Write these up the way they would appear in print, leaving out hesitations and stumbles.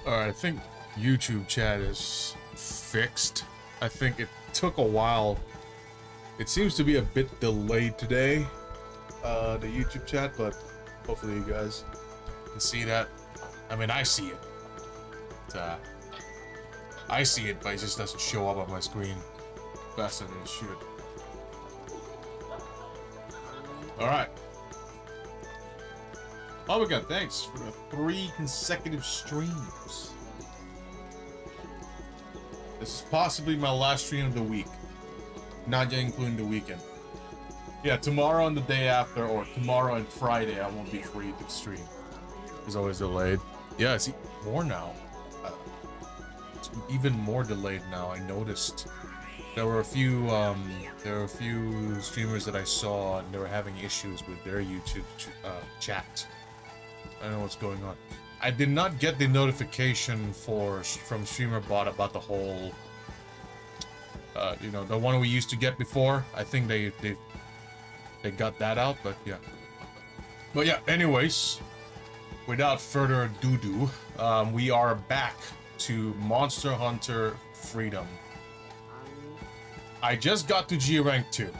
Alright, I think YouTube chat is fixed. I think it took a while. It seems to be a bit delayed today, the YouTube chat, but hopefully you guys can see that. I mean, I see it. I see it, but it just doesn't show up on my screen faster than it should. Alright. Oh my god, thanks for the 3 consecutive streams. This is possibly my last stream of the week. Not yet including the weekend. Yeah, tomorrow and the day after, or tomorrow and Friday, I won't be free to stream. It's always delayed. Yeah, it's more now. It's even more delayed now. I noticed there were a few streamers that I saw, and they were having issues with their YouTube chat. I don't know what's going on. I did not get the notification from StreamerBot about the whole, you know, the one we used to get before. I think they got that out, but yeah. But yeah, anyways, without further ado, we are back to Monster Hunter Freedom. I just got to G rank 2.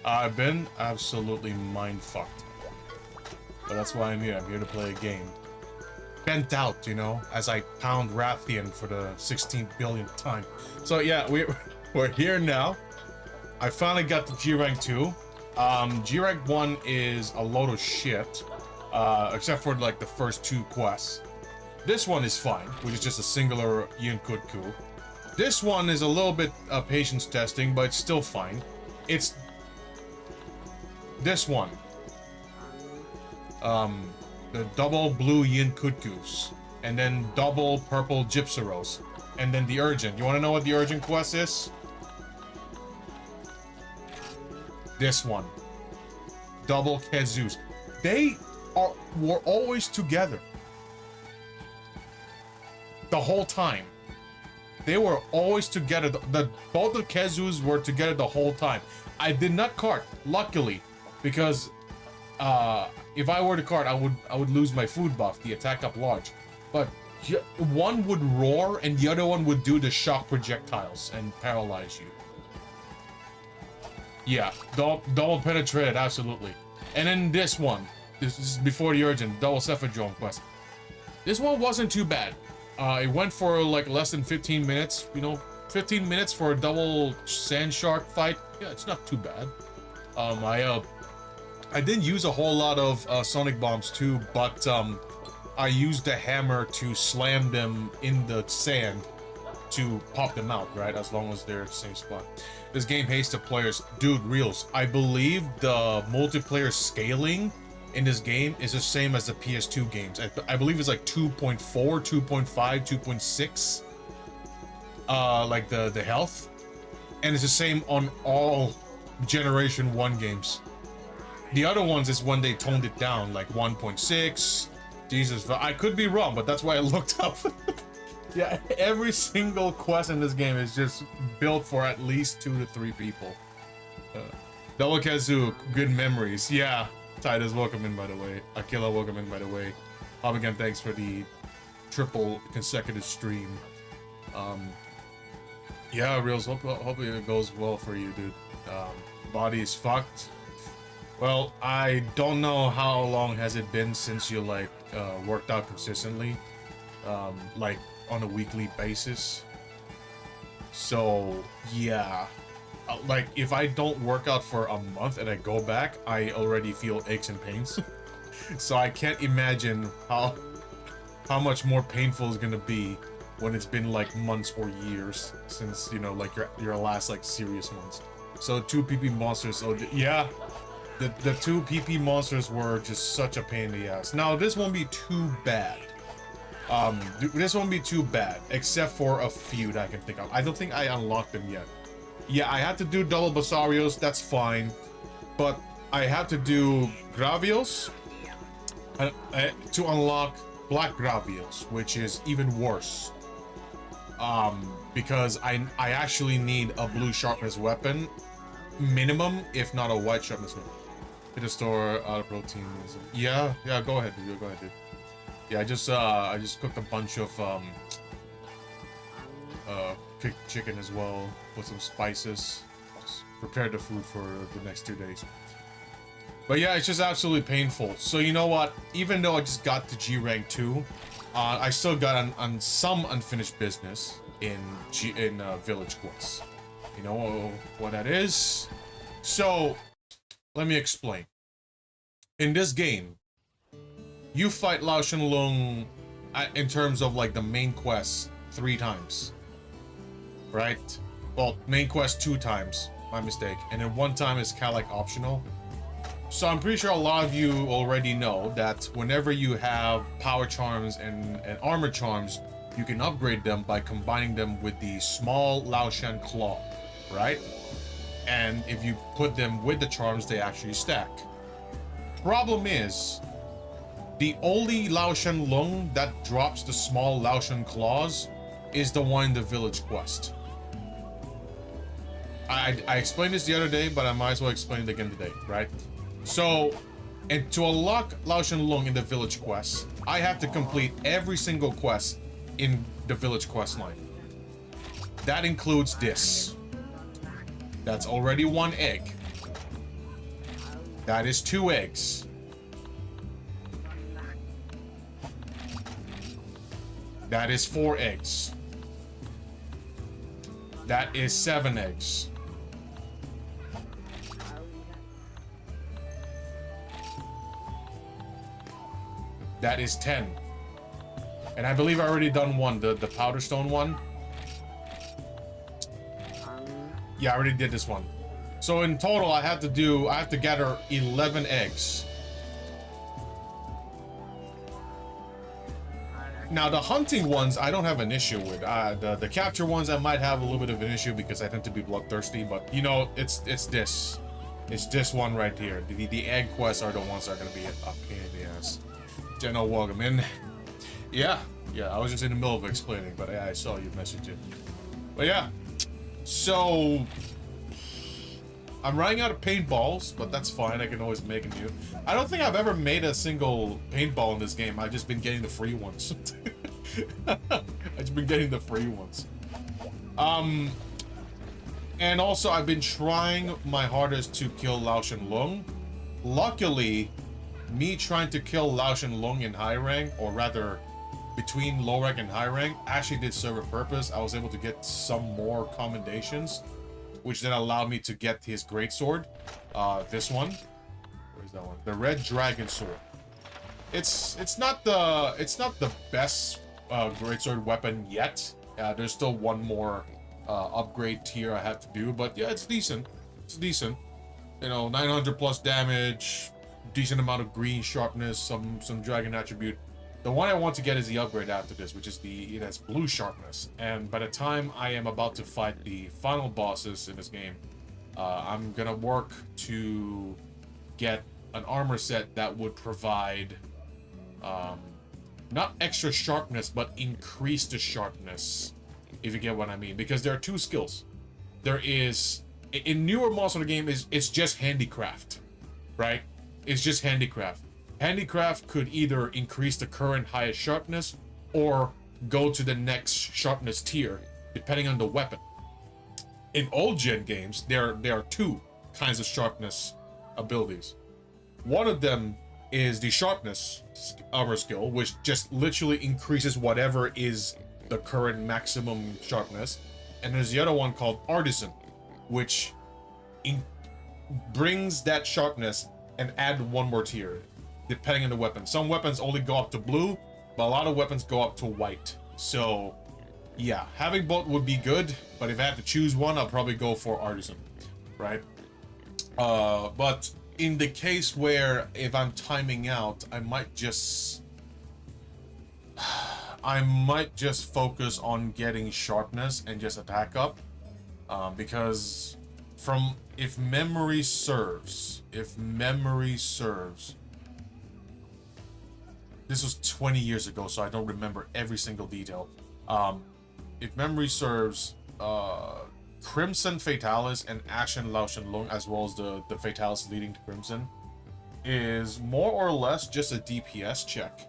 I've been absolutely mind-fucked. But that's why I'm here. I'm here to play a game. Bent out, you know, as I pound Rathian for the 16 billionth time. So yeah, we're here now. I finally got to G rank 2. G rank 1 is a load of shit. Except for like the first 2 quests. This one is fine, which is just a singular Yinkutku. This one is a little bit patience testing, but it's still fine. It's this one. The double blue Yinkutkus, and then double purple Gypsyros, and then the urgent. You want to know what the urgent quest is? This one. Double Khezus. They were always together. The whole time. They were always together. Both the Khezus were together the whole time. I did not cart, luckily, because if I were to cart, I would lose my food buff, the attack up large. But one would roar and the other one would do the shock projectiles and paralyze you. Yeah, double penetrated, absolutely. And then this one, this is before the urgent, double Cephadrome quest. This one wasn't too bad. It went for like less than 15 minutes, you know, 15 minutes for a double sand shark fight. Yeah, it's not too bad. I didn't use a whole lot of sonic bombs too, but I used the hammer to slam them in the sand to pop them out, right? As long as they're in the same spot. This game hates the players. Dude, reals. I believe the multiplayer scaling in this game is the same as the PS2 games. I believe it's like 2.4, 2.5, 2.6. Like the health. And it's the same on all Generation 1 games. The other ones is when they toned it down, like 1.6. Jesus, I could be wrong, but that's why I looked up. Yeah, every single quest in this game is just built for at least 2 to 3 people. Double Khezu, good memories. Yeah, Titus, welcome in by the way. Akila, welcome in by the way. Again, thanks for the triple consecutive stream. Yeah, Reals, hopefully it goes well for you, dude. Body is fucked. Well, I don't know how long has it been since you like worked out consistently, like on a weekly basis. So yeah, like if I don't work out for a month and I go back, I already feel aches and pains. So I can't imagine how much more painful it's gonna be when it's been like months or years since, you know, like your last like serious months. So 2 PP monsters. Oh yeah. The 2 PP monsters were just such a pain in the ass. Now, this won't be too bad. This won't be too bad, except for a few that I can think of. I don't think I unlocked them yet. Yeah, I had to do double Basarios, that's fine. But I had to do Gravios to unlock Black Gravios, which is even worse. Because I actually need a blue sharpness weapon, minimum, if not a white sharpness weapon. Hit a store, out of protein. Yeah, go ahead, dude. Yeah, I just cooked a bunch of cooked chicken as well with some spices. Just prepared the food for the next 2 days. But yeah, it's just absolutely painful. So you know what? Even though I just got to G rank 2, I still got on some unfinished business in village quests. You know what that is? So let me explain. In this game, you fight Lao Shenlong in terms of like the main quest 3 times, right? Well, main quest 2 times, my mistake, and then 1 time is kind of like optional. So I'm pretty sure a lot of you already know that whenever you have power charms and armor charms, you can upgrade them by combining them with the small Laoshan claw, right? And if you put them with the charms, they actually stack. Problem is, the only Laoshan Lung that drops the small Laoshan claws is the one in the village quest. I explained this the other day, but I might as well explain it again today, right? So, and to unlock Laoshan Lung in the village quest, I have to complete every single quest in the village quest line. That includes this. That's already 1 egg. That is 2 eggs. That is 4 eggs. That is 7 eggs. That is 10. And I believe I already done one, the powder stone one. Yeah, I already did this one. So in total, I have to gather 11 eggs. Now the hunting ones, I don't have an issue with. The capture ones, I might have a little bit of an issue because I tend to be bloodthirsty. But you know, it's this one right here. The egg quests are the ones that are gonna be a pain in the ass. General, welcome in. Yeah, I was just in the middle of explaining, but yeah, I saw you message it. But yeah, so I'm running out of paintballs, but that's fine. I can always make a new. I don't think I've ever made a single paintball in this game. I've just been getting the free ones. I've just been getting the free ones. And also I've been trying my hardest to kill Laoshan Lung. Luckily, me trying to kill Laoshan Lung in high rank, or rather between low rank and high rank, actually did serve a purpose. I was able to get some more commendations, which then allowed me to get his greatsword. This one. Where's that one? The Red Dragon Sword. It's not the best greatsword weapon yet. There's still one more upgrade tier I have to do, but yeah, it's decent. It's decent. You know, 900 plus damage, decent amount of green sharpness, some dragon attribute. The one I want to get is the upgrade after this, which is it has blue sharpness. And by the time I am about to fight the final bosses in this game, I'm gonna work to get an armor set that would provide not extra sharpness, but increase the sharpness, if you get what I mean. Because there are 2 skills. There is, in newer mods of the game, it's just handicraft, right? It's just handicraft. Handicraft could either increase the current highest sharpness or go to the next sharpness tier, depending on the weapon. In old gen games, there are 2 kinds of sharpness abilities. One of them is the sharpness armor skill, which just literally increases whatever is the current maximum sharpness. And there's the other one called artisan, which brings that sharpness and add 1 more tier, depending on the weapon. Some weapons only go up to blue, but a lot of weapons go up to white. So yeah, having both would be good, but if I had to choose one, I'll probably go for artisan, right? But in the case where if I'm timing out, I might just focus on getting sharpness and just attack up, because if memory serves, this was 20 years ago, so I don't remember every single detail. If memory serves, Crimson Fatalis and Ashen Laoshan Lung, as well as the Fatalis leading to Crimson, is more or less just a DPS check.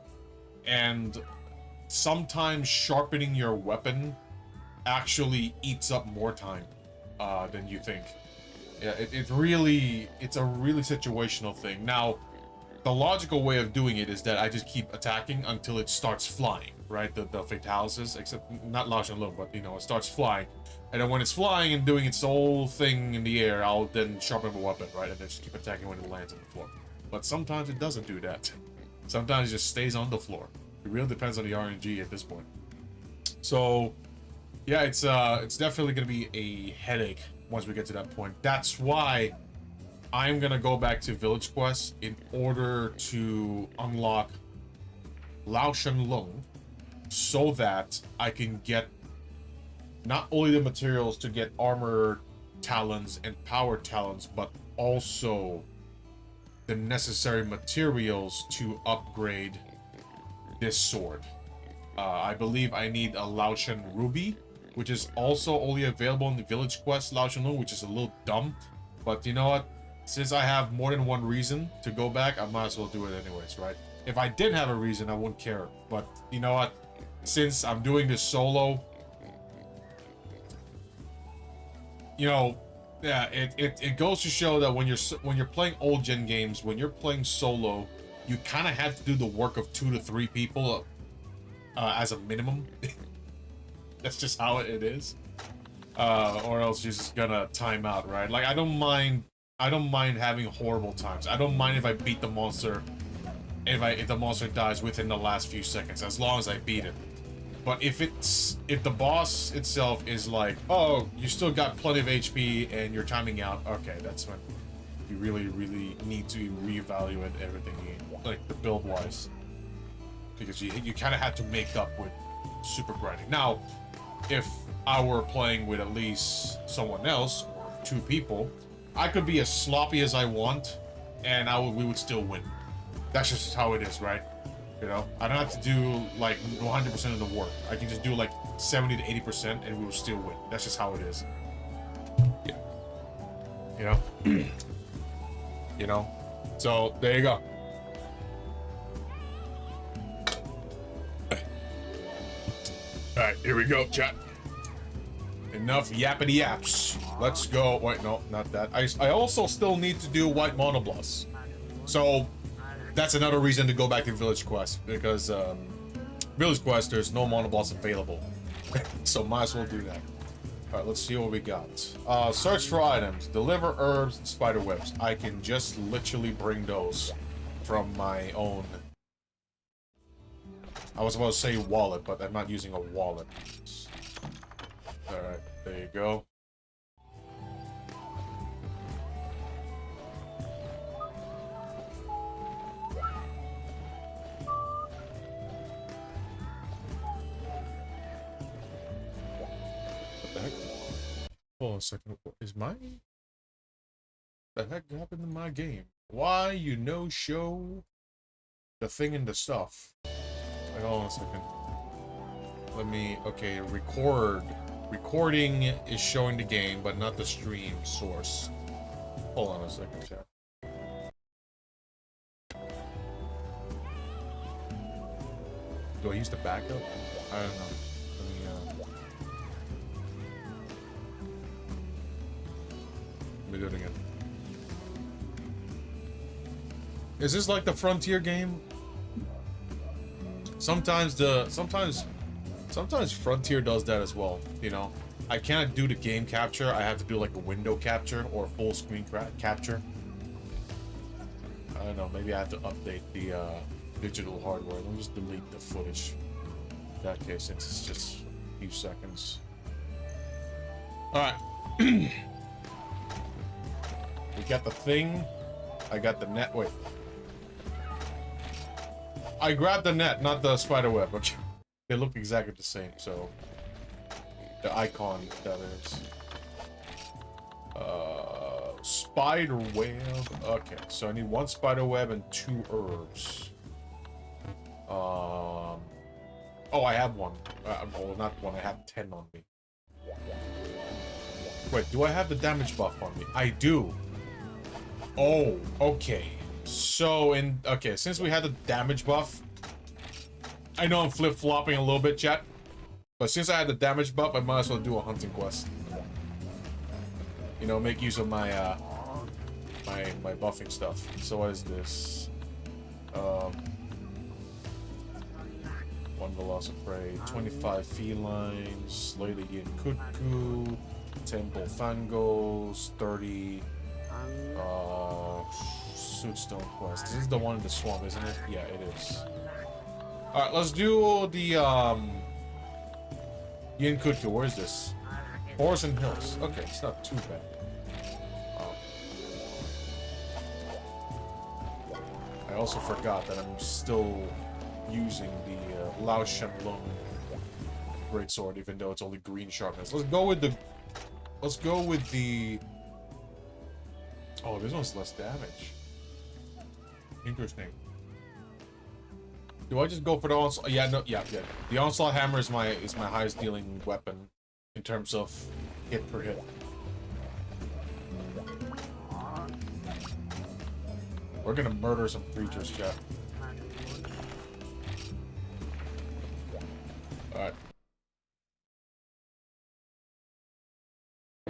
and sometimes sharpening your weapon actually eats up more time than you think. Yeah, it's a really situational thing. Now, the logical way of doing it is that I just keep attacking until it starts flying, right? The fatalities, except not Lao Shan Lung, but you know, it starts flying. And then when it's flying and doing its whole thing in the air, I'll then sharpen my weapon, right? And then just keep attacking when it lands on the floor. But sometimes it doesn't do that. Sometimes it just stays on the floor. It really depends on the RNG at this point. So, yeah, it's definitely gonna be a headache once we get to that point. That's why I'm gonna go back to Village Quest in order to unlock Lao Shan Lung, so that I can get not only the materials to get armor talons and power talons, but also the necessary materials to upgrade this sword. I believe I need a Lao Shan Ruby, which is also only available in the Village Quest Lao Shan Lung, which is a little dumb. But you know what? Since I have more than one reason to go back, I might as well do it anyways, right? If I didn't have a reason, I wouldn't care. But you know what? Since I'm doing this solo, you know, yeah, it goes to show that when you're playing old gen games, when you're playing solo, you kind of have to do the work of 2 to 3 people as a minimum. That's just how it is. Or else you're just gonna time out, right? Like I don't mind having horrible times. I don't mind if I beat the monster, if the monster dies within the last few seconds, as long as I beat it. But if the boss itself is like, oh, you still got plenty of HP and you're timing out, okay, that's when you really need to reevaluate everything, like the build wise, because you kind of have to make up with super grinding. Now, if I were playing with at least someone else or 2 people, I could be as sloppy as I want, and we would still win. That's just how it is, right? You know, I don't have to do like 100% of the work. I can just do like 70 to 80%, and we will still win. That's just how it is. Yeah. You know. You know. So there you go. All right, here we go, chat. Enough yappity yaps. Let's go. Wait, no, not that. I also still need to do white monobloss. So that's another reason to go back to Village Quest, because Village Quest, there's no monobloss available. So might as well do that. Alright, let's see what we got. Search for items. Deliver herbs and spider webs. I can just literally bring those from my own... I was about to say wallet, but I'm not using a wallet. Alright, there you go. What the heck? Hold on a second. Is my... What the heck happened to my game? Why you no show the thing in the stuff? Wait, hold on a second. Let me... Okay, recording is showing the game, but not the stream source. Hold on a second, chat. Do I use the backup? I don't know. Let me do it again. Is this like the Frontier game? Sometimes Frontier does that as well, you know. I can't do the game capture, I have to do like a window capture or full screen capture. I don't know, maybe I have to update the digital hardware. Let me just delete the footage in that case, since it's just a few seconds. Alright. We got the thing. I got the net. Wait. I grabbed the net, not the spider web. Okay. They look exactly the same, so... The icon, that is. Spider web. Okay, so I need 1 spider web and 2 herbs. Oh, I have 1. Well, not 1, I have 10 on me. Wait, do I have the damage buff on me? I do. Oh, okay. So, okay, since we had the damage buff, I know I'm flip-flopping a little bit, chat. But since I had the damage buff, I might as well do a hunting quest. You know, make use of my my buffing stuff. So what is this? One Velociprey, 25 felines, slay the Yin Kutku, 10 Bullfangos, 30 Sootstone quest. This is the one in the swamp, isn't it? Yeah, it is. Alright, let's do the Yin Kutku. Where is this? Forest and Hills. Okay, it's not too bad. I also forgot that I'm still using the Lao Shenlong greatsword, even though it's only green sharpness. Let's go with the. Oh, this one's less damage. Interesting. Do I just go for the onslaught? Yeah, no, yeah. The onslaught hammer is my highest dealing weapon in terms of hit per hit. We're gonna murder some creatures, chat. Alright.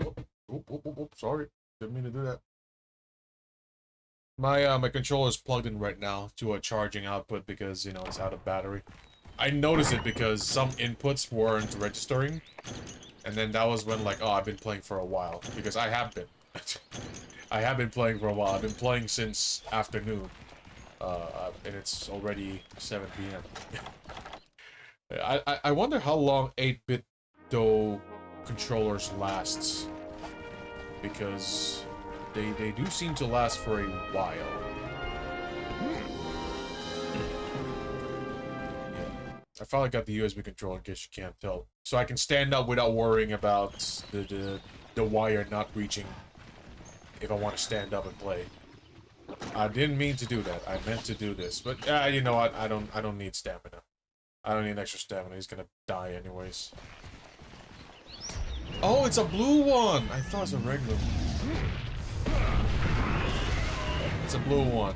Oop, sorry. Didn't mean to do that. My controller is plugged in right now to a charging output because, you know, it's out of battery. I noticed it because some inputs weren't registering. And then that was when, like, oh, I've been playing for a while. Because I have been. I have been playing for a while. I've been playing since afternoon. And it's already 7 p.m. I wonder how long 8-bit though controllers lasts. Because they do seem to last for a while. Yeah. I finally got the USB controller in case you can't tell. So I can stand up without worrying about the wire not reaching if I want to stand up and play. I didn't mean to do that. I meant to do this. But you know what? I don't need stamina. I don't need extra stamina. He's gonna die anyways. Oh, it's a blue one! I thought it was a regular one. It's a blue one.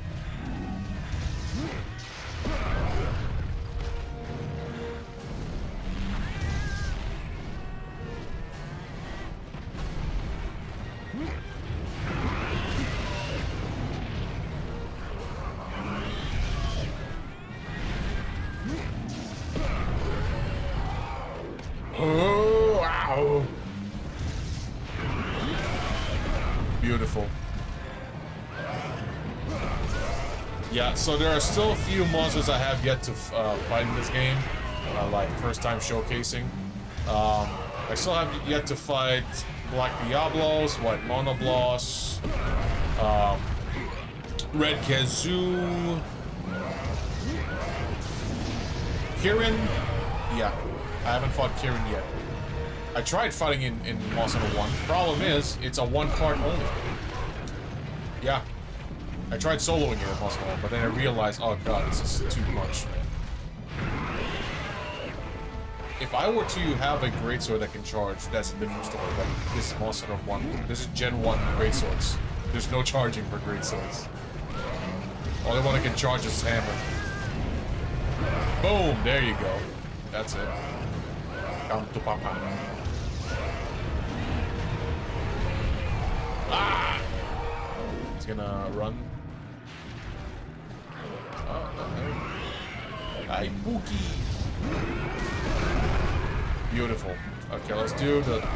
Oh, wow. Beautiful. Yeah, so there are still a few monsters I have yet to fight in this game, like first time showcasing. I still have yet to fight Black Diablos, White Monobloss, Red Khezu, Kirin. Yeah, I haven't fought Kirin yet. I tried fighting in Monster Hunter 1. Problem is, it's a one card only. Yeah. I tried soloing it in Monster Hunter, but then I realized, oh god, this is too much, man. If I were to have a greatsword that can charge, that's a different story. But this is Monster Hunter 1. This is Gen 1 greatswords. There's no charging for greatswords. Only one that can charge is hammer. Boom! There you go. That's it. Come to Papa. Ah! He's gonna run. Ay, Pookie. Beautiful. Okay, let's do the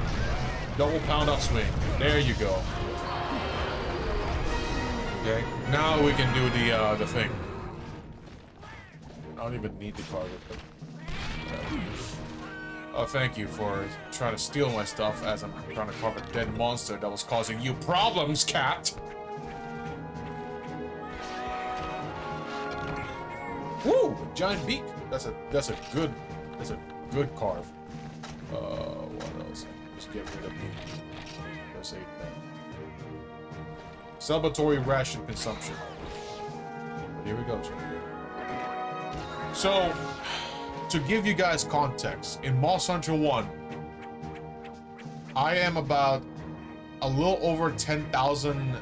double pound upswing. There you go. Okay, now we can do the thing. I don't even need the cargo. Oh, thank you for trying to steal my stuff as I'm trying to carve a dead monster that was causing you problems, cat! Woo! Giant beak! That's a good carve. What else? Just get rid of me. Let's see. Celebratory ration consumption. Here we go, So, to give you guys context, in Monster Hunter 1, I am about a little over 10,000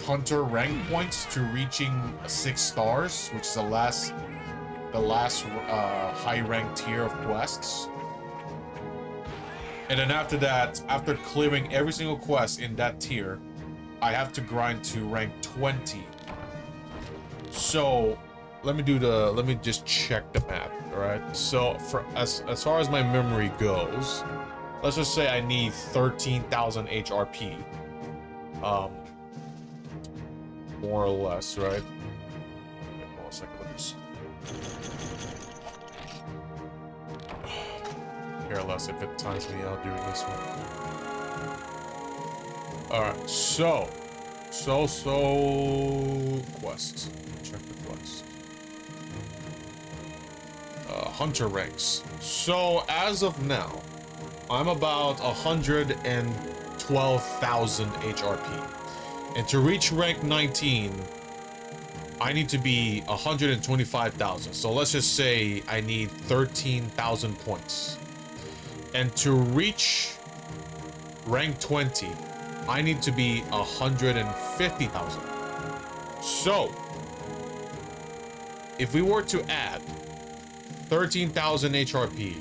hunter rank points to reaching 6 stars, which is the last the last high rank tier of quests. And then after that, after clearing every single quest in that tier, I have to grind to rank 20. So let me just check the map, all right? So for as far as my memory goes, let's just say I need 13,000 HRP. More or less, right? Wait, hold on a second, let me just... Care less if it times me out doing this one. Alright, so quests. Check the quest. Hunter ranks. So as of now, I'm about 112,000 HRP. And to reach rank 19, I need to be 125,000. So let's just say I need 13,000 points. And to reach rank 20, I need to be 150,000. So, if we were to add 13,000 HRP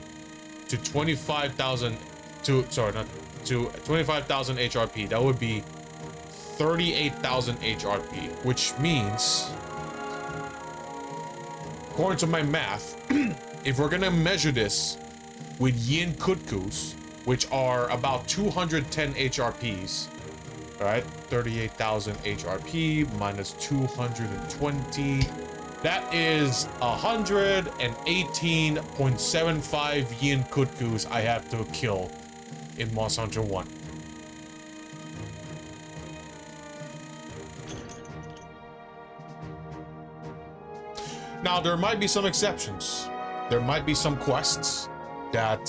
to 25,000 to 25,000 HRP, that would be 38,000 HRP, which means, according to my math, if we're gonna measure this with Yin Kutkus, which are about 210 HRPs, right? 38,000 HRP minus 220. That is 118.75 Yin Kutkus I have to kill in Monster Hunter 1. Now, there might be some exceptions. There might be some quests that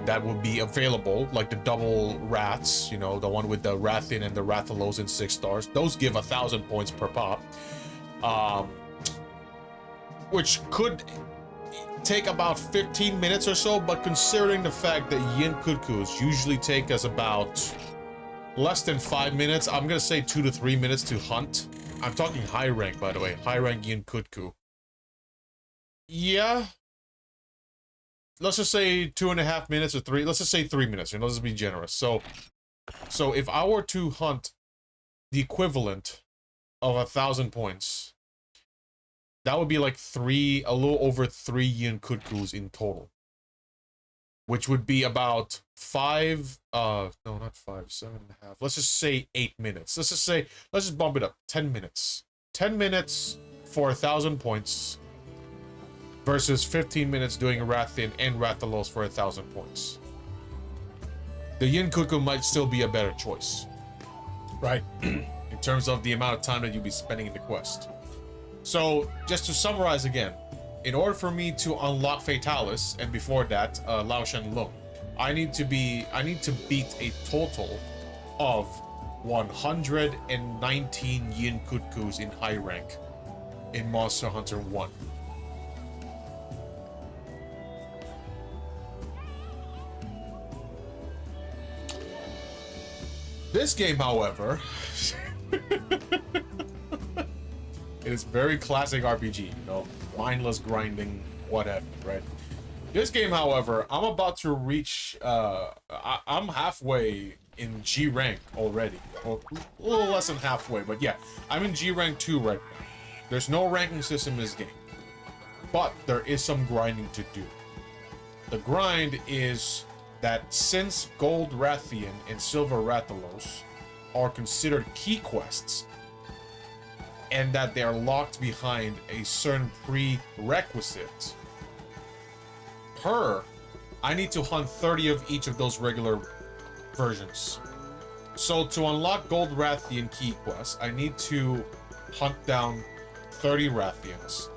that will be available, like the double rats, you know, the one with the Rathian and the Rathalos in 6 stars. Those give 1,000 points per pop, which could take about 15 minutes or so, but considering the fact that Yin Kutkus usually take us about less than 5 minutes, I'm gonna say 2 to 3 minutes to hunt. I'm talking high rank, by the way, high rank Yin Kutku. Yeah. Let's just say 2.5 minutes or 3. Let's just say 3 minutes. You know, let's be generous. So if I were to hunt the equivalent of 1,000 points, that would be like a little over 3 Yin Kutkus in total, which would be about 5. No, not 5. 7.5. Let's just say 8 minutes. Let's just bump it up. 10 minutes. 10 minutes for 1,000 points. Versus 15 minutes doing Rathian and Rathalos for 1,000 points. The Yin Kutku might still be a better choice, right? In terms of the amount of time that you'll be spending in the quest. So, just to summarize again, in order for me to unlock Fatalis, and before that, Lao Shen Lung, I need to beat a total of 119 Yin Kutkus in high rank in Monster Hunter 1. This game, however, it is very classic RPG, you know, mindless grinding, whatever, right? This game, however, I'm about to reach, I'm halfway in G rank already, or a little less than halfway, but yeah, I'm in G rank 2 right now. There's no ranking system in this game, but there is some grinding to do. The grind is that since Gold Rathian and Silver Rathalos are considered key quests, and that they are locked behind a certain prerequisite, I need to hunt 30 of each of those regular versions. So to unlock Gold Rathian key quests, I need to hunt down 30 Rathians.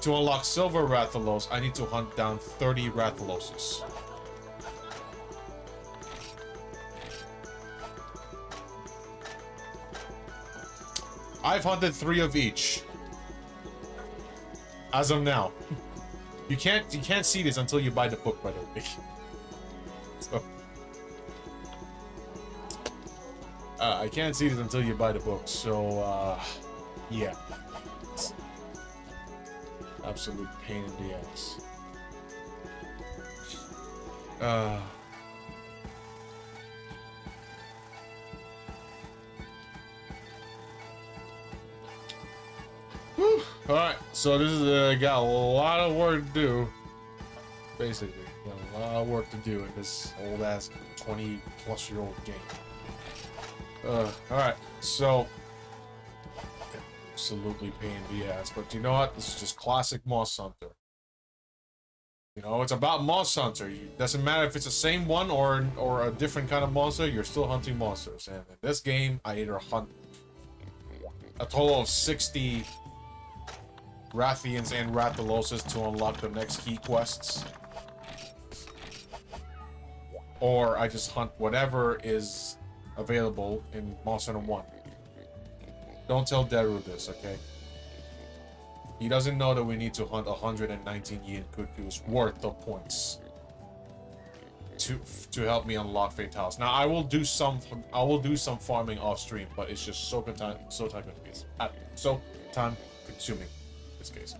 To unlock Silver Rathalos, I need to hunt down 30 Rathaloses. I've hunted 3 of each. As of now. You can't see this until you buy the book, by the way. So, I can't see this until you buy the book, so yeah. Absolute pain in the ass. Whew. All right, so this is got a lot of work to do. Basically, got a lot of work to do in this old ass 20-plus-year-old game. All right, so absolutely pain in the ass, but you know what? This is just classic Moss Hunter. You know, it's about Moss Hunter. It doesn't matter if it's the same one or a different kind of monster. You're still hunting monsters, and in this game, I either hunt a total of 60 Rathians and Rathaloses to unlock the next key quests, or I just hunt whatever is available in Monster Hunter 1. Don't tell Deru this, okay? He doesn't know that we need to hunt 119 Yin Cuckoos worth of points to help me unlock Fatales. Now I will do some farming off stream, but it's just so time consuming in this case.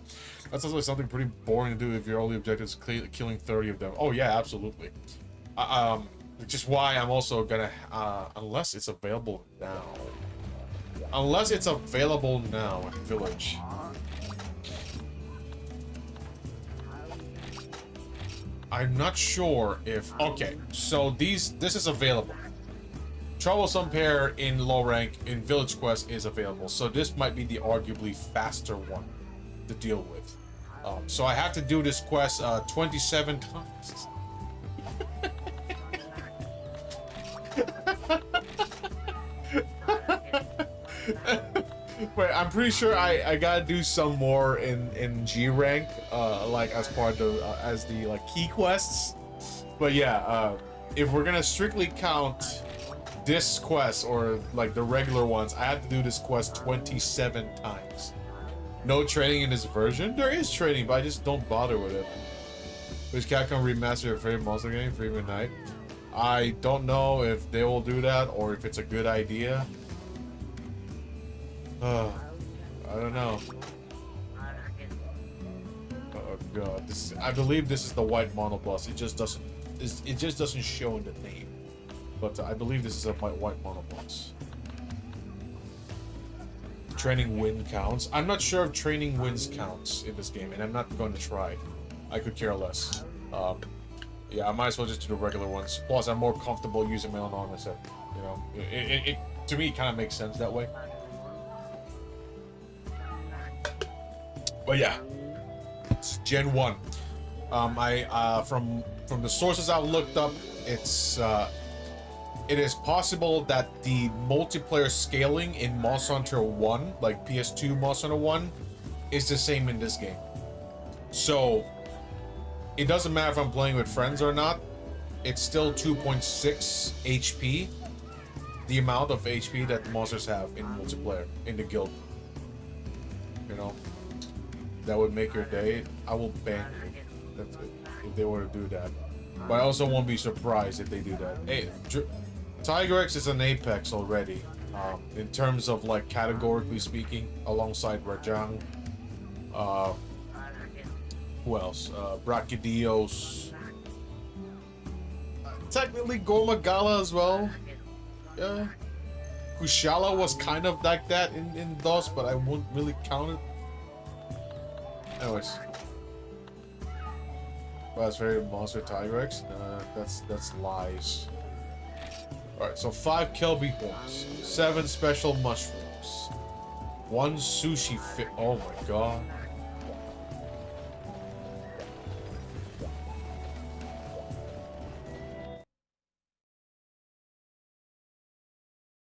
That sounds like something pretty boring to do if your only objective is killing 30 of them. Oh yeah, absolutely. Which is why I'm also gonna unless it's available now. Unless it's available now in Village. I'm not sure if... Okay, so this is available. Troublesome Pair in low rank in Village Quest is available, so this might be the arguably faster one to deal with. So I have to do this quest 27 times. Wait, I'm pretty sure I gotta do some more in G rank, like as part of as the like key quests. But yeah, if we're gonna strictly count this quest or like the regular ones, I have to do this quest 27 times. No training in this version. There is training, but I just don't bother with it. Which Capcom remaster your favorite monster game for even night? I don't know if they will do that or if it's a good idea. I don't know. Oh god, I believe this is the white monoboss. It just doesn't show in the name. But I believe this is a white monoboss. Training win counts. I'm not sure if training wins counts in this game, and I'm not going to try. I could care less. Yeah, I might as well just do the regular ones. Plus, I'm more comfortable using my own armor set. You know, it to me kind of makes sense that way. But yeah, it's Gen 1. From the sources I've looked up, it is possible that the multiplayer scaling in Monster Hunter 1, like PS2 Monster Hunter 1, is the same in this game. So it doesn't matter if I'm playing with friends or not. It's still 2.6 HP, the amount of HP that the monsters have in multiplayer in the guild. You know. That would make your day. I will ban you if they were to do that. But I also won't be surprised if they do that. Hey, Tiger X is an Apex already. In terms of like categorically speaking, alongside Rajang. Who else? Brachydios. Technically Gormagala as well. Yeah. Kushala was kind of like that in DOS, but I wouldn't really count it. Anyways, that's very monster Tigrex. That's lies. All right, so 5 Kelby horns, 7 special mushrooms, 1 sushi fit. Oh my god.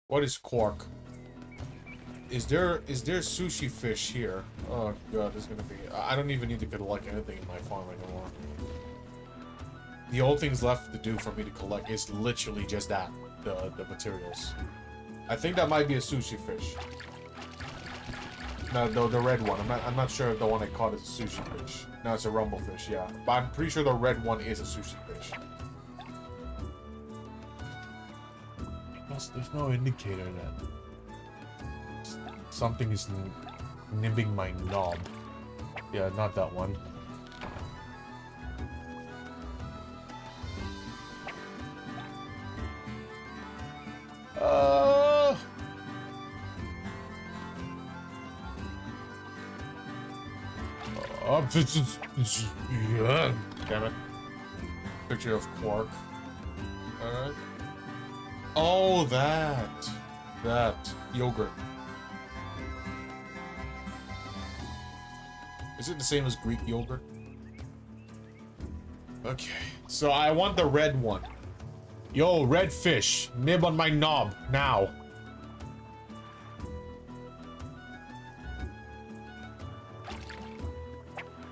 What is quark? Is there sushi fish here? Oh god, there's gonna be... I don't even need to collect anything in my farm anymore. The only things left to do for me to collect is literally just that, the materials. I think that might be a sushi fish. No, the red one. I'm not sure if the one I caught is a sushi fish. No, it's a rumble fish, yeah. But I'm pretty sure the red one is a sushi fish. Plus, there's no indicator that something is nibbing my knob. Yeah, not that one. Yeah. Damn it. Picture of Quark. Alright. Oh, that. That. Yogurt. Is it the same as Greek yogurt? Okay. So I want the red one. Yo, red fish. Nib on my knob. Now.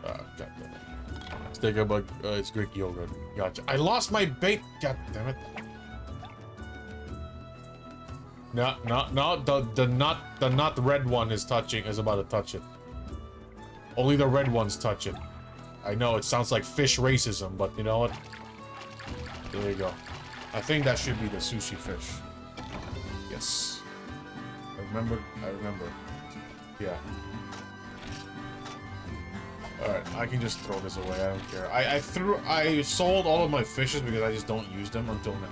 God damn it. Let's take a bug. It's Greek yogurt. Gotcha. I lost my bait. God damn it. No, the not red one is about to touch it. Only the red ones touch it. I know it sounds like fish racism, but you know what? There you go. I think that should be the sushi fish. Yes. I remember. Yeah. Alright, I can just throw this away, I don't care. I sold all of my fishes because I just don't use them until now.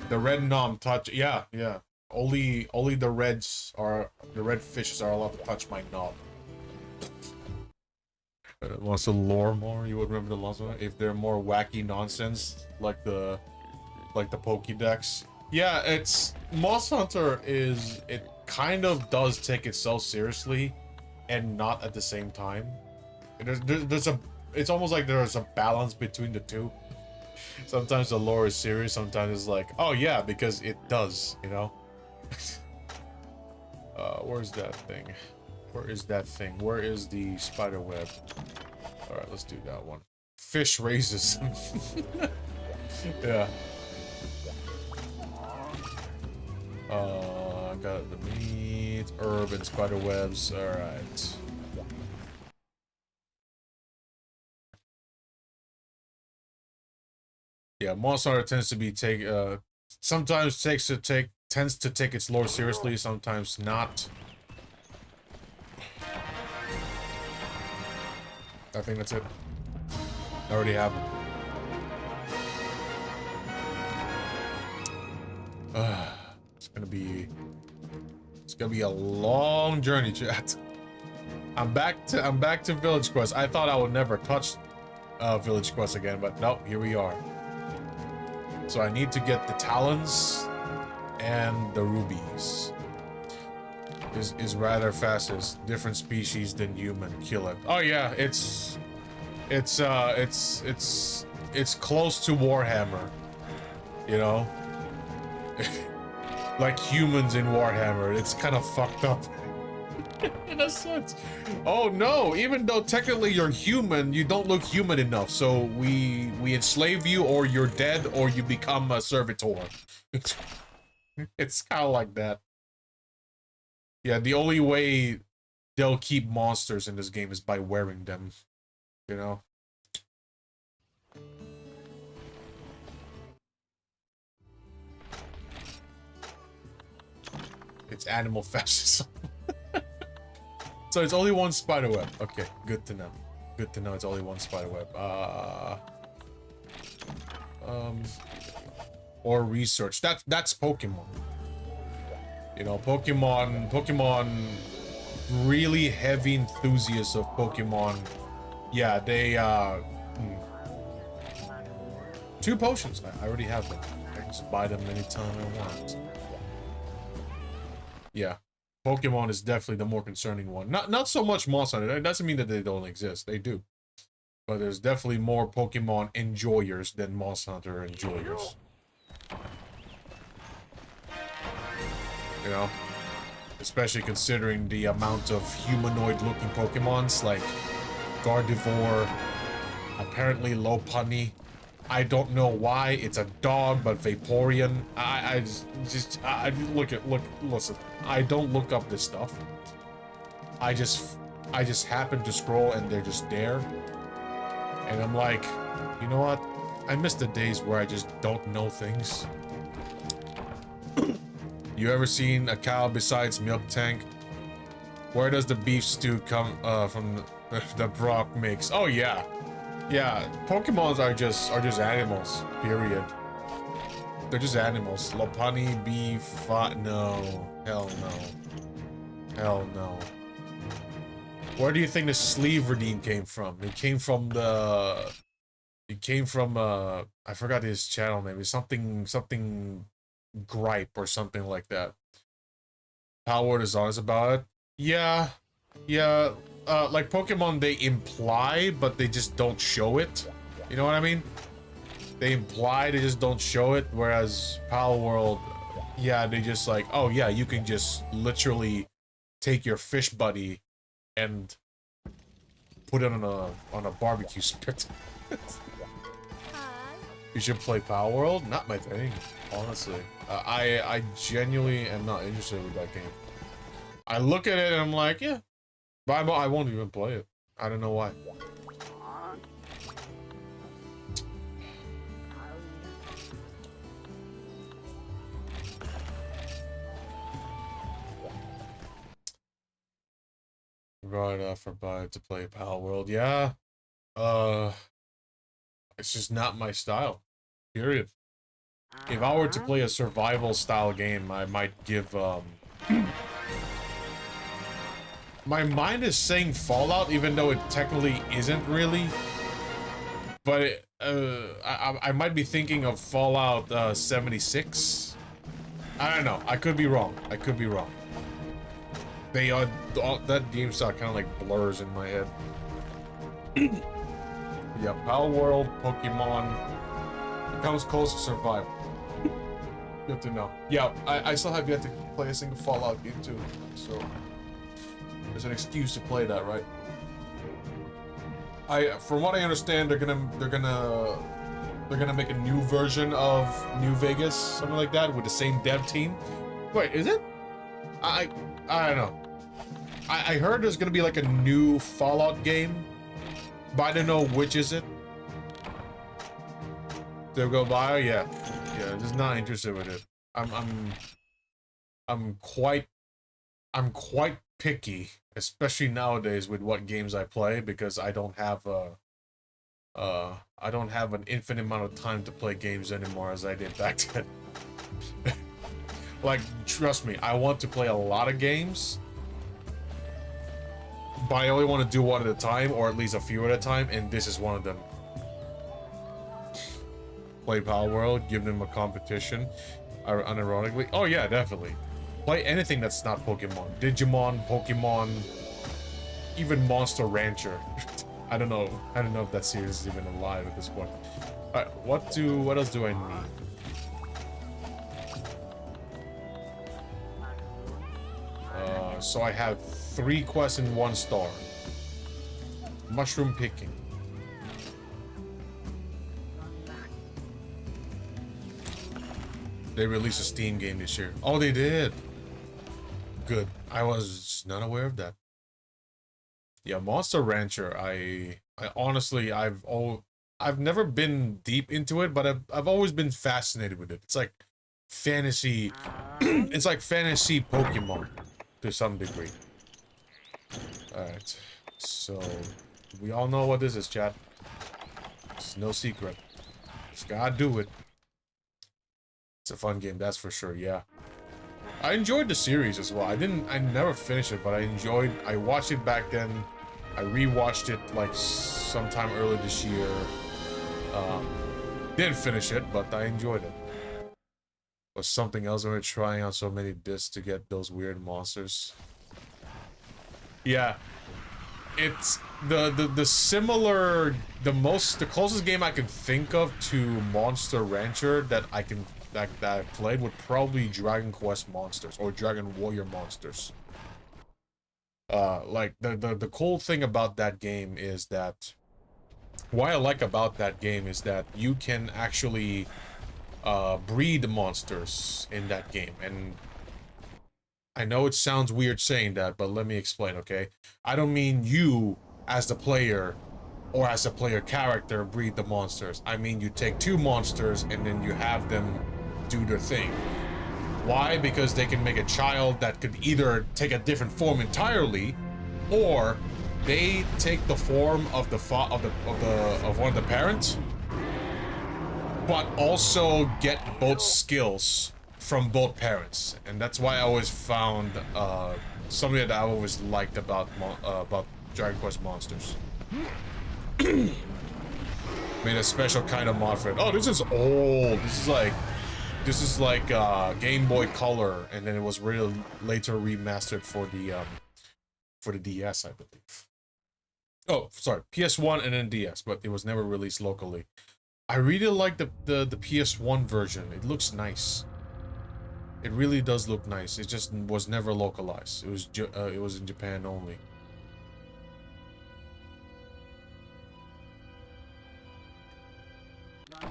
The red nom touch, yeah. Only the red fishes are allowed to touch my knob. Wants to lore more? You would remember the last one? If they're more wacky nonsense, like the Pokédex. Yeah, it's Monster Hunter it kind of does take itself seriously, and not at the same time. It's almost like there's a balance between the two. Sometimes the lore is serious, sometimes it's like, oh yeah, because it does, you know? Where's that thing? Where is that thing? Where is the spider web? Alright, let's do that one. Fish raises. Yeah. I got the meat, herb, and spider webs. Alright. Yeah, Monster Hunter tends to be sometimes tends to take its lore seriously, sometimes not. I think that's it. I already have it. It's gonna be a long journey, chat. I'm back to Village Quest. I thought I would never touch Village Quest again, but nope, here we are. So I need to get the talons and the rubies. Is rather fast as different species than human. Kill it. Oh yeah, it's close to Warhammer. You know? Like humans in Warhammer. It's kind of fucked up. In a sense. Oh no, even though technically you're human, you don't look human enough. So we enslave you, or you're dead, or you become a servitor. It's kind of like that. Yeah, the only way they'll keep monsters in this game is by wearing them, you know? It's animal fascism. So it's only one spider web. Okay, good to know. Good to know it's only one spider web. Or research. That's Pokemon. You know, Pokemon really heavy enthusiasts of Pokemon. Yeah, they 2 potions. I already have them. I can just buy them anytime I want. Yeah. Pokemon is definitely the more concerning one. Not so much Monster Hunter. It doesn't mean that they don't exist. They do. But there's definitely more Pokemon enjoyers than Monster Hunter enjoyers. You know? Especially considering the amount of humanoid-looking Pokemons like Gardevoir, apparently Lopunny. I don't know why it's a dog, but Vaporeon. Listen. I don't look up this stuff. I just happen to scroll and they're just there. And I'm like, you know what? I miss the days where I just don't know things. You ever seen a cow besides milk tank? Where does the beef stew come from? The Brock mix. Oh yeah. Yeah, Pokemons are just animals, period. They're just animals. Lopunny, beef, no. Hell no. Hell no. Where do you think the sleeve redeem came from? It came from the... It came from, I forgot his channel name. It's something Gripe or something like that. Power is honest about it. Yeah. Yeah. Like Pokemon, they imply, but they just don't show it. You know what I mean? They imply, they just don't show it. Whereas Pal World, yeah, they just like, oh yeah, you can just literally take your fish buddy and put it on a barbecue spit. You should play Pal World. Not my thing, honestly. I genuinely am not interested with that game. I look at it and I'm like, yeah. But I won't even play it. I don't know why. Right for buy to play Pal World. Yeah. It's just not my style. Period. If I were to play a survival style game, I might give my mind is saying Fallout, even though it technically isn't really. But it, I might be thinking of Fallout 76. I don't know. I could be wrong. I could be wrong. They that game style kind of like blurs in my head. Yeah, Pal World, Pokemon. It comes close to survival. Good to know. Yeah, I still have yet to play a single Fallout game too, so there's an excuse to play that, right? From what I understand, they're gonna make a new version of New Vegas, something like that, with the same dev team. Wait, is it? I don't know. I heard there's gonna be like a new Fallout game, but I don't know which is it. To go buy? Yeah, just not interested with it. I'm quite picky, especially nowadays with what games I play, because I don't have an infinite amount of time to play games anymore as I did back then. Like, trust me, I want to play a lot of games, but I only want to do one at a time, or at least a few at a time, and this is one of them. Play Pal World, give them a competition, unironically. Oh yeah, definitely. Play anything that's not Pokemon. Digimon, Pokemon, even Monster Rancher. I don't know if that series is even alive at this point. Alright, what else do I need? So I have 3 quests in 1 star. Mushroom picking. They released a Steam game this year. Oh, they did. Good. I was not aware of that. Yeah, Monster Rancher. I honestly, I've never been deep into it, but I've always been fascinated with it. It's like fantasy. It's like fantasy Pokemon to some degree. All right. So we all know what this is, chat. It's no secret. Just gotta do it. It's a fun game, that's for sure, yeah. I enjoyed the series as well. I never finished it, but I watched it back then. I rewatched it like sometime early this year. Didn't finish it, but I enjoyed it. Was something else when we were trying out so many discs to get those weird monsters. Yeah. It's the closest game I can think of to Monster Rancher that I played would probably Dragon Quest Monsters or Dragon Warrior Monsters. Like the cool thing about that game is that what I like about that game is that you can actually breed monsters in that game. And I know it sounds weird saying that, but let me explain, okay? I don't mean you as the player or as a player character breed the monsters. I mean you take 2 monsters and then you have them do their thing. Why? Because they can make a child that could either take a different form entirely, or they take the form of of one of the parents, but also get both skills from both parents, and that's why I always found something that I always liked about Dragon Quest Monsters. Made a special kind of mod for it. Oh, this is old. This is like Game Boy Color, and then it was really later remastered for the DS, I believe. Oh, sorry, PS1 and then DS, but it was never released locally. I really like the PS1 version. It looks nice. It really does look nice. It just was never localized. It was in Japan only.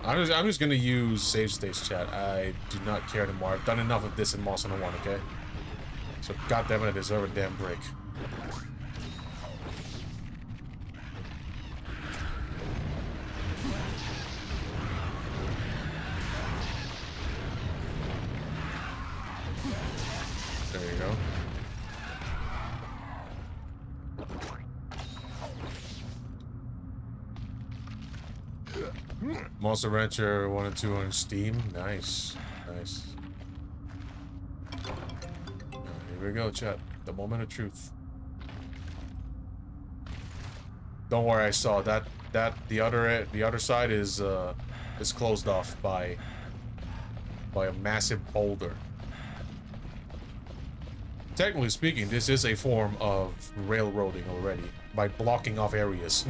I'm just gonna use save states, chat. I do not care anymore. I've done enough of this in Monster Hunter 1, okay? So goddammit, I deserve a damn break. There you go. Monster Rancher 1 and 2 on Steam. Nice. Nice. Here we go, chat. The moment of truth. Don't worry, I saw that the other side is closed off by a massive boulder. Technically speaking, this is a form of railroading already by blocking off areas.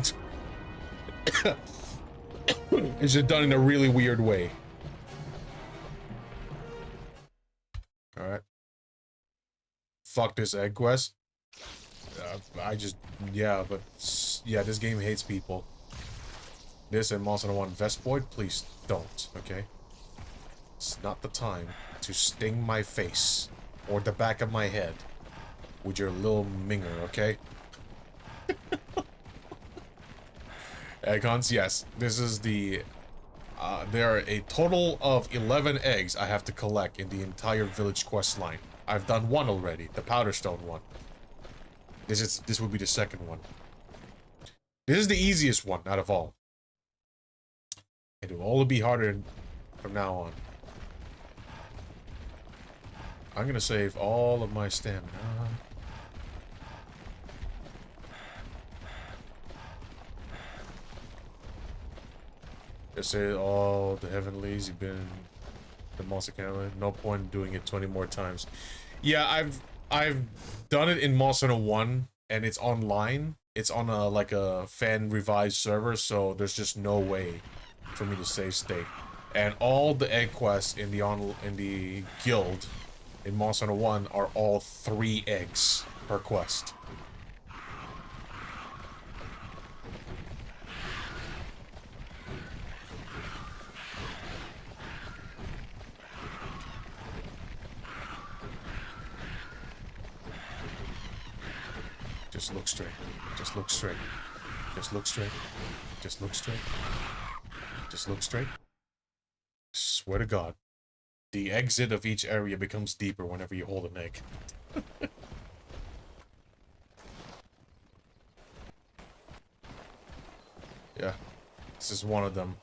It's just done in a really weird way. Alright. Fuck this egg quest. Yeah, this game hates people. This and Monster Hunter 1 Vespoid, please don't, okay? It's not the time to sting my face or the back of my head with your little minger, okay? Egg hunts, yes. This is the... there are a total of 11 eggs I have to collect in the entire village quest line. I've done one already, the Powder Stone one. This will be the second one. This is the easiest one out of all. It will only be harder from now on. I'm gonna save all of my stamina. Just say all the heavenlies, you've been the monster camera. No point in doing it 20 more times. Yeah, I've done it in Monster Hunter 1 and it's online. It's on a like a fan revised server, so there's just no way for me to save state. And all the egg quests in the guild in Monster Hunter 1 are all 3 eggs per quest. Just look straight. Just look straight. Just look straight. Just look straight. Just look straight. Swear to God. The exit of each area becomes deeper whenever you hold an egg. Yeah. This is one of them.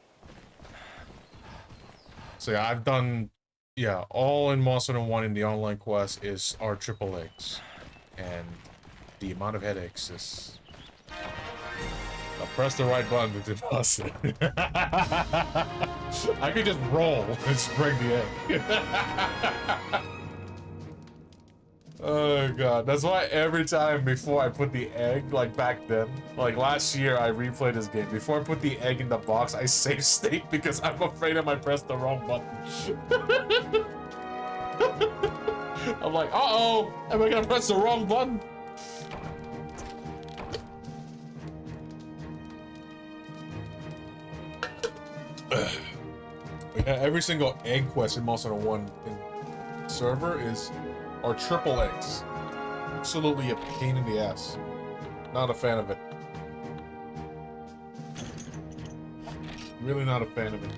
So yeah, I've done... Yeah, all in Monster Hunter 1 in the online quest are triple eggs. And... the amount of headaches is... Now press the right button to deposit. I could just roll and spring the egg. Oh god, that's why every time before I put the egg, like back then, like last year I replayed this game, before I put the egg in the box, I save state because I'm afraid I might press the wrong button. I'm like, uh-oh, am I gonna press the wrong button? Yeah, every single egg quest in Monster Hunter 1 server are triple eggs. Absolutely a pain in the ass. Not a fan of it. Really not a fan of it.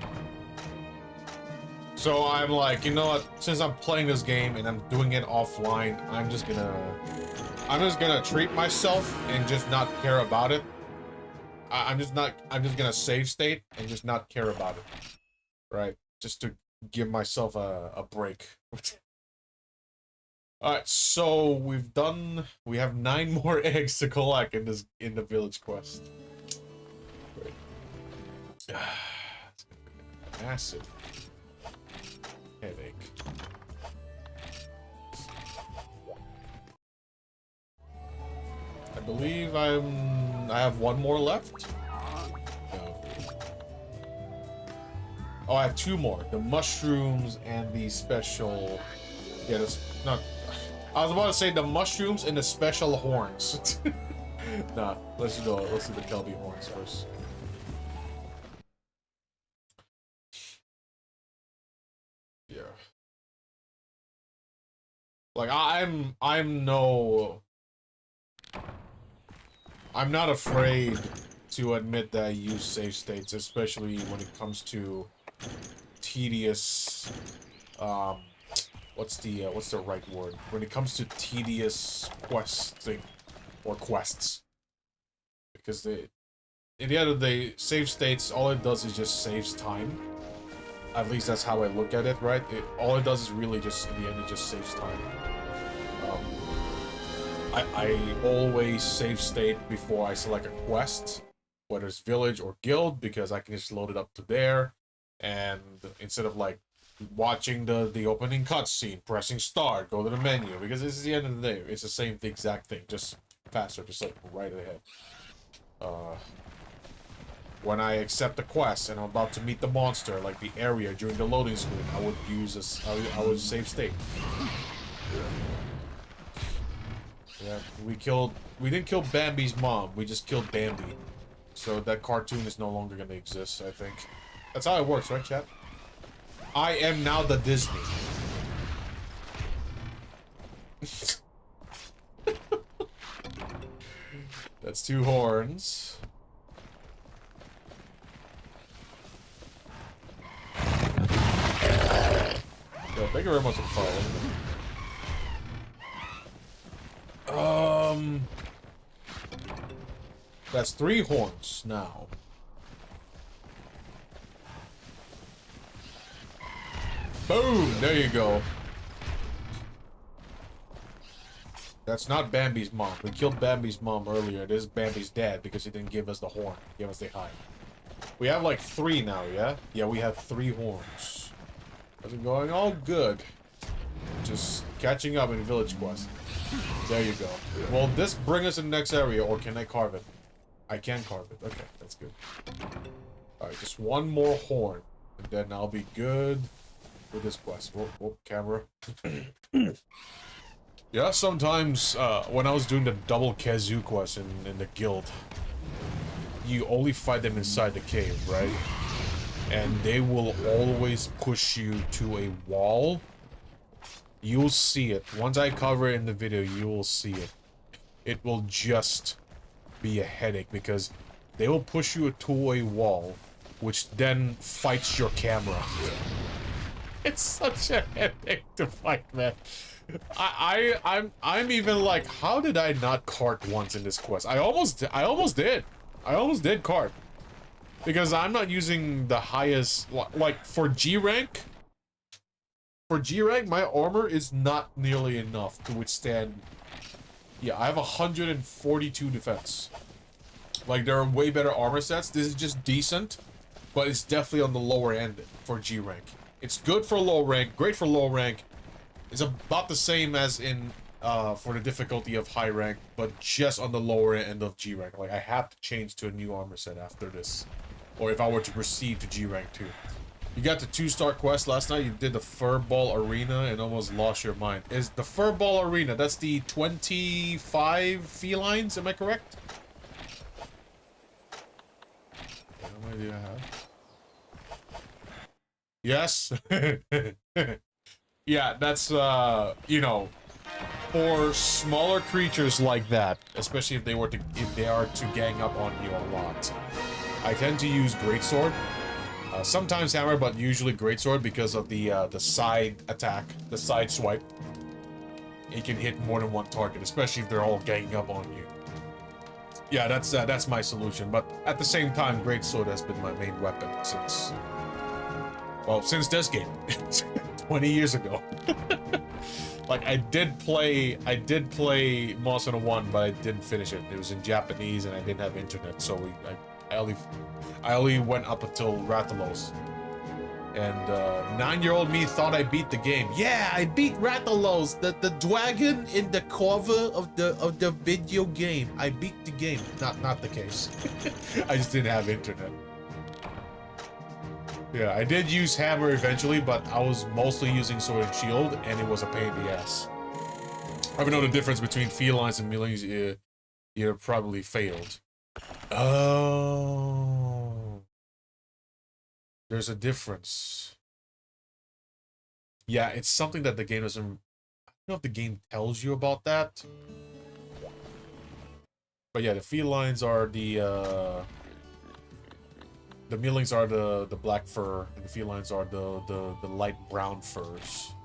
So I'm like, you know what? Since I'm playing this game and I'm doing it offline, I'm just gonna I'm just gonna treat myself and just not care about it. I'm just gonna save state and just not care about it. Right? Just to give myself a break. Alright, so we have 9 more eggs to collect in the village quest. Great. It's gonna be a massive headache. I believe I have 1 more left. No. Oh, I have 2 more. The mushrooms and the special. Yeah, that's not. I was about to say the mushrooms and the special horns. Nah, let's do the Kelby horns first. Yeah. Like I'm not afraid to admit that I use save states, especially when it comes to tedious what's the right word? When it comes to tedious questing or quests. Because in the end of the day, save states, all it does is just saves time. At least that's how I look at it, right? All it does is really just, in the end, it just saves time. I always save state before I select a quest, whether it's village or guild, because I can just load it up to there, and instead of like watching the opening cutscene, pressing start, go to the menu, because this is the end of the day. It's the same exact thing, just faster, just like right ahead. When I accept a quest and I'm about to meet the monster, like the area during the loading screen, I would use this. I would save state. Yeah, we didn't kill Bambi's mom. We just killed Bambi. So that cartoon is no longer gonna exist, I think. That's how it works, right, chat? I am now the Disney. That's 2 horns. Yo, thank you very much for following. That's 3 horns now. Boom! There you go. That's not Bambi's mom. We killed Bambi's mom earlier. This is Bambi's dad because he didn't give us the horn. He gave us the hide. We have like 3 now, yeah? Yeah, we have 3 horns. How's it going? All good. Just catching up in village quest. There you go. Will this bring us to the next area, or can I carve it? I can carve it. Okay, that's good. Alright, just 1 more horn. And then I'll be good with this quest. Whoop, camera. Yeah, sometimes when I was doing the double Khezu quest in the guild, you only fight them inside the cave, right? And they will always push you to a wall. You'll see it. Once I cover it in the video, you will see it. It will just be a headache because they will push you to a wall, which then fights your camera. It's such a headache to fight, man. I'm even like, how did I not cart once in this quest? I almost did. I almost did cart. Because I'm not using the highest, like for G rank. For G rank, my armor is not nearly enough to withstand. Yeah, I have 142 defense. Like, there are way better armor sets. This is just decent, but it's definitely on the lower end for G rank. It's good for low rank, great for low rank. It's about the same as in for the difficulty of high rank, but just on the lower end of G rank. Like, I have to change to a new armor set after this, or if I were to proceed to G rank 2. You got the 2-star quest last night. You did the Furball Arena and almost lost your mind. Is the Furball Arena, that's the 25 felines, am I correct? How many do I have? Yes. Yeah, that's you know, for smaller creatures like that, especially if they are to gang up on you a lot, I tend to use greatsword. Sometimes hammer, but usually greatsword because of the side attack, the side swipe. it can hit more than one target, especially if they're all ganging up on you. Yeah, that's my solution. But at the same time, greatsword has been my main weapon since, well, since this game, 20 years ago. Like I did play Monster Hunter 1, but I didn't finish it. It was in Japanese, and I didn't have internet, so I only went up until Rathalos. And 9-year-old me thought I beat the game. Yeah, I beat Rathalos, the dragon in the cover of the video game. I beat the game. Not the case. I just didn't have internet. Yeah, I did use hammer eventually, but I was mostly using sword and shield, and it was a pain in the ass. I don't know the difference between felines and melings. You probably failed. Oh. There's a difference. Yeah, it's something that the game doesn't... I don't know if the game tells you about that. But yeah, the felines are the melings are the black fur, and the felines are the light brown furs.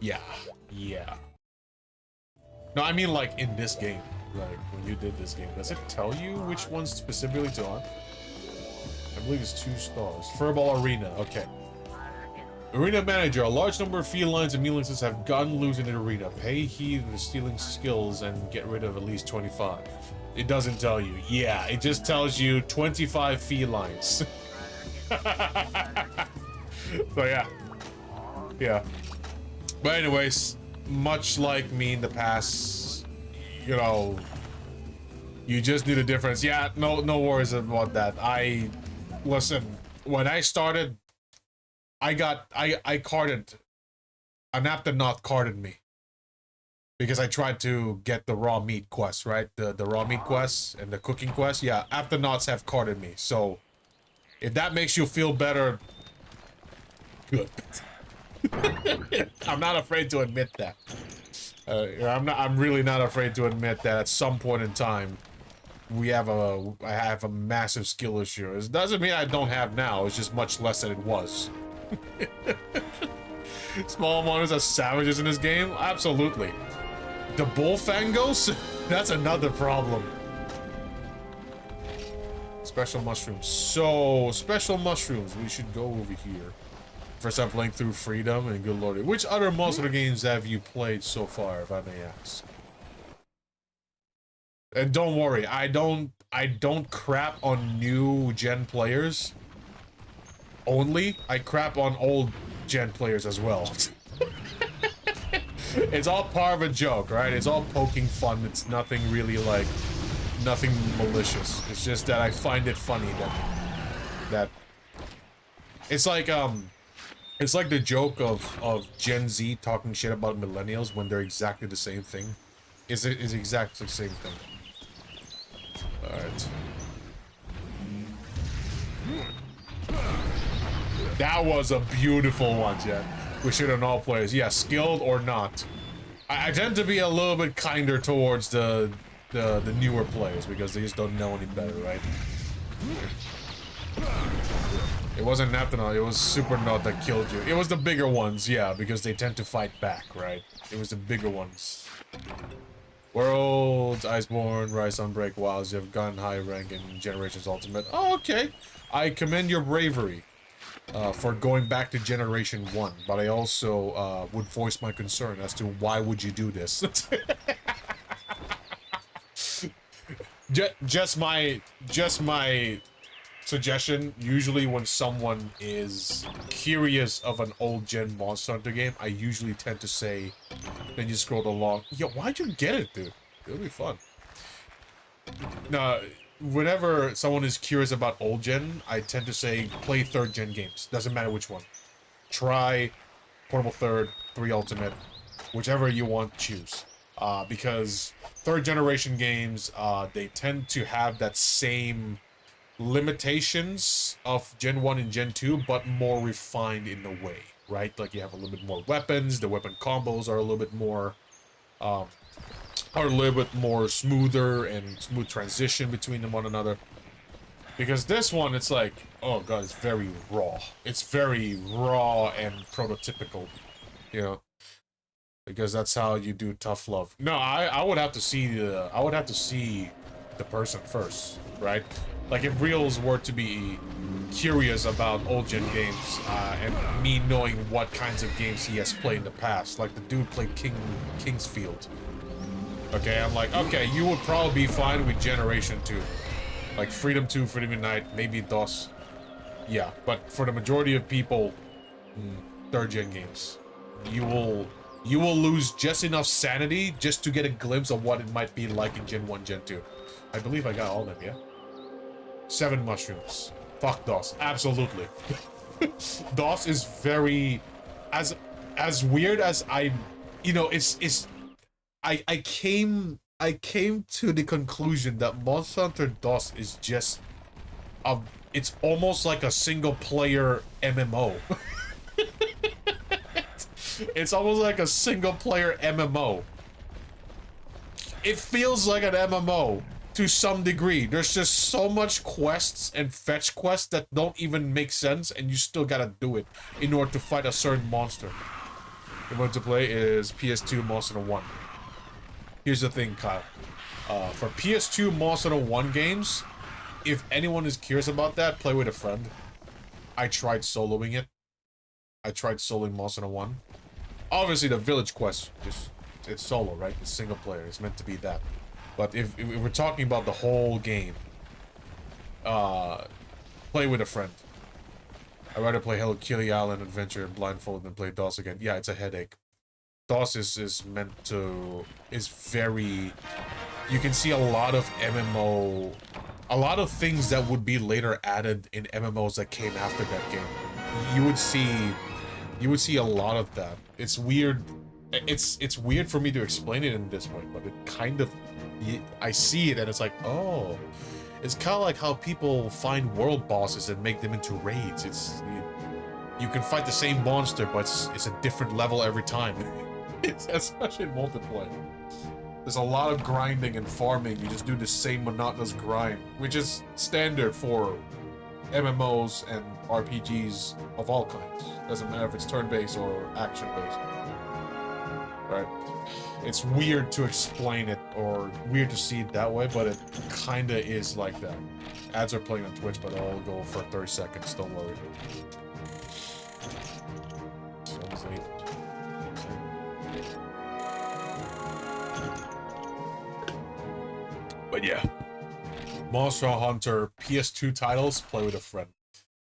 Yeah. No, I mean like in this game. Like, when you did this game, does it tell you which ones specifically to hunt? I believe it's 2 stars. Furball Arena, okay. Arena Manager, a large number of felines and melings have gotten loose in the arena. Pay heed to the stealing skills and get rid of at least 25. It doesn't tell you. Yeah, it just tells you 25 felines. So yeah. Yeah. But anyways, much like me in the past, you know, you just knew the difference. Yeah, no worries about that. Listen, when I started, I carded, an Aptonaut carded me. Because I tried to get the raw meat quest, right? The raw meat quest and the cooking quest. Yeah, Aptonauts have carded me. So, if that makes you feel better, good. I'm not afraid to admit that. I'm really not afraid to admit that at some point in time, I have a massive skill issue. It doesn't mean I don't have now. It's just much less than it was. Small monsters are savages in this game? Absolutely. The bullfangos? That's another problem. Special mushrooms. So, special mushrooms. We should go over here. First, I'm playing through Freedom, and good lord. Which other Monster Hunter games have you played so far, if I may ask? And don't worry, I don't crap on new gen players. Only, I crap on old gen players as well. It's all part of a joke, right? It's all poking fun. It's nothing really like, nothing malicious. It's just that I find it funny that it's like the joke of Gen Z talking shit about millennials when they're exactly the same thing. It's exactly the same thing. Alright. That was a beautiful one, Jen. We should on all players. Yeah, skilled or not. I tend to be a little bit kinder towards the newer players because they just don't know any better, right? It wasn't Naptonaut, it was Supernaut that killed you. It was the bigger ones, yeah, because they tend to fight back, right? It was the bigger ones. Worlds, Iceborne, Rise, Sunbreak, Wilds, you have gotten high rank in Generations Ultimate. Oh, okay. I commend your bravery. For going back to Generation 1, but I also would voice my concern as to why would you do this. just my suggestion, usually when someone is curious of an old gen Monster Hunter game, I usually tend to say, then you scroll along, yo, why'd you get it, dude? It'll be fun. No, whenever someone is curious about old gen, I tend to say play 3rd gen games. Doesn't matter which one. Try Portable 3rd, 3 Ultimate, whichever you want, choose. Because 3rd generation games, they tend to have that same limitations of Gen 1 and Gen 2, but more refined in a way, right? Like you have a little bit more weapons, the weapon combos are a little bit more smoother and smooth transition between them one another. Because this one, it's like, oh god, it's very raw. It's very raw and prototypical, you know, because that's how you do tough love. No, I would have to see the person first, right? Like if Reels were to be curious about old gen games and me knowing what kinds of games he has played in the past, like the dude played Kingsfield. Okay, I'm like, okay, you would probably be fine with Generation 2. Like Freedom 2, Freedom Unite, maybe DOS. Yeah, but for the majority of people, third gen games, you will lose just enough sanity just to get a glimpse of what it might be like in Gen 1, Gen 2. I believe I got all of them, yeah? 7 mushrooms. Fuck DOS. Absolutely. DOS is very... As weird as I... You know, I came to the conclusion that Monster Hunter DOS is just... it's almost like a single-player MMO. It's almost like a single-player MMO. It feels like an MMO to some degree. There's just so much quests and fetch quests that don't even make sense, and you still gotta do it in order to fight a certain monster. The one to play is PS2 Monster Hunter 1. Here's the thing, Kyle. For PS2 Monster Hunter 1 games, if anyone is curious about that, play with a friend. I tried soloing it. I tried soloing Monster Hunter 1. Obviously, the village quest, it's solo, right? It's single player. It's meant to be that. But if we're talking about the whole game, play with a friend. I'd rather play Hello Kitty Island Adventure blindfolded than play DOS again. Yeah, it's a headache. DOS is meant to... is very... You can see a lot of MMO... A lot of things that would be later added in MMOs that came after that game. You would see a lot of that. It's weird. It's weird for me to explain it in this way, but it kind of... I see it and it's like, oh... It's kind of like how people find world bosses and make them into raids. It's... You can fight the same monster, but it's a different level every time. Especially in multiplayer. There's a lot of grinding and farming. You just do the same monotonous grind, which is standard for MMOs and RPGs of all kinds. Doesn't matter if it's turn-based or action-based. Right? It's weird to explain it, or weird to see it that way, but it kinda is like that. Ads are playing on Twitch, but they'll go for 30 seconds, don't worry. But yeah. Monster Hunter PS2 titles, play with a friend.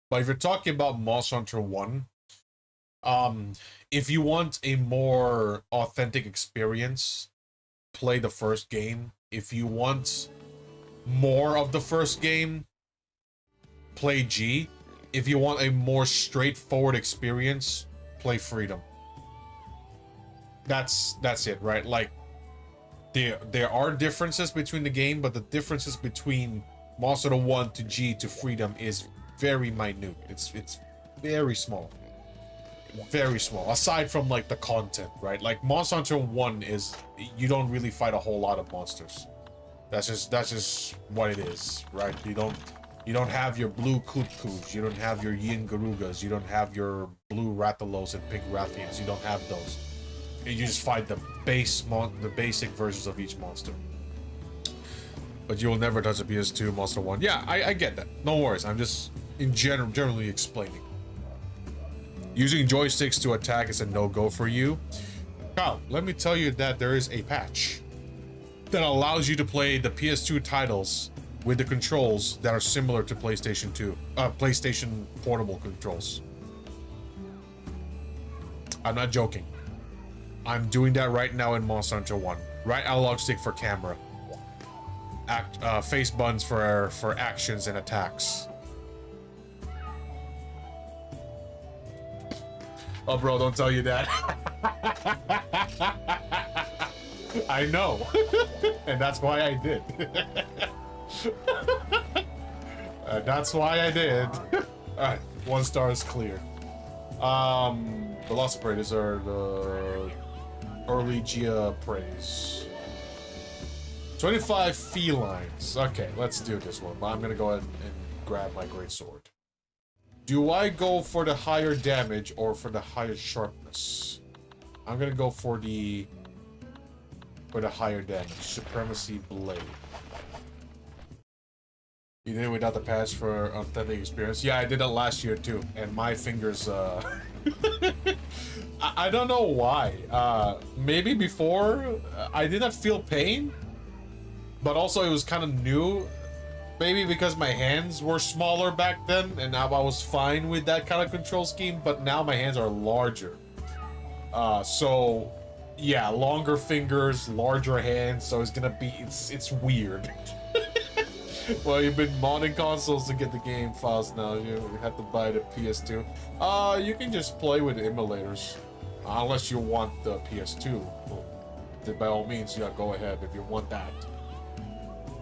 But if you're talking about Monster Hunter 1, if you want a more authentic experience, play the first game. If you want more of the first game, play G. If you want a more straightforward experience, play Freedom. That's it, right? Like, there are differences between the game, but the differences between Monster Hunter 1 to G to Freedom is very minute. It's very small. Very small. Aside from, like, the content, right? Like, Monster Hunter 1 is... You don't really fight a whole lot of monsters. That's just what it is, right? You don't have your blue Kutkus. You don't have your Yin Garugas. You don't have your blue Rathalos and pink Rathians. You don't have those. You just fight the basic versions of each monster. But you will never touch a PS2 Monster 1. Yeah, I get that. No worries. I'm just generally explaining. Using joysticks to attack is a no-go for you. Kyle, let me tell you that there is a patch that allows you to play the PS2 titles with the controls that are similar to PlayStation 2, PlayStation portable controls. I'm not joking. I'm doing that right now in Monster Hunter 1. Right analog stick for camera. Face buttons for actions and attacks. Oh, bro, don't tell you that. I know. And that's why I did. That's why I did. Alright, 1 star is clear. The Lost Operators are the early Gia praise. 25 felines. Okay, let's do this one. I'm gonna go ahead and grab my greatsword. Do I go for the higher damage or for the higher sharpness? I'm gonna go for the higher damage. Supremacy Blade. You did it without the patch for authentic experience? Yeah, I did it last year too, and my fingers, I don't know why. Maybe before, I did not feel pain, but also it was kind of new. Maybe because my hands were smaller back then, and now I was fine with that kind of control scheme, but now my hands are larger. So, yeah, longer fingers, larger hands, so it's weird. Well, you've been modding consoles to get the game files now. You have to buy the PS2. You can just play with emulators. Unless you want the PS2. Well, by all means, yeah, go ahead if you want that.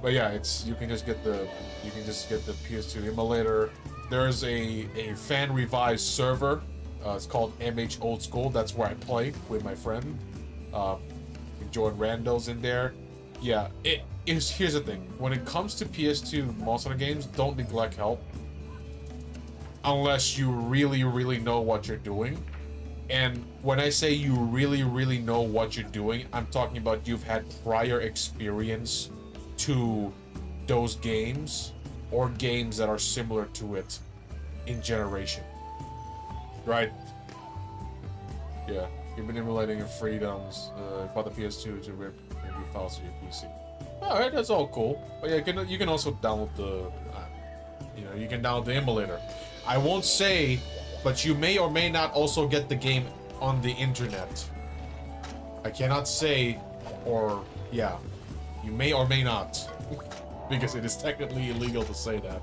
But yeah, you can just get the PS2 emulator. There's a fan revised server. It's called MH Old School. That's where I play with my friend. Join randos in there. Yeah, here's the thing. When it comes to PS2 Monster Hunter games, don't neglect help. Unless you really, really know what you're doing. And when I say you really, really know what you're doing, I'm talking about you've had prior experience to those games or games that are similar to it in generation. Right? Yeah. You've been emulating your freedoms, bought the PS2 to rip MV files to your PC. Alright, that's all cool. But yeah, you can also download you can download the emulator. I won't say, but you may or may not also get the game on the internet. I cannot say, or yeah, you may or may not, because it is technically illegal to say that.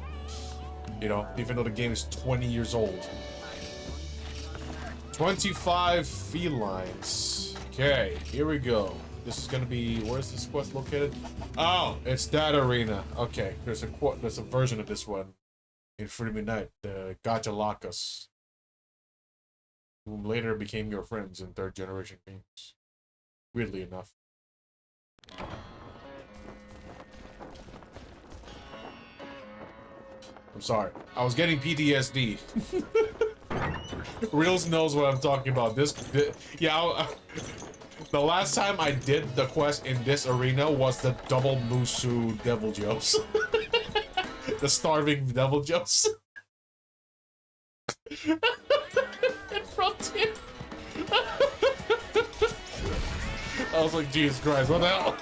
You know, even though the game is 20 years old. 25 felines. Okay, here we go. This is gonna be, where's this quest located? Oh, it's that arena. Okay, there's a version of this one in Freedom Unite, the Gachalakas, whom later became your friends in third generation games. Weirdly enough. I'm sorry. I was getting PTSD. Reels knows what I'm talking about. Yeah, the last time I did the quest in this arena was the double Musu Devil Jokes. The starving Devil Jokes. In Frontier. I was like, Jesus Christ, what the hell?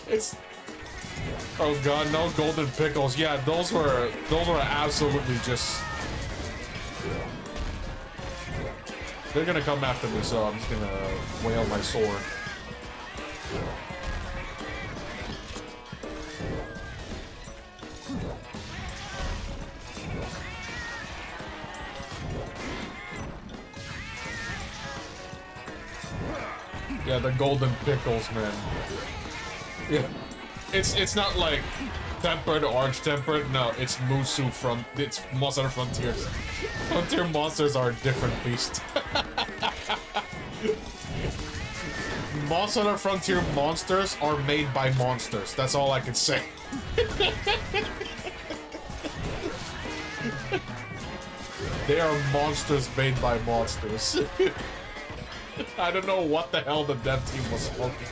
It's... Oh god, no golden pickles. Yeah, those were absolutely just... They're gonna come after me, so I'm just gonna wail my sword. Yeah, the golden pickles, man. Yeah. It's not like tempered, orange tempered. No, it's Musu from it's Monster Frontiers. Frontier monsters are a different beast. Monster Frontier monsters are made by monsters. That's all I can say. They are monsters made by monsters. I don't know what the hell the dev team was smoking.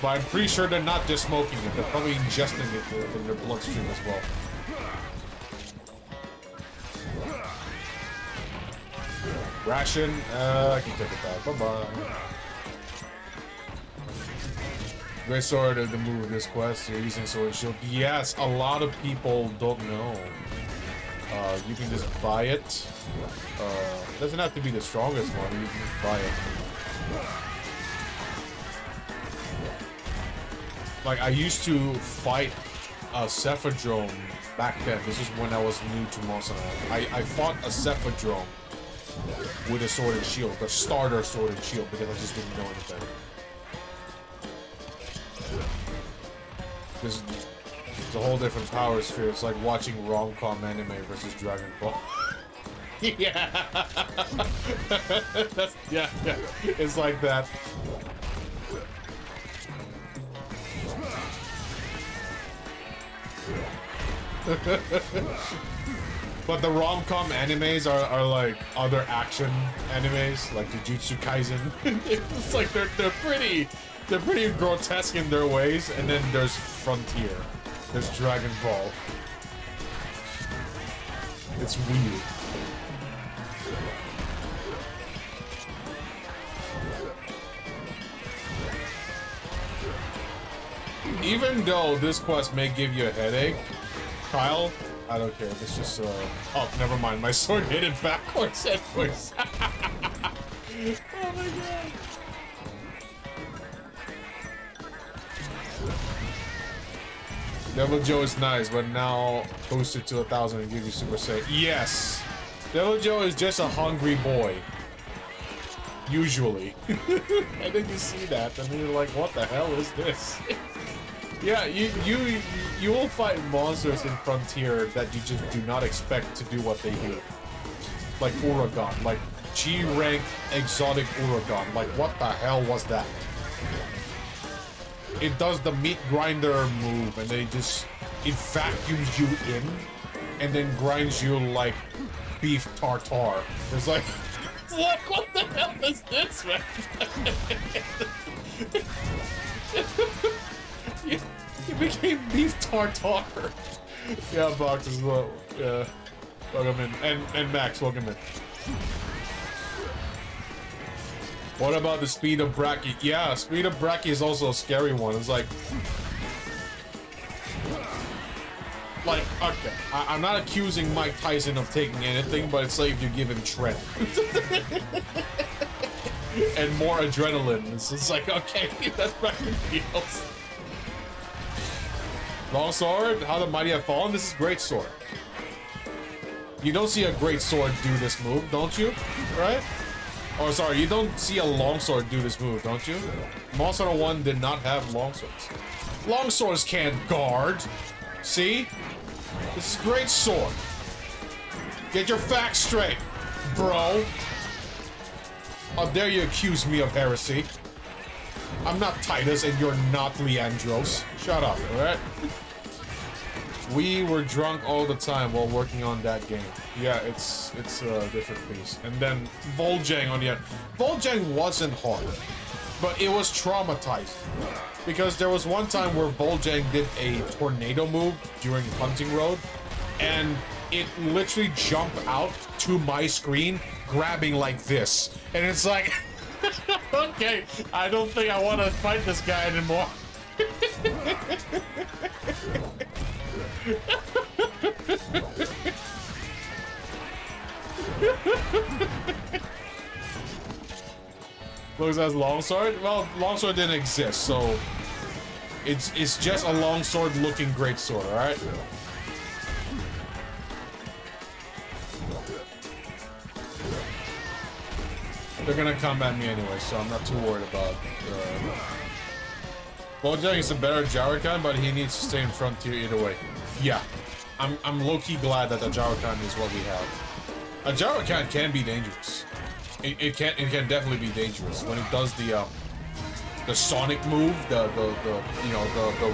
But I'm pretty sure they're not just smoking it, they're probably ingesting it in their bloodstream as well. Ration, I can take it back. Bye-bye. Great sword of the move of this quest, you're using sword and shield. Yes, a lot of people don't know. You can just buy it. It doesn't have to be the strongest one, you can just buy it. Like, I used to fight a Cephadrome back then. This is when I was new to Monster Hunter. I fought a Cephadrome with a sword and shield, the starter sword and shield, because I just didn't know anything. It's a whole different power sphere. It's like watching rom-com anime versus Dragon Ball. Yeah. Yeah. It's like that. But the rom-com animes are like other action animes, like Jujutsu Kaisen. It's like they're pretty grotesque in their ways, and then there's Frontier. There's Dragon Ball. It's weird. Even though this quest may give you a headache, Kyle, I don't care. It's just, oh, never mind. My sword hit it backwards anyways. Oh my god. Devil Joe is nice, but now boosted to 1,000 and give you Super Saiyan. Yes! Devil Joe is just a hungry boy. Usually. And then you see that, and then you're like, what the hell is this? Yeah, you will fight monsters in Frontier that you just do not expect to do what they do. Like Uragon, like G-rank exotic Uragon. Like, what the hell was that? It does the meat grinder move, and then it vacuums you in, and then grinds you like beef tartare. It's like what the hell is this, man? You became beef tartare. Yeah, Box as well. Yeah. Welcome in. And Max, welcome in. What about the speed of Bracky? Yeah, speed of Bracky is also a scary one. It's like, okay, I'm not accusing Mike Tyson of taking anything, but it's like if you give him Trent. And more adrenaline. It's like, okay, that's Bracky feels. Long sword, how the mighty have fallen. This is great sword. You don't see a great sword do this move, don't you? Right? Oh, sorry, you don't see a longsword do this move, don't you? Monster 1 did not have longswords. Longswords can't guard. See? This is a great sword. Get your facts straight, bro. How dare you accuse me of heresy? I'm not Titus and you're not Leandros. Shut up, alright? We were drunk all the time while working on that game. Yeah, it's a different piece. And then Vol'jang on the end. Vol'jang wasn't hard, but it was traumatizing. Because there was one time where Vol'jang did a tornado move during Hunting Road, and it literally jumped out to my screen, grabbing like this. And it's like, okay, I don't think I want to fight this guy anymore. Looks as longsword? Well, longsword didn't exist, so it's just a longsword looking great sword, alright? They're gonna come at me anyway, so I'm not too worried about Vol'jang is a better Jarrakan, but he needs to stay in Frontier either way. Yeah. I'm low-key glad that the Jarrakan is what we have. A Jarrakan can be dangerous. It can definitely be dangerous when it does the Sonic move, the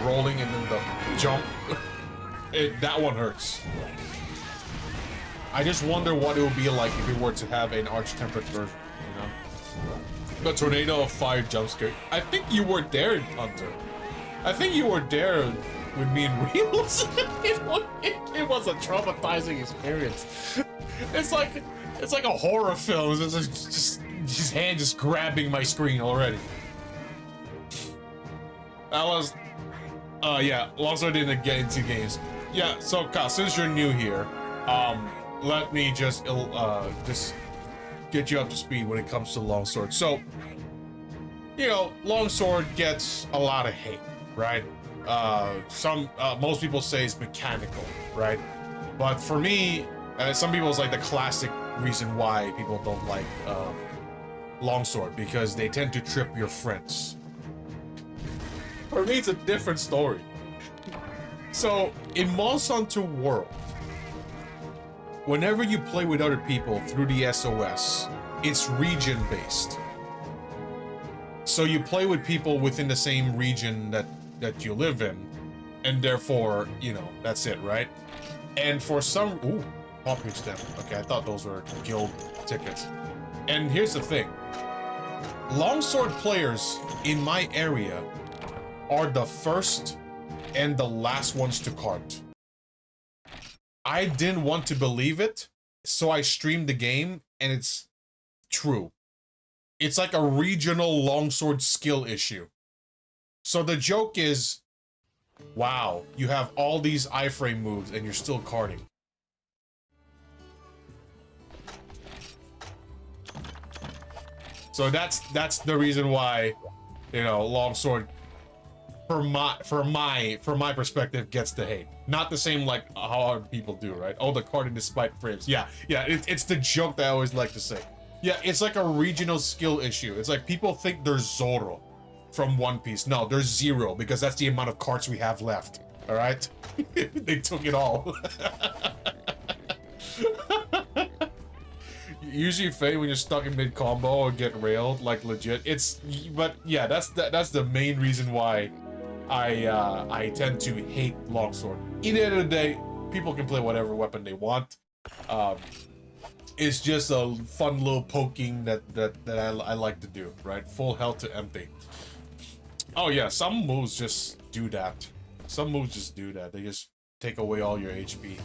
rolling and then the jump. That one hurts. I just wonder what it would be like if we were to have an Arch-Tempered version, you know? The tornado of fire jumpscare. I think you were there, Hunter. I think you were there with me in Reels. It was a traumatizing experience. It's like a horror film. It's just his hand just grabbing my screen already. That was, yeah, longsword didn't get into games. Yeah, so Kyle, since you're new here, let me just get you up to speed when it comes to longsword. So, you know, longsword gets a lot of hate, right? Most people say it's mechanical, right? But for me, some people, it's like the classic reason why people don't like longsword, because they tend to trip your friends. For me, it's a different story. So, in Monster Hunter World, whenever you play with other people through the SOS, it's region-based. So you play with people within the same region that you live in, and therefore, you know, that's it, right? And for some... Ooh, popping stem. Okay, I thought those were guild tickets. And here's the thing. Longsword players in my area are the first and the last ones to cart. I didn't want to believe it, so I streamed the game, and it's true. It's like a regional longsword skill issue. So the joke is, wow, you have all these iframe moves and you're still carting. So that's the reason why, you know, longsword from my perspective gets the hate. Not the same like how other people do, right? Oh, the carting despite frames. Yeah, it's the joke that I always like to say. Yeah, it's like a regional skill issue. It's like people think there's Zoro from One Piece. No, there's 0 because that's the amount of carts we have left. All right, they took it all. Usually fade when you're stuck in mid combo or get railed, like legit. But yeah, that's the main reason why I tend to hate longsword. In the end of the day, people can play whatever weapon they want. It's just a fun little poking that I like to do, right? Full health to empty. Oh yeah, some moves just do that. Some moves just do that. They just take away all your HP.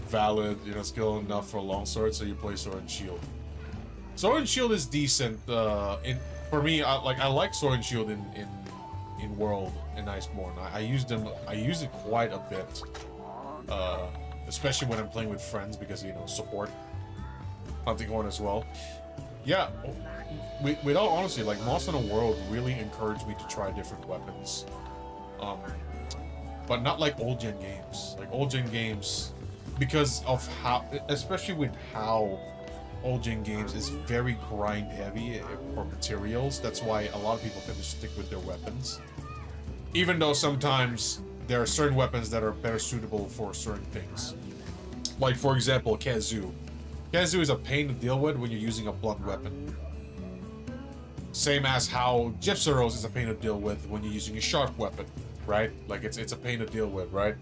Valid, you know, skill enough for a longsword, so you play sword and shield. Sword and shield is decent. For me, I like sword and shield in World and Iceborne. I use it quite a bit. Especially when I'm playing with friends because, you know, support. Hunting Horn as well. Yeah, with all honesty, like, Monster Hunter World really encouraged me to try different weapons. But not like old gen games. Like, old gen games, because of how, especially with how old gen games is very grind heavy for materials, that's why a lot of people tend to stick with their weapons. Even though sometimes there are certain weapons that are better suitable for certain things. Like, for example, Khezu. Khezu is a pain to deal with when you're using a blunt weapon. Same as how Gypsy Rose is a pain to deal with when you're using a sharp weapon, right? Like, it's a pain to deal with, right?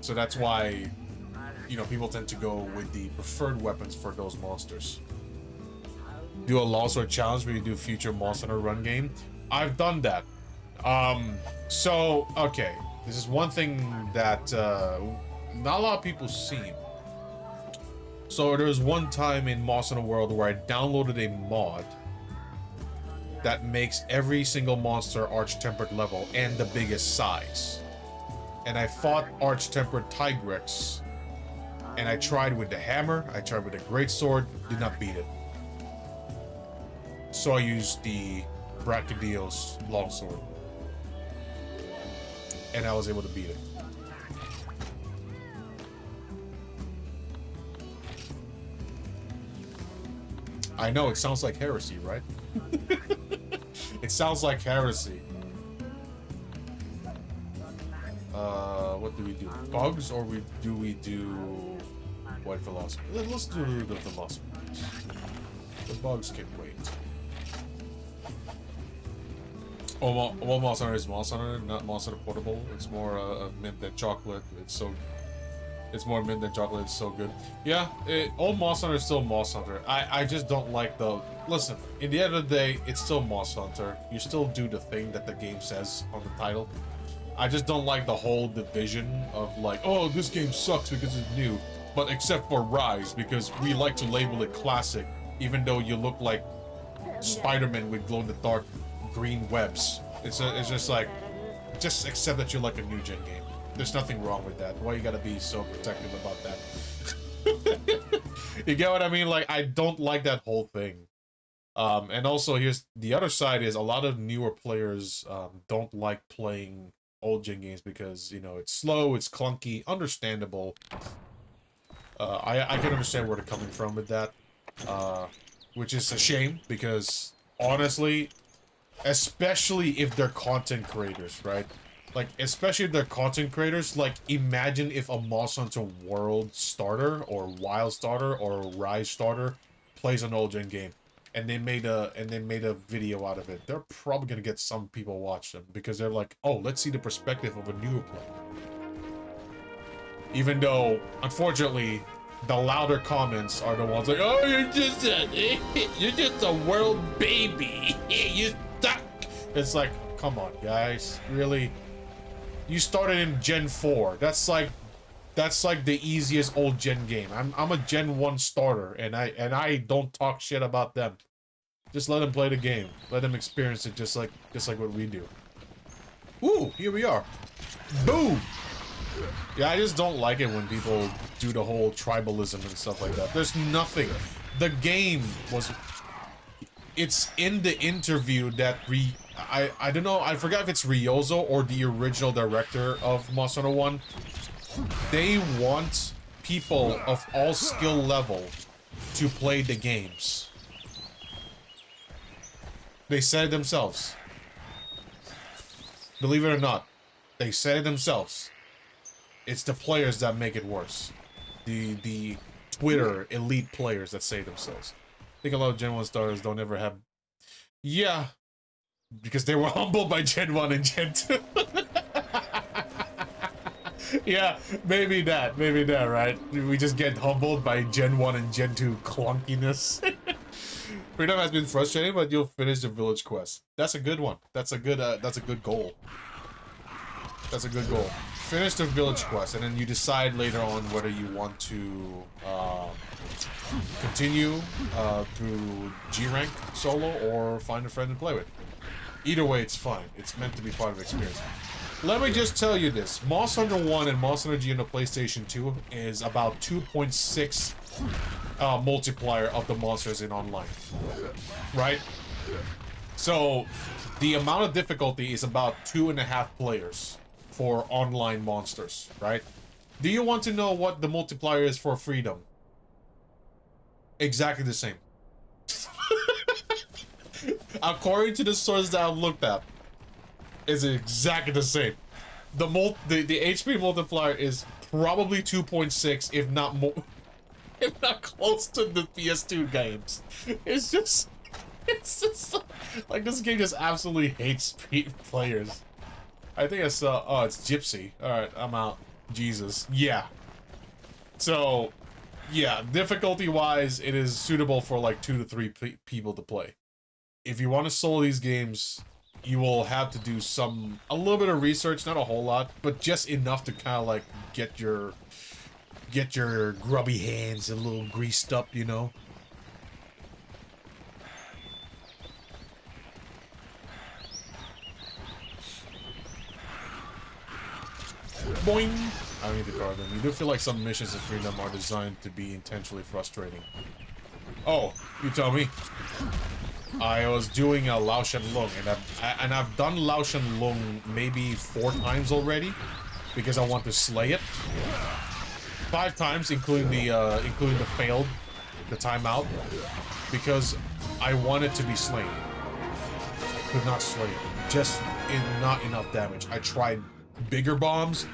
So that's why, you know, people tend to go with the preferred weapons for those monsters. Do a longsword challenge where you do future Monster Hunter run game. I've done that. So, okay. This is one thing that not a lot of people seen. So there was one time in Monster Hunter World where I downloaded a mod that makes every single monster arch-tempered level and the biggest size. And I fought arch-tempered Tigrex. And I tried with the hammer, I tried with the greatsword, did not beat it. So I used the Brachydios longsword. And I was able to beat it. I know, it sounds like heresy, right? It sounds like heresy. What do we do? Bugs, or do we do White Philosophy? Let's do the Philosophy. The bugs can wait. Oh, well, Monster Hunter is Monster Hunter, not Monster Hunter Portable. It's more mint than chocolate. It's more mint than chocolate. It's so good. Yeah, old Monster Hunter is still Monster Hunter. I just don't like the... Listen, in the end of the day, it's still Monster Hunter. You still do the thing that the game says on the title. I just don't like the whole division of like, oh, this game sucks because it's new. But except for Rise, because we like to label it classic, even though you look like Spider-Man with glow-in-the-dark green webs. It's just like, just accept that you're like a new gen game. There's nothing wrong with that. Why you gotta be so protective about that? You get what I mean? Like, I don't like that whole thing. And also, here's the other side is a lot of newer players don't like playing old gen games because, you know, it's slow, it's clunky, understandable. I can understand where they're coming from with that, which is a shame because honestly, especially if they're content creators, right? Like, especially if they're content creators, like, imagine if a Monster Hunter World starter, or Wild starter, or Rise starter plays an old gen game. and they made a video out of it, they're probably gonna get some people watch them because they're like, oh, let's see the perspective of a newer player. Even though, unfortunately, the louder comments are the ones like, oh, you're just a world baby. You suck. It's like, come on, guys, really? You started in Gen 4. That's like the easiest old Gen game. I'm a Gen 1 starter, and I don't talk shit about them. Just let them play the game. Let them experience it just like what we do. Ooh, here we are. Boom. Yeah, I just don't like it when people do the whole tribalism and stuff like that. There's nothing. The game was... It's in the interview that I don't know, I forgot if it's Ryozo or the original director of Monster Hunter 1. They want people of all skill level to play the games. They said it themselves. Believe it or not, they said it themselves. It's the players that make it worse. The Twitter elite players that say it themselves. I think a lot of Gen 1 starters don't ever have... Yeah. Because they were humbled by Gen 1 and Gen 2. Yeah, maybe that, right? We just get humbled by Gen 1 and Gen 2 clunkiness. Freedom has been frustrating, but you'll finish the village quest. That's a good one. That's a good goal. That's a good goal. Finish the village quest, and then you decide later on whether you want to continue through G rank solo or find a friend to play with. Either way, it's fine. It's meant to be part of the experience. Let me just tell you this. Monster Hunter 1 and Monster Hunter G on the PlayStation 2 is about 2.6 multiplier of the monsters in online. Right? So, the amount of difficulty is about 2.5 players for online monsters, right? Do you want to know what the multiplier is for Freedom? Exactly the same. According to the sources that I've looked at, is exactly the same. The HP multiplier is probably 2.6, if not more, if not close to the PS2 games. It's just like this game just absolutely hates players. I think I saw. Oh, it's Gypsy. All right, I'm out. Jesus. Yeah. So, yeah, difficulty-wise, it is suitable for like 2 to 3 people to play. If you want to solo these games, you will have to do a little bit of research, not a whole lot, but just enough to kind of like get your grubby hands a little greased up, you know? Boing! I don't need to guard them. You do feel like some missions in Freedom are designed to be intentionally frustrating. Oh, you tell me. I was doing a Lao Shen Lung, and I've done Lao Shen Lung maybe 4 times already, because I want to slay it. 5 times, including the failed, the timeout, because I wanted to be slain. I could not slay it. Just not enough damage. I tried bigger bombs,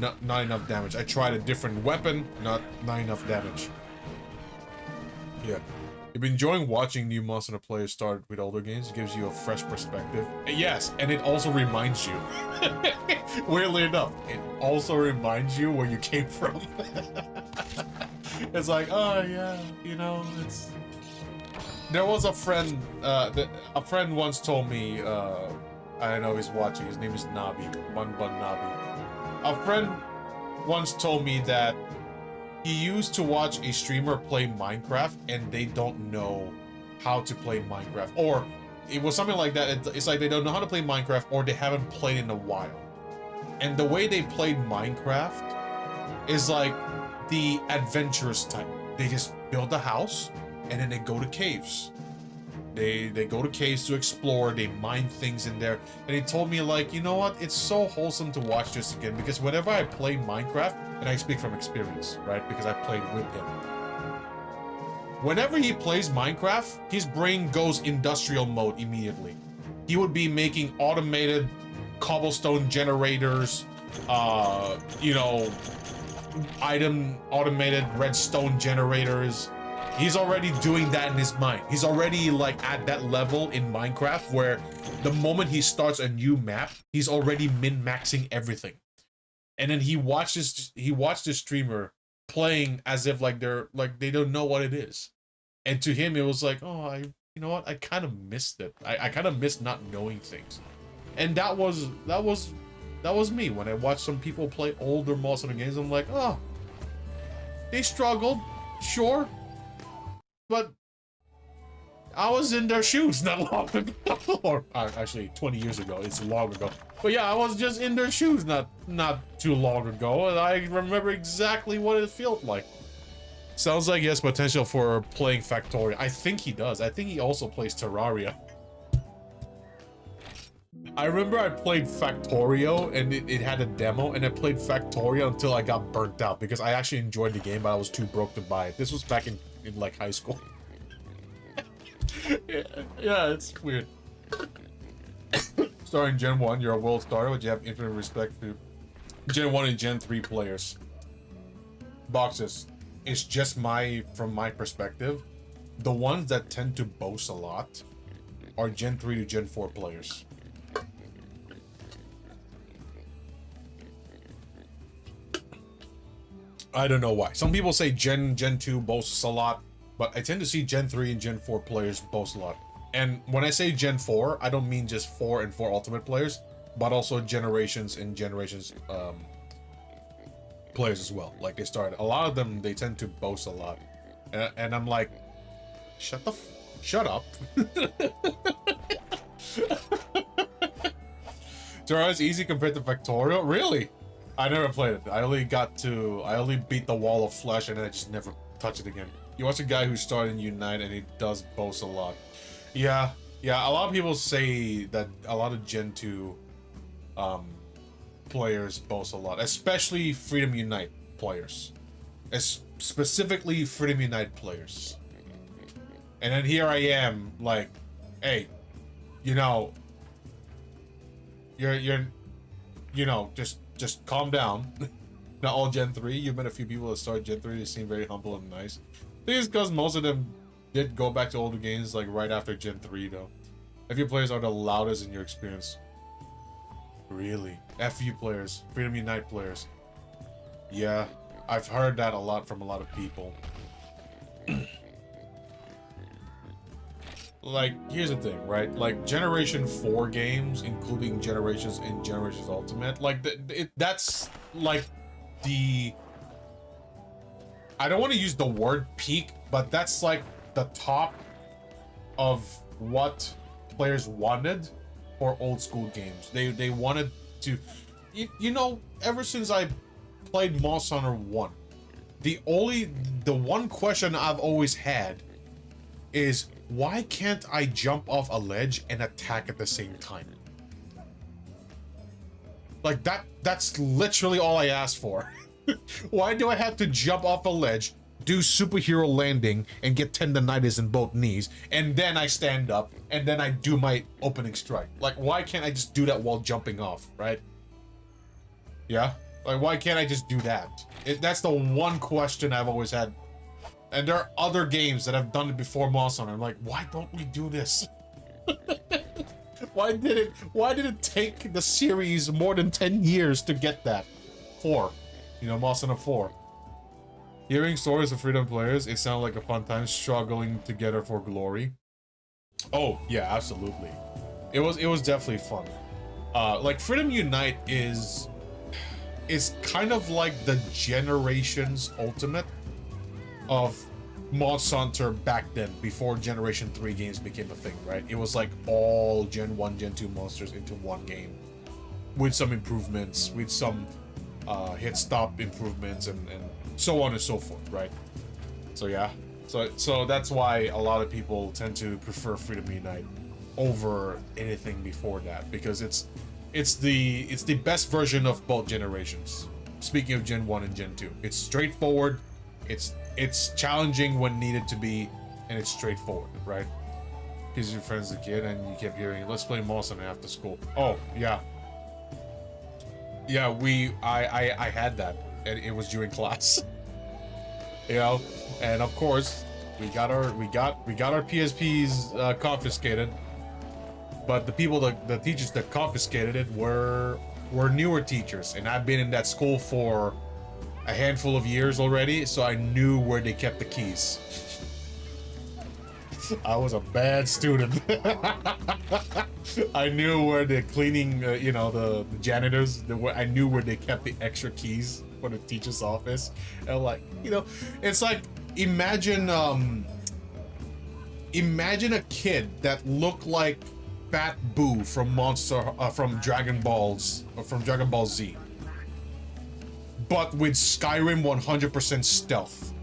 not enough damage. I tried a different weapon, not enough damage. Yeah. You've been enjoying watching new Monster Hunter players start with older games. It gives you a fresh perspective. Yes, and it also reminds you. Weirdly enough, it also reminds you where you came from. It's like, oh yeah, you know, it's... There was a friend, a friend once told me, I don't know if he's watching, his name is Nabi, Bun Nabi. A friend once told me that he used to watch a streamer play Minecraft and they don't know how to play Minecraft. Or it was something like that. It's like they don't know how to play Minecraft or they haven't played in a while. And the way they played Minecraft is like the adventurous type. They just build a house and then they go to caves. They go to caves to explore, they mine things in there. And he told me, like, you know what? It's so wholesome to watch this again because whenever I play Minecraft, and I speak from experience, right? Because I played with him. Whenever he plays Minecraft, his brain goes industrial mode immediately. He would be making automated cobblestone generators, you know, automated redstone generators, He's already doing that in his mind. He's already like at that level in Minecraft where the moment he starts a new map, he's already min-maxing everything. And then he watched the streamer playing as if like they don't know what it is. And to him it was like, oh, you know what? I kind of missed it. I kind of missed not knowing things. And that was me when I watched some people play older Monster Hunter games. I'm like, oh, they struggled, sure, but I was in their shoes not long ago. Or actually 20 years ago. It's long ago. But yeah, I was just in their shoes not too long ago, and I remember exactly what it felt like. Sounds like he has potential for playing Factorio. I think he does. I think he also plays Terraria. I remember I played Factorio, and it had a demo, and I played Factorio until I got burnt out because I actually enjoyed the game, but I was too broke to buy it. This was back in like high school. Yeah, it's weird. Starting Gen 1, you're a world starter, but you have infinite respect for Gen 1 and Gen 3 players. Boxes. It's just from my perspective, the ones that tend to boast a lot are Gen 3 to Gen 4 players. I don't know why. Some people say Gen 2 boasts a lot, but I tend to see Gen 3 and Gen 4 players boast a lot. And when I say Gen 4, I don't mean just 4 and 4 Ultimate players, but also Generations and Generations players as well. Like, they started. A lot of them, they tend to boast a lot. And I'm like, shut up. Terraria is easy compared to Factorio? Really? I never played it. I only beat the wall of flesh and then I just never touched it again. You watch a guy who started in Unite and he does boast a lot. Yeah, a lot of people say that a lot of Gen 2 players boast a lot, especially Freedom Unite players. Specifically Freedom Unite players. And then here I am, like, hey, you know, just calm down. Not all Gen 3. You've met a few people that started Gen 3. They seem very humble and nice. I think it's because most of them did go back to older games like right after Gen 3 though. FU players are the loudest in your experience. Really? FU players, Freedom Unite players. Yeah, I've heard that a lot from a lot of people. Like, here's the thing, right? Like, Generation 4 games, including Generations and Generations Ultimate, like, that's, like, the... I don't want to use the word peak, but that's, like, the top of what players wanted for old school games. They wanted to... You know, ever since I played Monster Hunter 1, the one question I've always had is, why can't I jump off a ledge and attack at the same time? Like, that's literally all I asked for. Why do I have to jump off a ledge, do superhero landing, and get tendonitis in both knees, and then I stand up, and then I do my opening strike? Like, why can't I just do that while jumping off, right? Yeah? Like, why can't I just do that? That's the one question I've always had. And there are other games that have done it before Monster Hunter. I'm like, why don't we do this? Why did it take the series more than 10 years to get that? 4. You know, Monster Hunter 4. Hearing stories of Freedom players, it sounded like a fun time struggling together for glory. Oh, yeah, absolutely. It was definitely fun. Like, Freedom Unite is kind of like the Generations Ultimate of Monster Hunter back then, before Generation 3 games became a thing, right? It was like all Gen 1, Gen 2 monsters into one game. With some improvements, with some hit-stop improvements, and so on and so forth, right? So yeah. So that's why a lot of people tend to prefer Freedom Unite over anything before that, because it's the best version of both generations. Speaking of Gen 1 and Gen 2. It's straightforward, it's challenging when needed to be, and it's straightforward, right? Because your friends as a kid and you kept hearing, let's play Monster Hunter after school. Oh, yeah. Yeah, I had that, and it was during class. You know? And of course, we got our PSPs confiscated, but the teachers that confiscated it were newer teachers, and I've been in that school for a handful of years already, so I knew where they kept the keys. I was a bad student. I knew where the cleaning, you know, the janitors, I knew where they kept the extra keys for the teacher's office. And like, you know, it's like, imagine a kid that looked like Fat Boo from from Dragon Ball Z, but with Skyrim 100% stealth.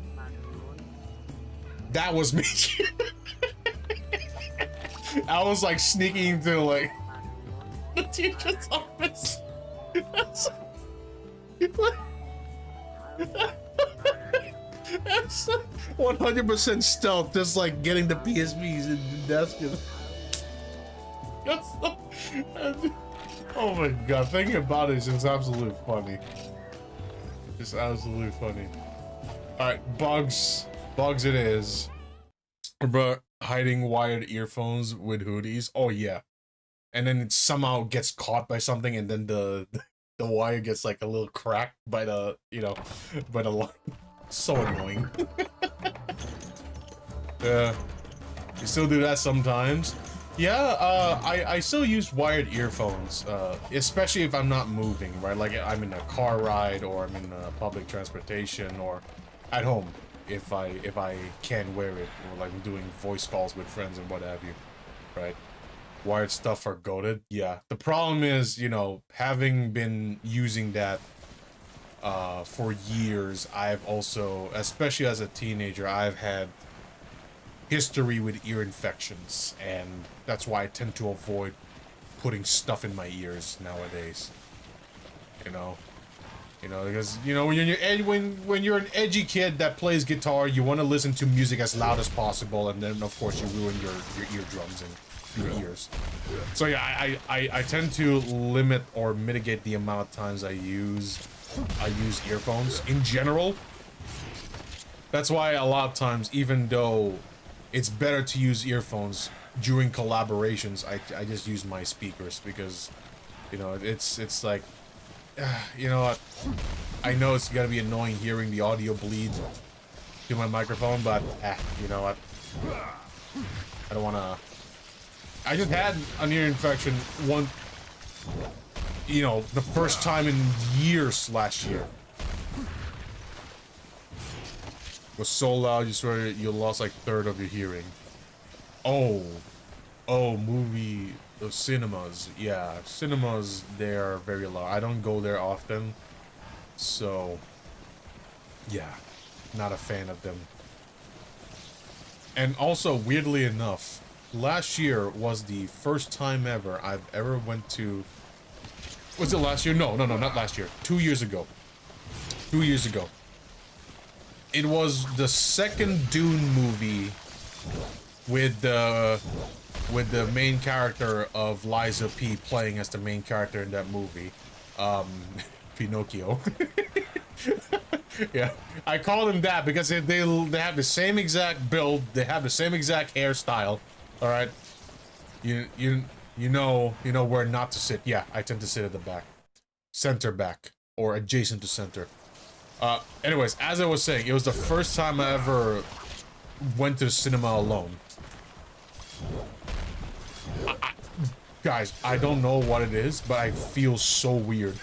That was me. I was like sneaking into like the teacher's office. That's 100% stealth, just like getting the PSPs in the desk. Oh my god, thinking about it is just absolutely funny. It's absolutely funny. Alright, bugs it is. But hiding wired earphones with hoodies. Oh yeah. And then it somehow gets caught by something, and then the wire gets like a little cracked by the, you know, by the line. So annoying. Yeah. You still do that sometimes. Yeah, I still use wired earphones, especially if I'm not moving, right? Like I'm in a car ride, or I'm in public transportation, or at home, if I can wear it, or like doing voice calls with friends and what have you, right? Wired stuff are goated. Yeah. The problem is, you know, having been using that for years, I've also, especially as a teenager, I've had history with ear infections, and that's why I tend to avoid putting stuff in my ears nowadays. You know, because you know, when you're an edgy kid that plays guitar, you want to listen to music as loud as possible, and then of course you ruin your eardrums and your ears. So yeah, I tend to limit or mitigate the amount of times I use earphones in general. That's why a lot of times, even though it's better to use earphones during collaborations, I just use my speakers, because, you know, it's like, you know what, I know it's gonna be annoying hearing the audio bleed through my microphone, but you know what, I don't wanna. I just had an ear infection one, you know, the first time in years last year. It was so loud, you swear you lost like a third of your hearing. Oh, movie, the cinemas. Yeah, cinemas, they're very loud. I don't go there often, so yeah, not a fan of them. And also, weirdly enough, last year was the first time ever I've ever went to... Was it last year? No, not last year. 2 years ago. 2 years ago. It was the second Dune movie with the main character of Liza P playing as the main character in that movie. Pinocchio. Yeah, I call him that because they have the same exact build, they have the same exact hairstyle. All right, you know where not to sit. Yeah, I tend to sit at the back, center back, or adjacent to center. Anyways, as I was saying, it was the first time I ever went to the cinema alone. Guys, I don't know what it is, but I feel so weird.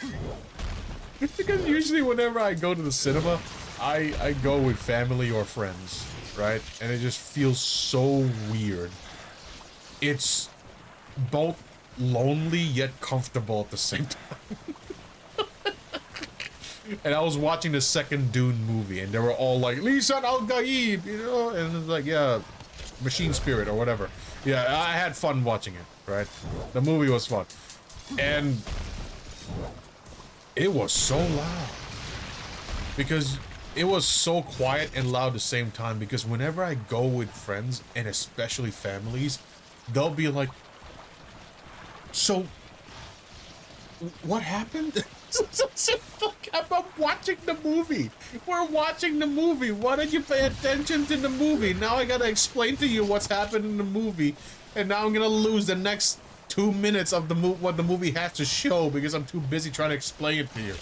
Because usually whenever I go to the cinema, I go with family or friends, right? And it just feels so weird. It's both lonely yet comfortable at the same time. And I was watching the second Dune movie, and they were all like, Lisan al-Gaib, you know? And it's like, yeah, Machine Spirit or whatever. Yeah, I had fun watching it, right? The movie was fun. And it was so loud. Because it was so quiet and loud at the same time, because whenever I go with friends, and especially families, they'll be like, so what happened? I'm watching the movie. We're watching the movie. Why don't you pay attention to the movie? Now I gotta explain to you what's happened in the movie, and now I'm gonna lose the next 2 minutes of the what the movie has to show because I'm too busy trying to explain it to you.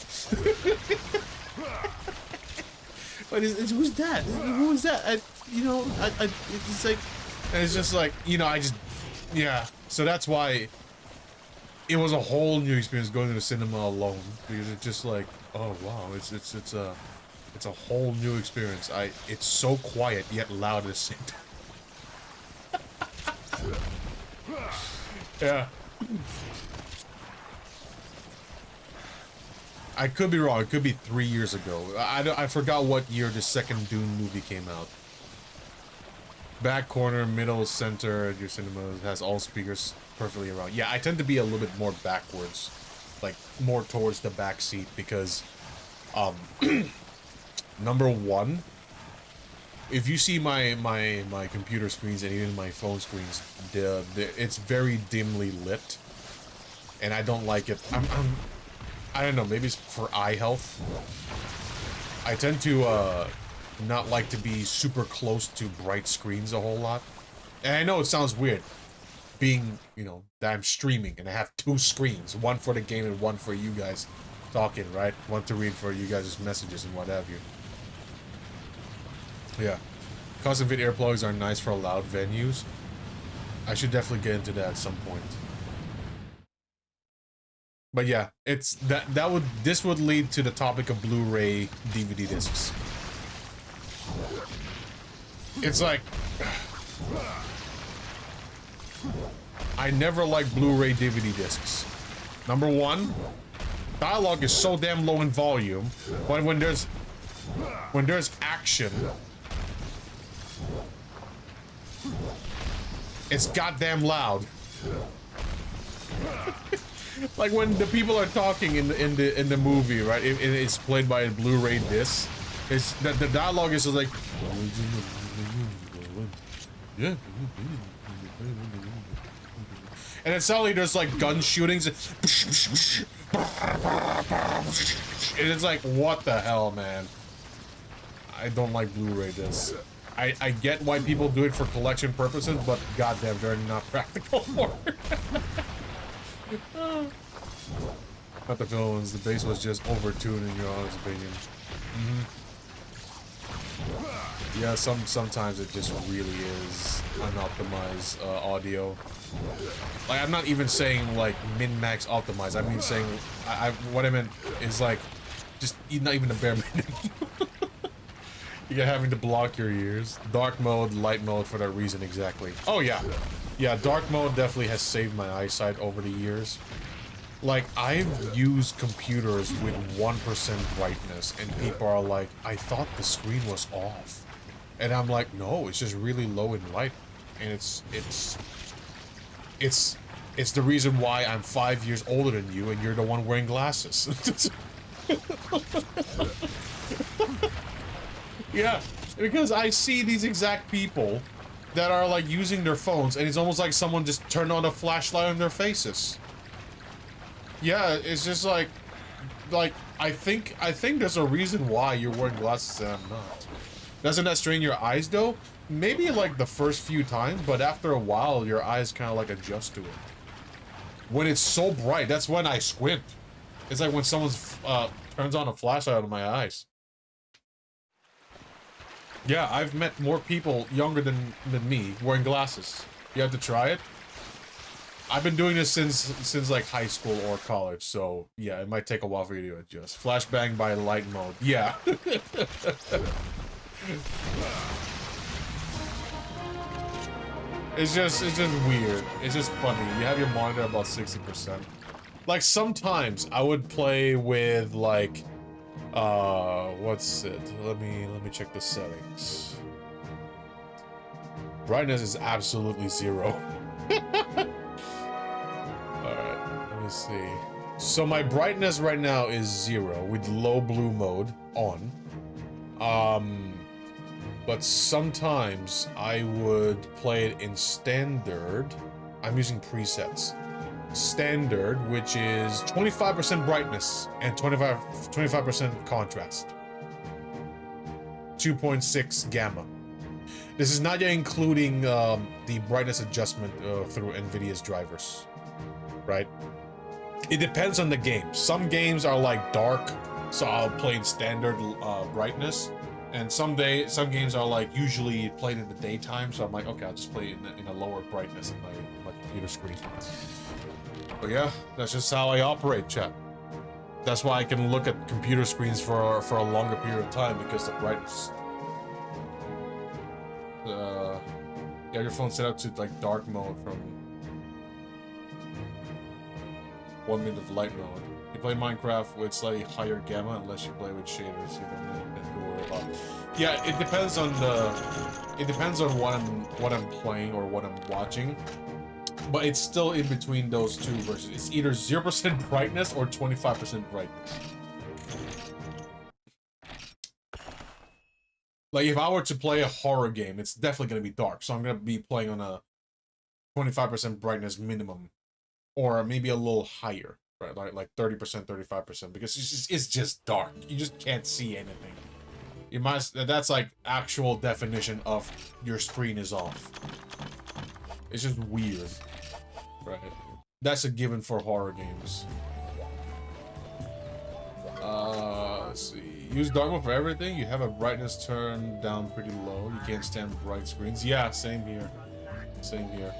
But who's that? Who is that? It's like, and it's just like, yeah. So that's why it was a whole new experience going to the cinema alone, because it's just like, oh wow, it's a whole new experience. It's so quiet yet loud at the same time. Yeah. I could be wrong. It could be 3 years ago. I forgot what year the second Dune movie came out. Back corner, middle, center at your cinema has all speakers perfectly around. Yeah, I tend to be a little bit more backwards, like more towards the back seat, because, number one, if you see my computer screens and even my phone screens, it's very dimly lit, and I don't like it. I don't know, maybe it's for eye health. I tend to not like to be super close to bright screens a whole lot. And I know it sounds weird, being, that I'm streaming and I have 2 screens, one for the game and one for you guys talking, right? One to read for you guys' messages and what have you. Yeah. Custom fit earplugs are nice for loud venues. I should definitely get into that at some point. But yeah, it's this would lead to the topic of Blu-ray DVD discs. It's like, I never liked Blu-ray DVD discs. Number one, dialogue is so damn low in volume, but when there's action, it's goddamn loud. Like when the people are talking in the movie, right? It's played by a Blu-ray disc. It's the dialogue is like, yeah, and then suddenly there's like gun shootings, and it's like, what the hell, man? I don't like Blu-ray discs. I get why people do it for collection purposes, but goddamn, they're not practical for it. Not the villains, the bass was just over-tuned in your honest opinion. Yeah, sometimes it just really is unoptimized audio. Like, I'm not even saying like min-max optimized. I mean saying, what I meant is like, just not even the bare minimum. You're having to block your ears. Dark mode, light mode for that reason exactly. Oh yeah. Yeah, dark mode definitely has saved my eyesight over the years. Like, I've used computers with 1% brightness, and people are like, I thought the screen was off. And I'm like, no, it's just really low in light. And it's the reason why I'm 5 years older than you, and you're the one wearing glasses. Yeah, because I see these exact people that are like using their phones, and it's almost like someone just turned on a flashlight on their faces. Yeah, it's just like I think there's a reason why you're wearing glasses and I'm not. Doesn't that strain your eyes though? Maybe like the first few times, but after a while your eyes kind of like adjust to it. When it's so bright, that's when I squint. It's like when someone turns on a flashlight on my eyes. Yeah, I've met more people younger than me wearing glasses. You have to try it. I've been doing this since like high school or college, so yeah, it might take a while for you to adjust. Flashbang by light mode. Yeah. It's just weird. It's just funny. You have your monitor about 60%. Like sometimes I would play with like what's it? Let me check the settings. Brightness is absolutely 0. Alright, let me see. So my brightness right now is 0 with low blue mode on. But sometimes I would play it in standard. I'm using presets. standard, which is 25% brightness and 25% contrast. 2.6 gamma. This is not yet including the brightness adjustment through NVIDIA's drivers, right? It depends on the game. Some games are like dark, so I'll play in standard brightness, and some games are like usually played in the daytime, so I'm like, okay, I'll just play in a lower brightness in my computer screen. But yeah, that's just how I operate, chat. That's why I can look at computer screens for a longer period of time, because the brightness. You have your phone set up to like dark mode from 1 minute of light mode. You play Minecraft with slightly higher gamma unless you play with shaders. You don't have to worry about. Yeah, it depends on what I'm playing or what I'm watching. But it's still in between those two versions. It's either 0% brightness or 25% brightness. Like, if I were to play a horror game, it's definitely going to be dark. So I'm going to be playing on a 25% brightness minimum. Or maybe a little higher, right? Like 30%, 35%. Because it's just dark. You just can't see anything. That's like actual definition of your screen is off. It's just weird. Right. That's a given for horror games. Let's see. Use dark mode for everything. You have a brightness turned down pretty low. You can't stand bright screens. Yeah, same here. Same here.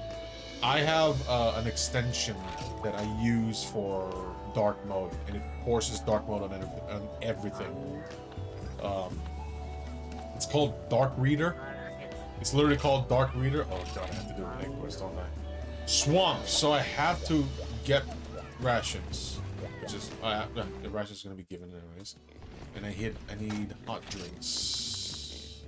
I have an extension that I use for dark mode, and it forces dark mode on everything. It's called Dark Reader. It's literally called Dark Reader. Oh god, I have to do an egg quest, don't I? Swamp. So I have to get rations, which is the rations is gonna be given anyways. And I need hot drinks.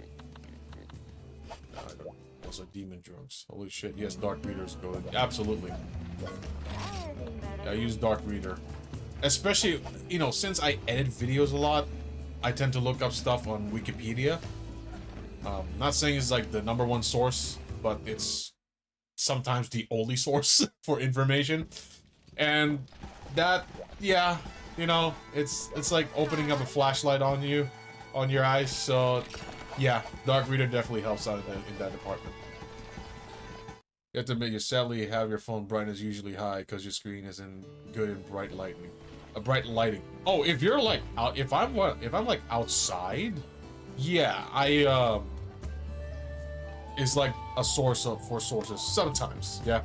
No, I don't. Those are demon drugs. Holy shit! Yes, Dark Reader's good. Absolutely. Yeah, I use Dark Reader, especially since I edit videos a lot. I tend to look up stuff on Wikipedia. Not saying it's like the #1 source, but it's sometimes the only source for information. And that, yeah, it's like opening up a flashlight on your eyes. So yeah, Dark Reader definitely helps out in that department. You have to admit, you sadly have your phone brightness usually high because your screen isn't good in bright lighting. Bright lighting. Oh, if you're like out, if I'm like outside, yeah, is like a source for sources sometimes. Yeah.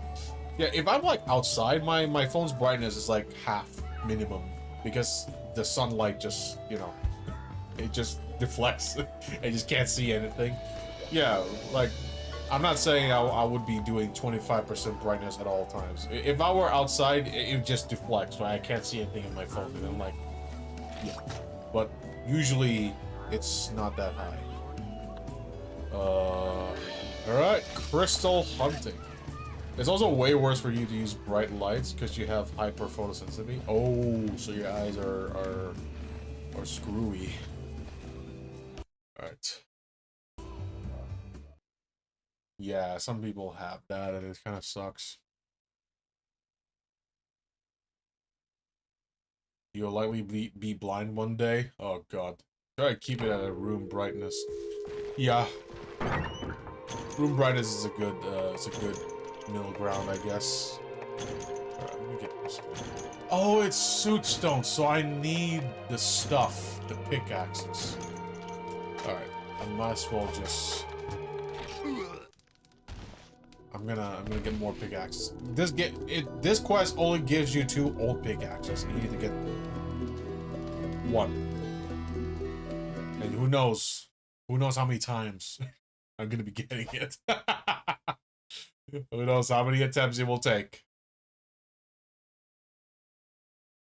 If I'm like outside, my phone's brightness is like half minimum because the sunlight just it just deflects. I just can't see anything. Yeah, like I'm not saying I would be doing 25% brightness at all times. If I were outside, it just deflects, right? I can't see anything in my phone, and I'm like, yeah. But usually it's not that high. Alright, crystal hunting. It's also way worse for you to use bright lights because you have hyper photosensitivity. Oh, so your eyes are screwy. Alright. Yeah, some people have that and it kind of sucks. You'll likely be blind one day. Oh god. Try to keep it at a room brightness. Yeah. Room brightness is a good middle ground, I guess. Alright, let me get this. Oh, it's suit stone, so I need the stuff, the pickaxes. Alright, I might as well just. I'm gonna get more pickaxes. This quest only gives you 2 old pickaxes. You need to get 1. And who knows how many times I'm gonna be getting it. Who knows how many attempts it will take.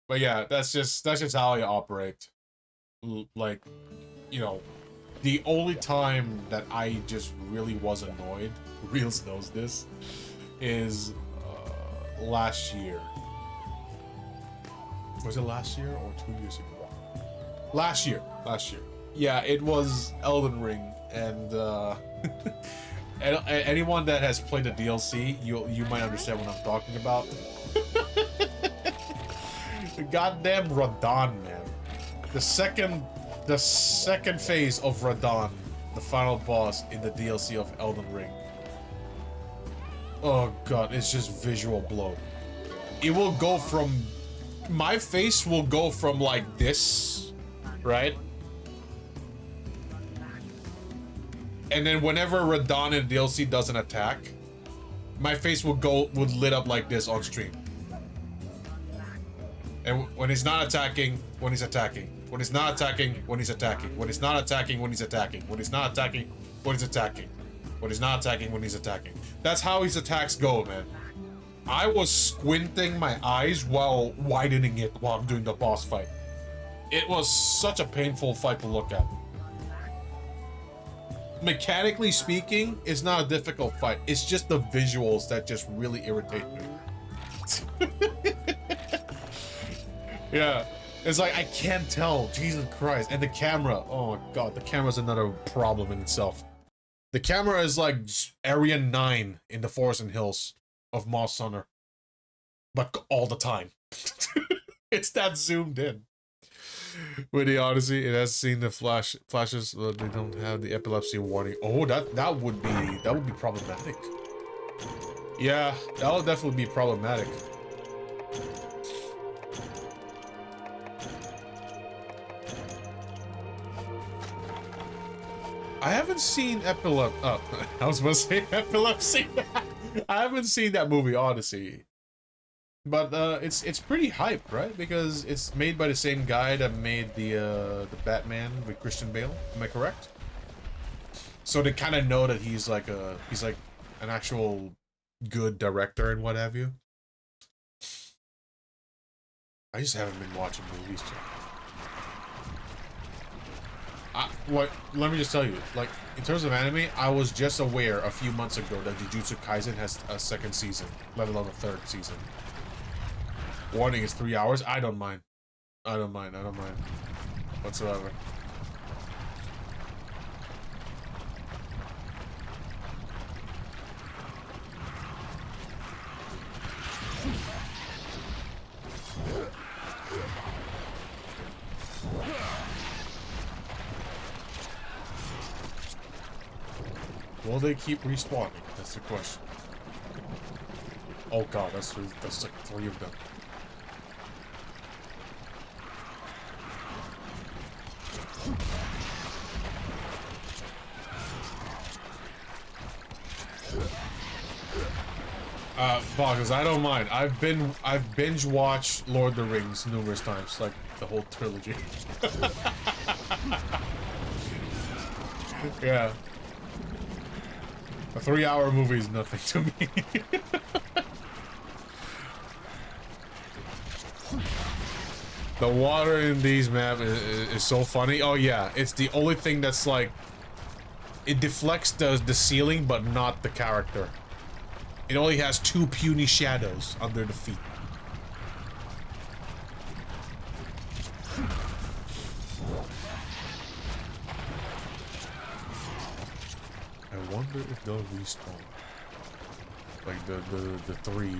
But yeah, that's just how I operate. Like, the only time that I just really was annoyed, Reels knows this, is last year. Was it last year or 2 years ago? Last year. Yeah, it was Elden Ring, and anyone that has played the DLC, you might understand what I'm talking about. Goddamn Radon, man. The second phase of Radon, the final boss in the DLC of Elden Ring. Oh god, it's just visual blow. It will go from... My face will go from like this, right? And then whenever Radon in DLC does an attack, my face would lit up like this on stream. And when he's not attacking, when he's attacking. When he's not attacking, when he's attacking. When he's not attacking, when he's attacking. When he's not attacking, when he's attacking. When he's not attacking, when he's attacking. That's how his attacks go, man. I was squinting my eyes while widening it while I'm doing the boss fight. It was such a painful fight to look at. Mechanically speaking, it's not a difficult fight. It's just the visuals that just really irritate me. Yeah. It's like, I can't tell. Jesus Christ. And the camera. Oh my god, the camera's another problem in itself. The camera is like Area 9 in the Forest and Hills of Moss Hunter. But all the time. It's that zoomed in. With the Odyssey, it has seen the flashes, but they don't have the epilepsy warning. Oh, that would be problematic. Yeah, that would definitely be problematic. I haven't seen I was supposed to say epilepsy. I haven't seen that movie, Odyssey. But it's pretty hyped, right? Because it's made by the same guy that made the Batman with Christian Bale. Am I correct? So they kind of know that he's like an actual good director and what have you. I just haven't been watching movies. Let me just tell you, like, in terms of anime, I was just aware a few months ago that Jujutsu Kaisen has a second season, let alone a third season. Warning is 3 hours. I don't mind. I don't mind whatsoever. Will they keep respawning? That's the question. Oh god, that's like 3 of them. Because I don't mind. I've binge watched Lord of the Rings numerous times, like the whole trilogy. Yeah. A 3-hour movie is nothing to me. The water in these maps is so funny. Oh yeah, it's the only thing that's like, it deflects the ceiling but not the character. It only has 2 puny shadows under the feet. I wonder if they'll respawn. Like the 3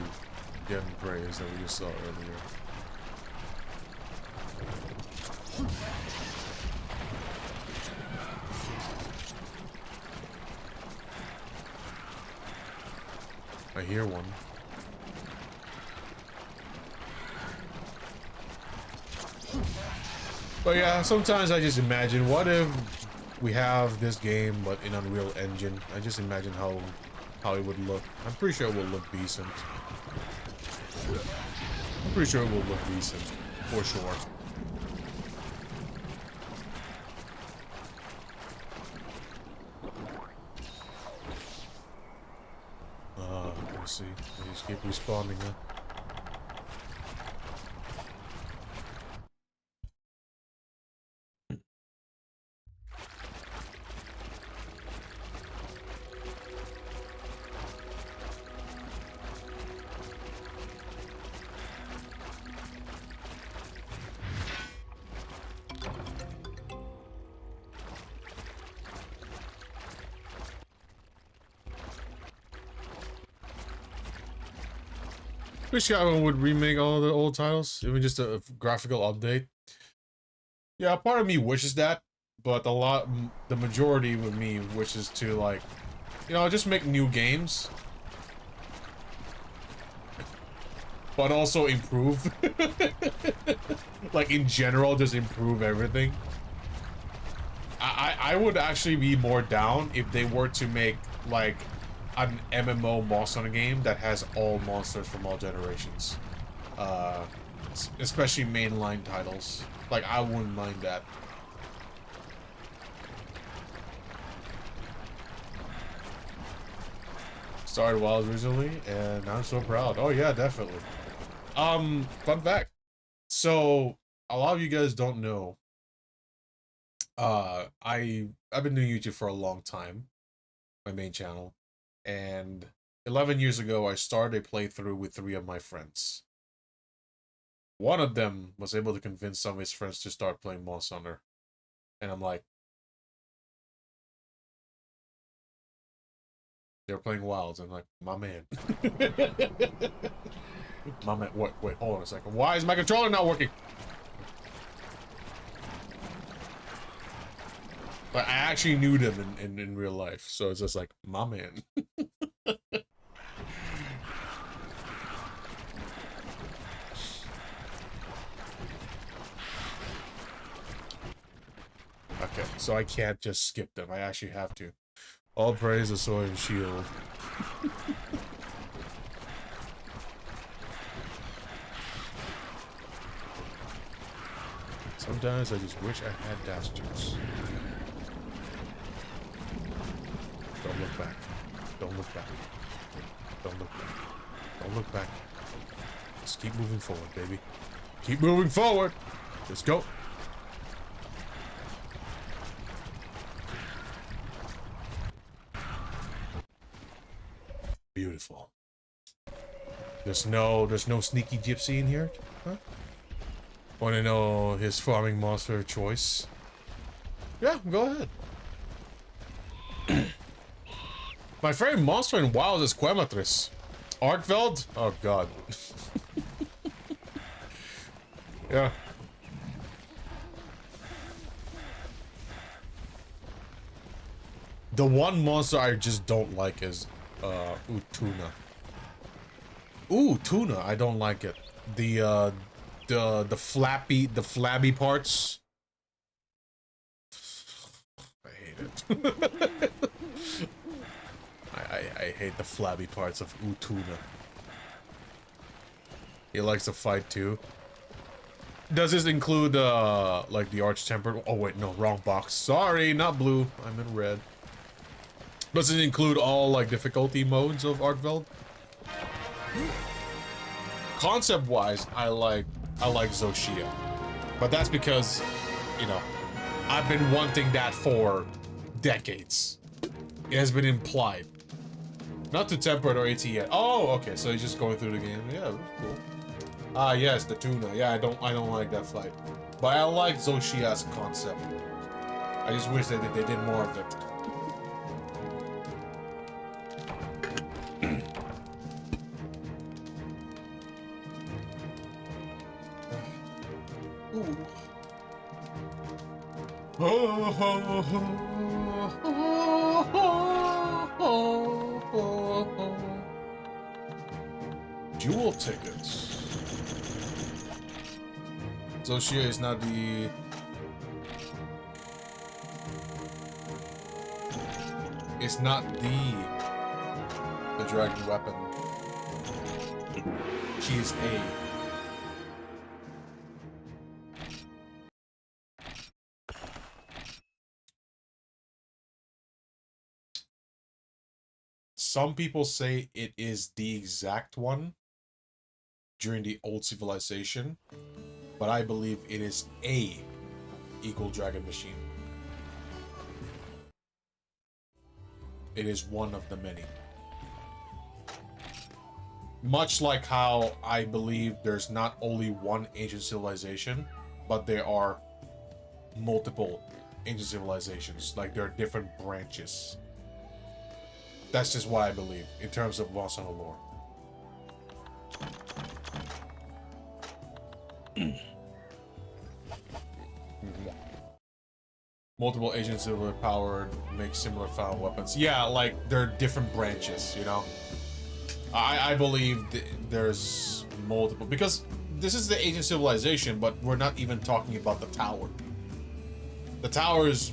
gem prayers that we just saw earlier. I hear one. But yeah, sometimes I just imagine, what if we have this game but in Unreal Engine? I just imagine how it would look. I'm pretty sure it will look decent. I'm pretty sure it will look decent, for sure. Let's see. They just keep respawning, huh? Wish I would remake all the old titles, even just a graphical update. Yeah, part of me wishes that, but the majority of me wishes to, like, you know, just make new games, but also improve. Like, in general, just improve everything. I would actually be more down if they were to make, like, an MMO monster game that has all monsters from all generations. Especially mainline titles. Like, I wouldn't mind that. Started Wilds recently, and I'm so proud. Oh yeah, definitely. Fun fact. So, a lot of you guys don't know. I've been doing YouTube for a long time, my main channel, and 11 years ago I started a playthrough with 3 of my friends. One of them was able to convince some of his friends to start playing Monster Hunter, and I'm like, they're playing Wilds. I'm like, my man. My man, wait, hold on a second. Why is my controller not working? But I actually knew them in real life, so it's just like, my man. Okay, so I can't just skip them. I actually have to. All praise the sword and shield. Sometimes I just wish I had dastard's. Don't look back. Don't look back. Don't look back. Don't look back. Just keep moving forward, baby. Keep moving forward. Let's go. Beautiful. There's no sneaky gypsy in here, huh? Want to know his farming monster of choice? Yeah, go ahead. My favorite monster in WoW is Quematris. Arkveld? Oh god. Yeah. The one monster I just don't like is Tuna. Ooh, Tuna, I don't like it. The flabby parts. I hate it. I hate the flabby parts of Tuna. He likes to fight too. Does this include like the Arch Tempered? Oh wait, no, wrong box. Sorry, not blue. I'm in red. Does it include all like difficulty modes of Arkveld? Concept-wise, I like Zoshia, but that's because, you know, I've been wanting that for decades. It has been implied. Not to temper it or AT yet. Oh, okay, so he's just going through the game. Yeah, that's cool. Ah, yes, the Tuna. Yeah, I don't like that fight, but I like Zoshia's concept. I just wish that they did more of it. Jewel tickets. Zoshia is not the... It's not the dragon weapon. She is a... Some people say it is the exact one during the old civilization, but I believe it is a Eagle Dragon machine. It is one of the many. Much like how I believe there's not only one ancient civilization, but there are multiple ancient civilizations. Like there are different branches. That's just what I believe in terms of Monster Hunter lore. Multiple agents that were powered make similar found weapons. Yeah, like they're different branches, you know. I believe there's multiple, because this is the ancient civilization, but we're not even talking about the tower. The tower is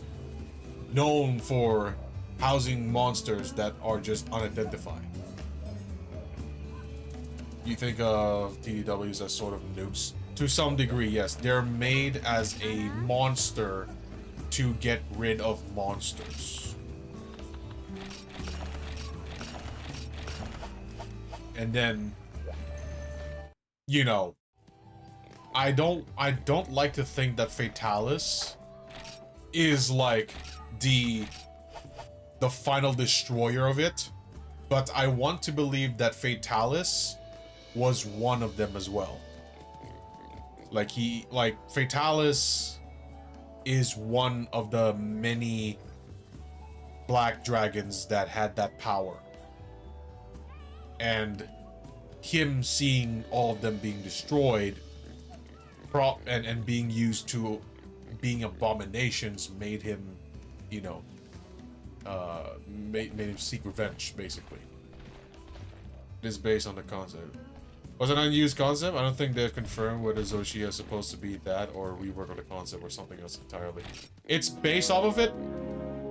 known for housing monsters that are just unidentified. You think of TDWs as sort of nukes? To some degree, yes. They're made as a monster to get rid of monsters. And then, you know, I don't like to think that Fatalis is like the final destroyer of it, but I want to believe that Fatalis was one of them as well. Like Fatalis is one of the many black dragons that had that power. And him seeing all of them being destroyed and being used to being abominations made him, you know, made him seek revenge, basically. It is based on the concept. Was it an unused concept? I don't think they've confirmed whether Zoshia is supposed to be that or rework of the concept or something else entirely. It's based off of it,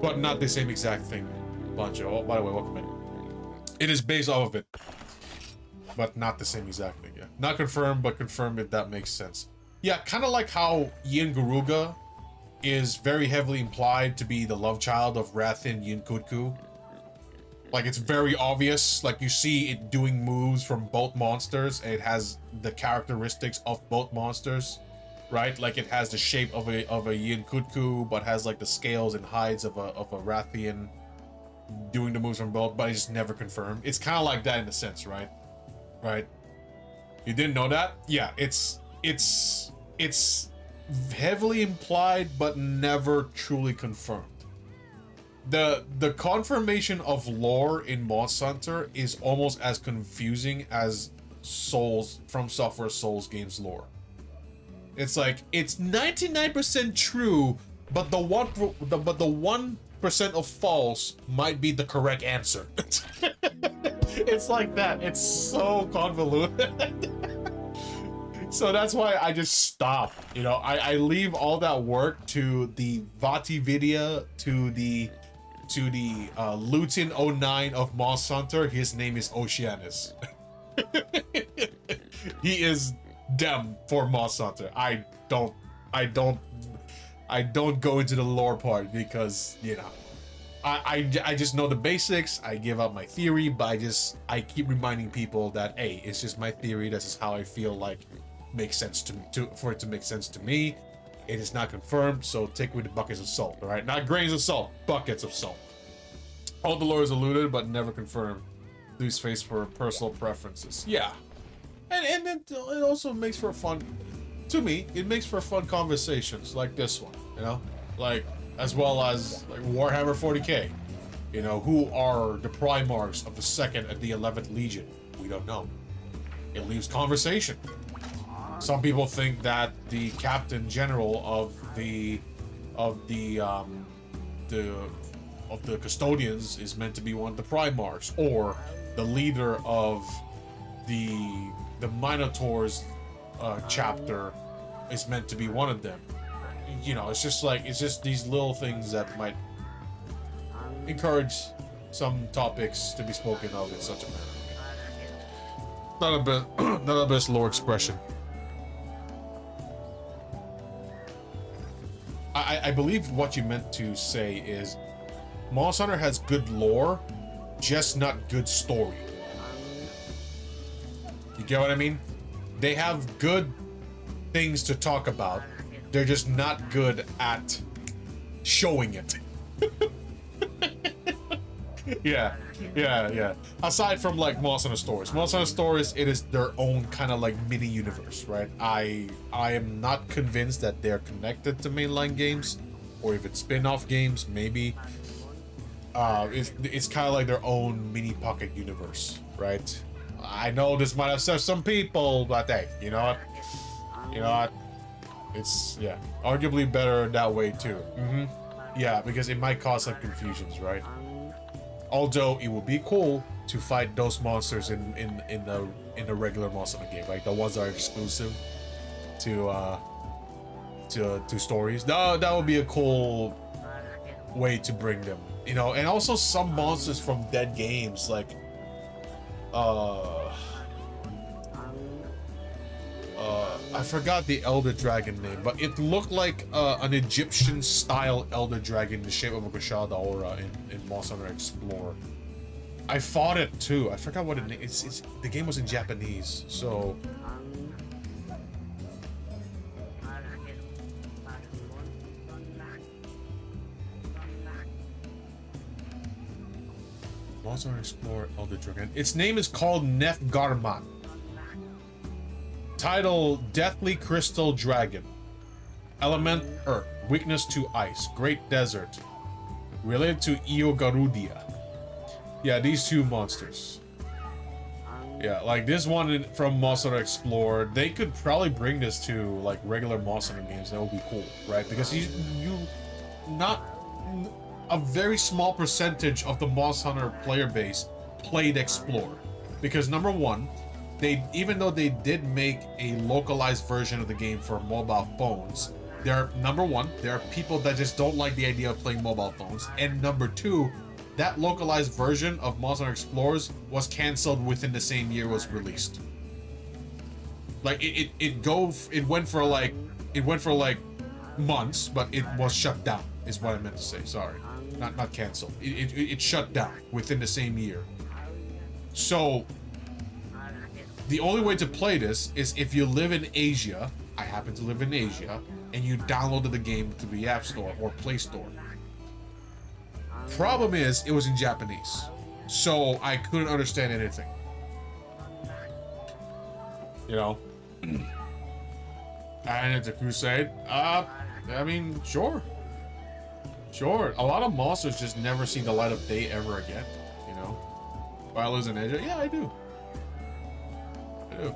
but not the same exact thing. Bancho, oh, by the way, welcome in. It is based off of it, but not the same exact thing, yeah. Not confirmed, but confirmed if that makes sense. Yeah, kind of like how Yin Garuga is very heavily implied to be the love child of Rathin Yin Kutku. Like, it's very obvious. Like, you see it doing moves from both monsters, and it has the characteristics of both monsters, right? Like, it has the shape of a Yin Kutku, but has like the scales and hides of a Rathian doing the moves from both, but it's never confirmed. It's kind of like that in a sense, right? Right? You didn't know that? Yeah, it's heavily implied, but never truly confirmed. The confirmation of lore in Monster Hunter is almost as confusing as Souls from Software Souls games lore. It's like it's 99% true, but the 1% of false might be the correct answer. It's like that. It's so convoluted. So that's why I just stop. You know, I leave all that work to the VatiVidya, to the Lutin 09 of Monster Hunter. His name is Oceanus. He is them for Monster Hunter. I don't go into the lore part because, you know, I just know the basics. I give out my theory, but I keep reminding people that, hey, it's just my theory. This is how I feel like makes sense for it to make sense to me. It is not confirmed, so take with the buckets of salt, all right? Not grains of salt, buckets of salt. All the lore is alluded, but never confirmed. Lose face for personal preferences. Yeah. And it also makes for fun, to me, it makes for fun conversations like this one, you know? Like, as well as like Warhammer 40k. You know, who are the Primarchs of the 2nd and the 11th Legion? We don't know. It leaves conversation. Some people think that the Captain General of the Custodians is meant to be one of the Primarchs, or the leader of the Minotaurs chapter is meant to be one of them. You know, it's just these little things that might encourage some topics to be spoken of in such a manner. Not the best lore expression. I believe what you meant to say is Monster Hunter has good lore, just not good story. You get what I mean? They have good things to talk about. They're just not good at showing it. Yeah. Aside from like Monster Hunter Stories. Monster Hunter Stories, it is their own kind of like mini universe, right? I am not convinced that they're connected to mainline games, or if it's spin-off games, maybe. It's kind of like their own mini pocket universe, right? I know this might upset some people, but hey, you know what? You know what? It's, yeah, arguably better that way too. Yeah, because it might cause some confusions, right? Although it would be cool to fight those monsters in the regular Monster Hunter game, like the ones that are exclusive to stories. That would be a cool way to bring them, you know. And also some monsters from dead games, like I forgot the Elder Dragon name, but it looked like an Egyptian-style Elder Dragon in the shape of a Kushada Aura in Monster Hunter Explorer. I fought it too. I forgot what it is. The game was in Japanese, so. Monster Hunter Explorer Elder Dragon. Its name is called Nefgarmat. Title: Deathly Crystal Dragon. Element: Earth. Weakness to Ice. Great Desert. Related to Iogarudia. Yeah, these two monsters. Yeah, like this one from Monster Hunter Explorer. They could probably bring this to like regular Monster Hunter games. That would be cool, right? Because you not a very small percentage of the Monster Hunter player base played Explorer. Because number one, even though they did make a localized version of the game for mobile phones, number one, there are people that just don't like the idea of playing mobile phones, and number two, that localized version of Monster Hunter Explorers was canceled within the same year it was released. Like it went for like months, but it was shut down. Is what I meant to say. Sorry, not canceled. It shut down within the same year. So the only way to play this is if you live in Asia. I happen to live in Asia, and you downloaded the game to the App Store or Play Store. Problem is, it was in Japanese, so I couldn't understand anything. You know? And it's a Crusade. I mean, sure. Sure. A lot of monsters just never see the light of day ever again, you know? While I live in Asia? Yeah, I do. I do.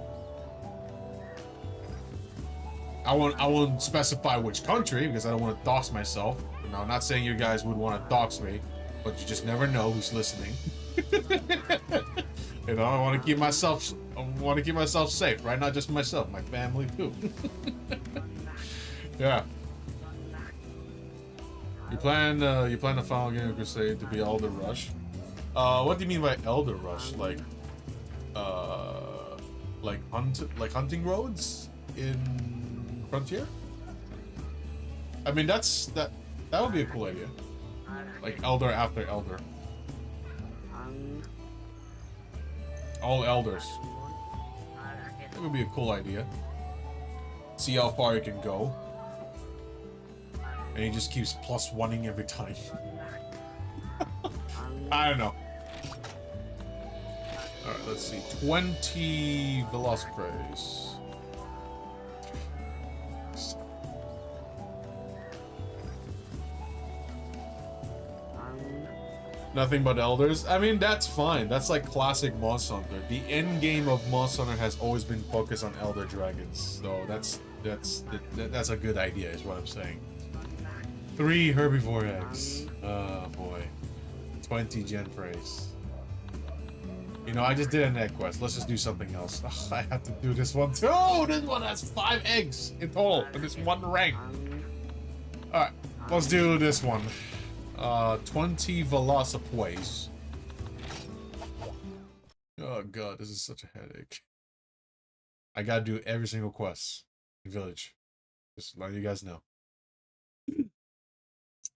I won't specify which country because I don't want to dox myself. You know, I'm not saying you guys would want to dox me, but you just never know who's listening. You know, I want to keep myself safe, right? Not just myself, my family too. Yeah. You plan the final game of Crusade to be Elder Rush? What do you mean by Elder Rush? Like hunting roads in Frontier? I mean, that would be a cool idea. Like Elder after Elder. All Elders. That would be a cool idea. See how far you can go. And he just keeps +1ing every time. I don't know. Alright, let's see. 20 Velociprays. Nothing but elders. I mean, that's fine. That's like classic Monster Hunter. The end game of Monster Hunter has always been focused on elder dragons. So that's a good idea, is what I'm saying. 3 herbivore eggs. Oh boy. 20 gen praise. You know, I just did an egg quest. Let's just do something else. Ugh, I have to do this one too. This one has 5 eggs in total in this one rank. Alright, let's do this one. 20 Velocipays. Oh god, this is such a headache. I gotta do every single quest in Village. Just letting you guys know.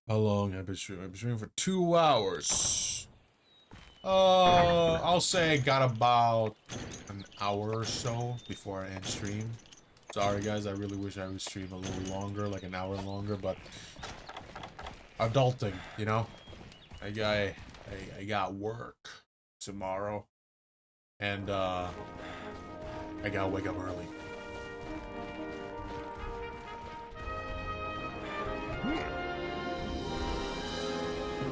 How long I've been streaming? I've been streaming for 2 hours. I'll say I got about an hour or so before I end stream. Sorry guys, I really wish I would stream a little longer, like an hour longer, but adulting, you know? I got work tomorrow, and I gotta wake up early.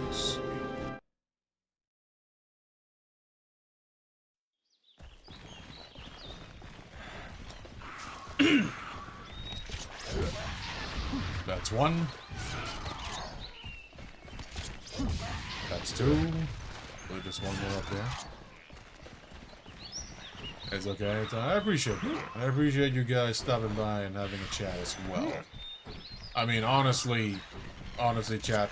Let's see. That's one. That's two. There's just one more up there. It's okay. I appreciate that. I appreciate you guys stopping by and having a chat as well. I mean, honestly, chat.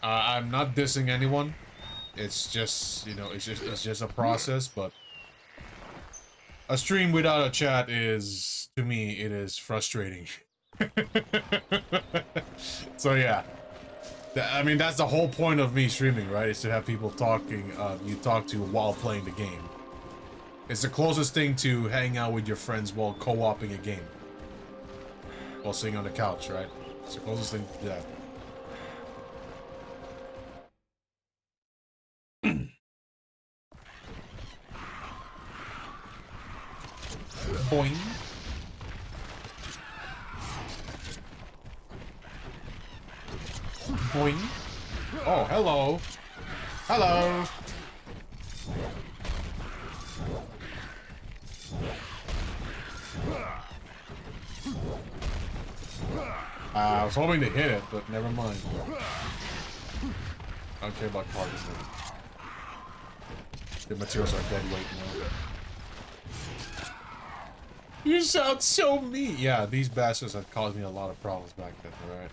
I'm not dissing anyone. It's just, you know, it's just a process, but a stream without a chat is, to me, it is frustrating. So yeah. I mean, that's the whole point of me streaming, right? Is to have people talking, you talk to while playing the game. It's the closest thing to hang out with your friends while co-oping a game. While sitting on the couch, right? It's the closest thing to that. Boing. Boing. Oh, hello. Hello. I was hoping to hit it, but never mind. I don't care about targets. The materials are dead weight now. You sound so mean. Yeah, these bastards have caused me a lot of problems back then, alright?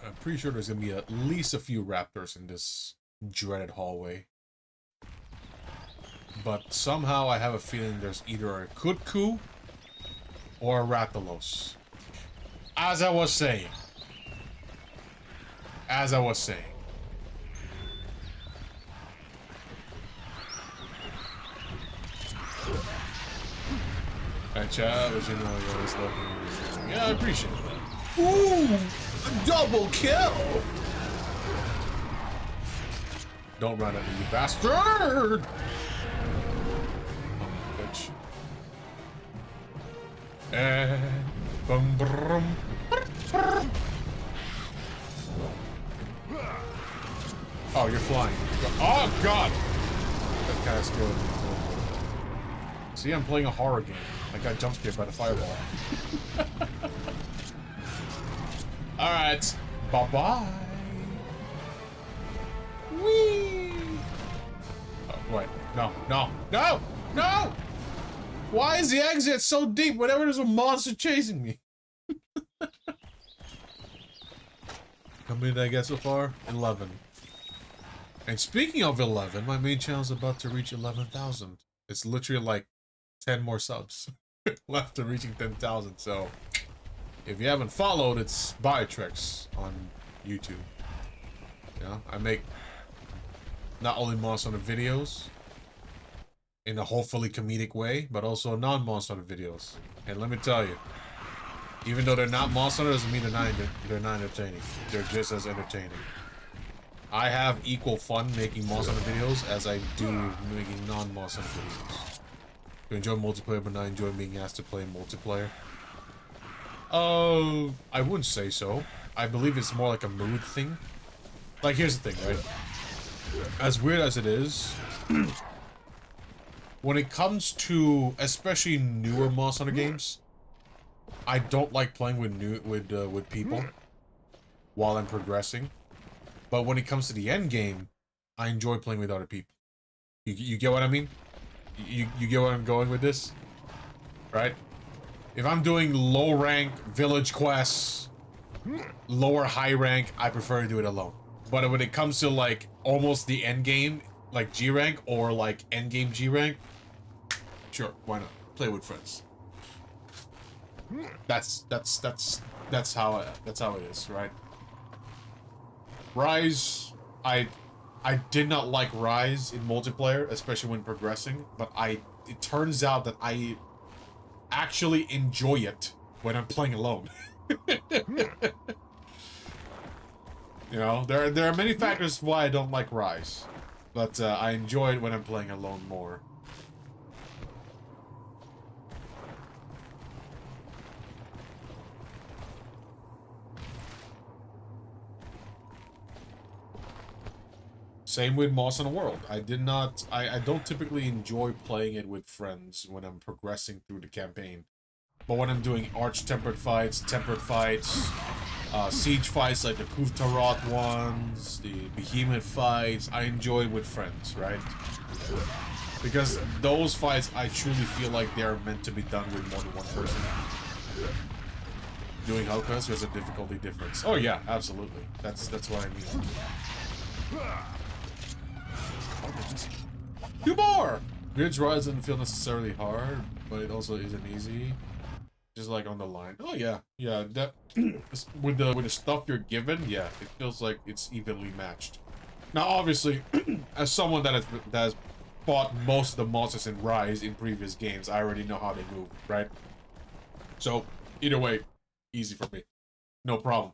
I'm pretty sure there's gonna be at least a few raptors in this dreaded hallway. But somehow I have a feeling there's either a Kutku or a Rathalos. As I was saying. Hey, chat, as you know, you always love me. Yeah, I appreciate that. Ooh! A double kill! Don't run at me, you bastard! Bitch. And... Bum, brum, brum. Oh, you're flying. Oh, God! That kind of scared me. See, I'm playing a horror game. I got jump scared by the fireball. Alright. Bye-bye. Whee! Oh, wait. No, no, no! No! Why is the exit so deep whenever there's a monster chasing me? How many did I get so far? 11. And speaking of 11, my main channel's about to reach 11,000. It's literally like 10 more subs left to reaching 10,000. So if you haven't followed, it's Biotrix on YouTube. You know, I make not only Monster Hunter videos in a hopefully comedic way, but also non-Monster Hunter videos. And let me tell you, even though they're not Monster Hunter, doesn't mean they're not entertaining. They're just as entertaining. I have equal fun making Monster Hunter videos as I do making non-Monster Hunter videos. You enjoy multiplayer, but not enjoy being asked to play multiplayer? I wouldn't say so. I believe it's more like a mood thing. Like, here's the thing, right? As weird as it is, when it comes to especially newer Monster Hunter games, I don't like playing with people while I'm progressing. But when it comes to the end game, I enjoy playing with other people. You get what I mean? You get where I'm going with this? Right? If I'm doing low rank village quests, lower high rank, I prefer to do it alone. But when it comes to like almost the end game, like G rank or like end game G rank, sure, why not? Play with friends. That's how it is, right? Rise, I did not like Rise in multiplayer, especially when progressing, but it turns out that I actually enjoy it when I'm playing alone. You know, there are many factors why I don't like Rise, but I enjoy it when I'm playing alone more. Same with Moss on the World. I don't typically enjoy playing it with friends when I'm progressing through the campaign. But when I'm doing arch-tempered fights, siege fights like the Kuvtarot ones, the Behemoth fights, I enjoy with friends, right? Because those fights, I truly feel like they're meant to be done with more than one person. Doing Hellcast, there's a difficulty difference. Oh yeah, absolutely. That's what I mean. Two more! Bridge Rise doesn't feel necessarily hard, but it also isn't easy. Just like on the line. Oh yeah, yeah. That with the stuff you're given, yeah, it feels like it's evenly matched. Now, obviously, as someone that has fought most of the monsters in Rise in previous games, I already know how they move, right? So either way, easy for me, no problem.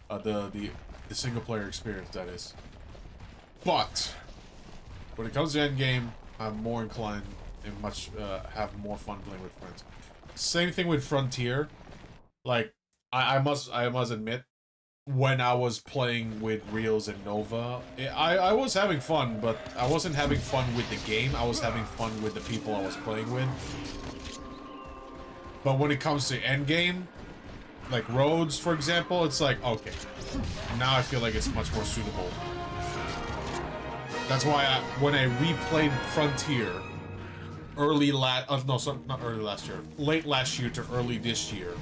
The single player experience, that is. But when it comes to endgame, I'm more inclined and have more fun playing with friends. Same thing with Frontier. Like, I must admit, when I was playing with Reels and Nova, I was having fun, but I wasn't having fun with the game. I was having fun with the people I was playing with. But when it comes to endgame, like Rhodes, for example, it's like, okay, now I feel like it's much more suitable. That's why when I replayed Frontier, not early last year, late last year to early this year,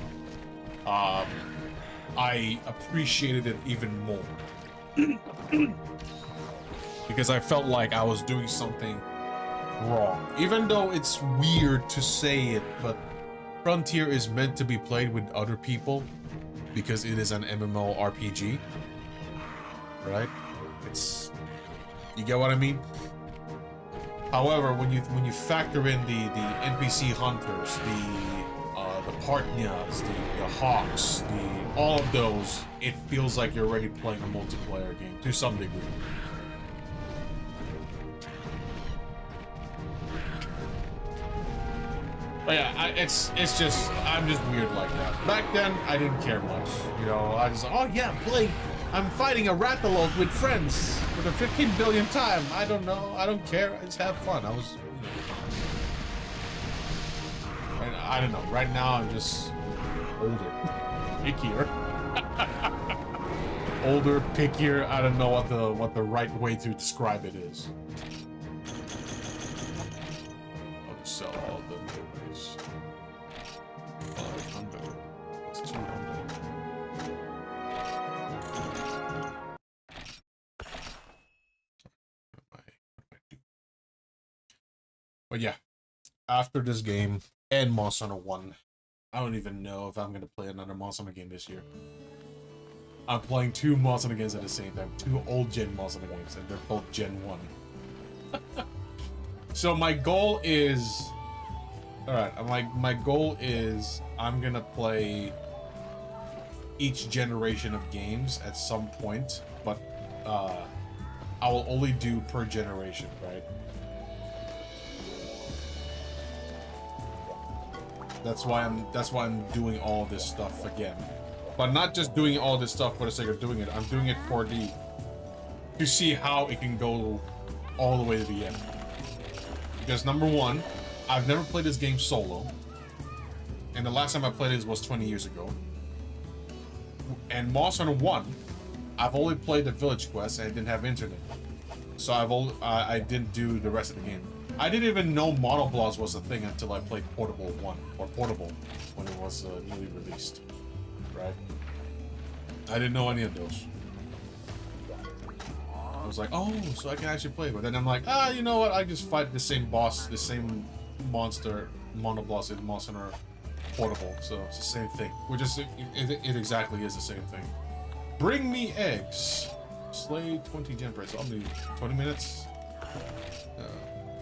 I appreciated it even more. Because I felt like I was doing something wrong. Even though it's weird to say it, but Frontier is meant to be played with other people because it is an MMORPG. Right? You get what I mean? However, when you factor in the NPC hunters, the partners, the hawks, all of those, it feels like you're already playing a multiplayer game to some degree. But yeah, I'm just weird like that. Back then, I didn't care much. You know, I just, oh yeah, I'm fighting a Rathalos with friends for the 15 billionth time. I don't know. I don't care. I just have fun. I was, I don't know. Right now, I'm just older, pickier. Older, pickier. I don't know what the right way to describe it is. I'll just sell all of them. 500. It's 200. But yeah, after this game and Monster Hunter 1, I don't even know if I'm going to play another Monster Hunter game this year. I'm playing 2 Monster Hunter games at the same time. 2 old gen Monster Hunter games, and they're both Gen 1. So my goal is... Alright, my goal is I'm going to play each generation of games at some point, but I will only do per generation, right? That's why I'm doing all this stuff again. But not just doing all this stuff for the sake of doing it. I'm doing it to see how it can go all the way to the end. Because number one, I've never played this game solo. And the last time I played it was 20 years ago. And Monster Hunter 1, I've only played the village quest and I didn't have internet. So I didn't do the rest of the game. I didn't even know Monoblaws was a thing until I played Portable 1, or Portable, when it was newly released, right? I didn't know any of those. I was like, oh, so I can actually play it. But then I'm like, you know what, I just fight the same boss, the same monster, Monoblaws in Monster Hunter Portable, so it's the same thing. It exactly is the same thing. Bring me eggs. Slay 20 gen price. I'll be 20 minutes.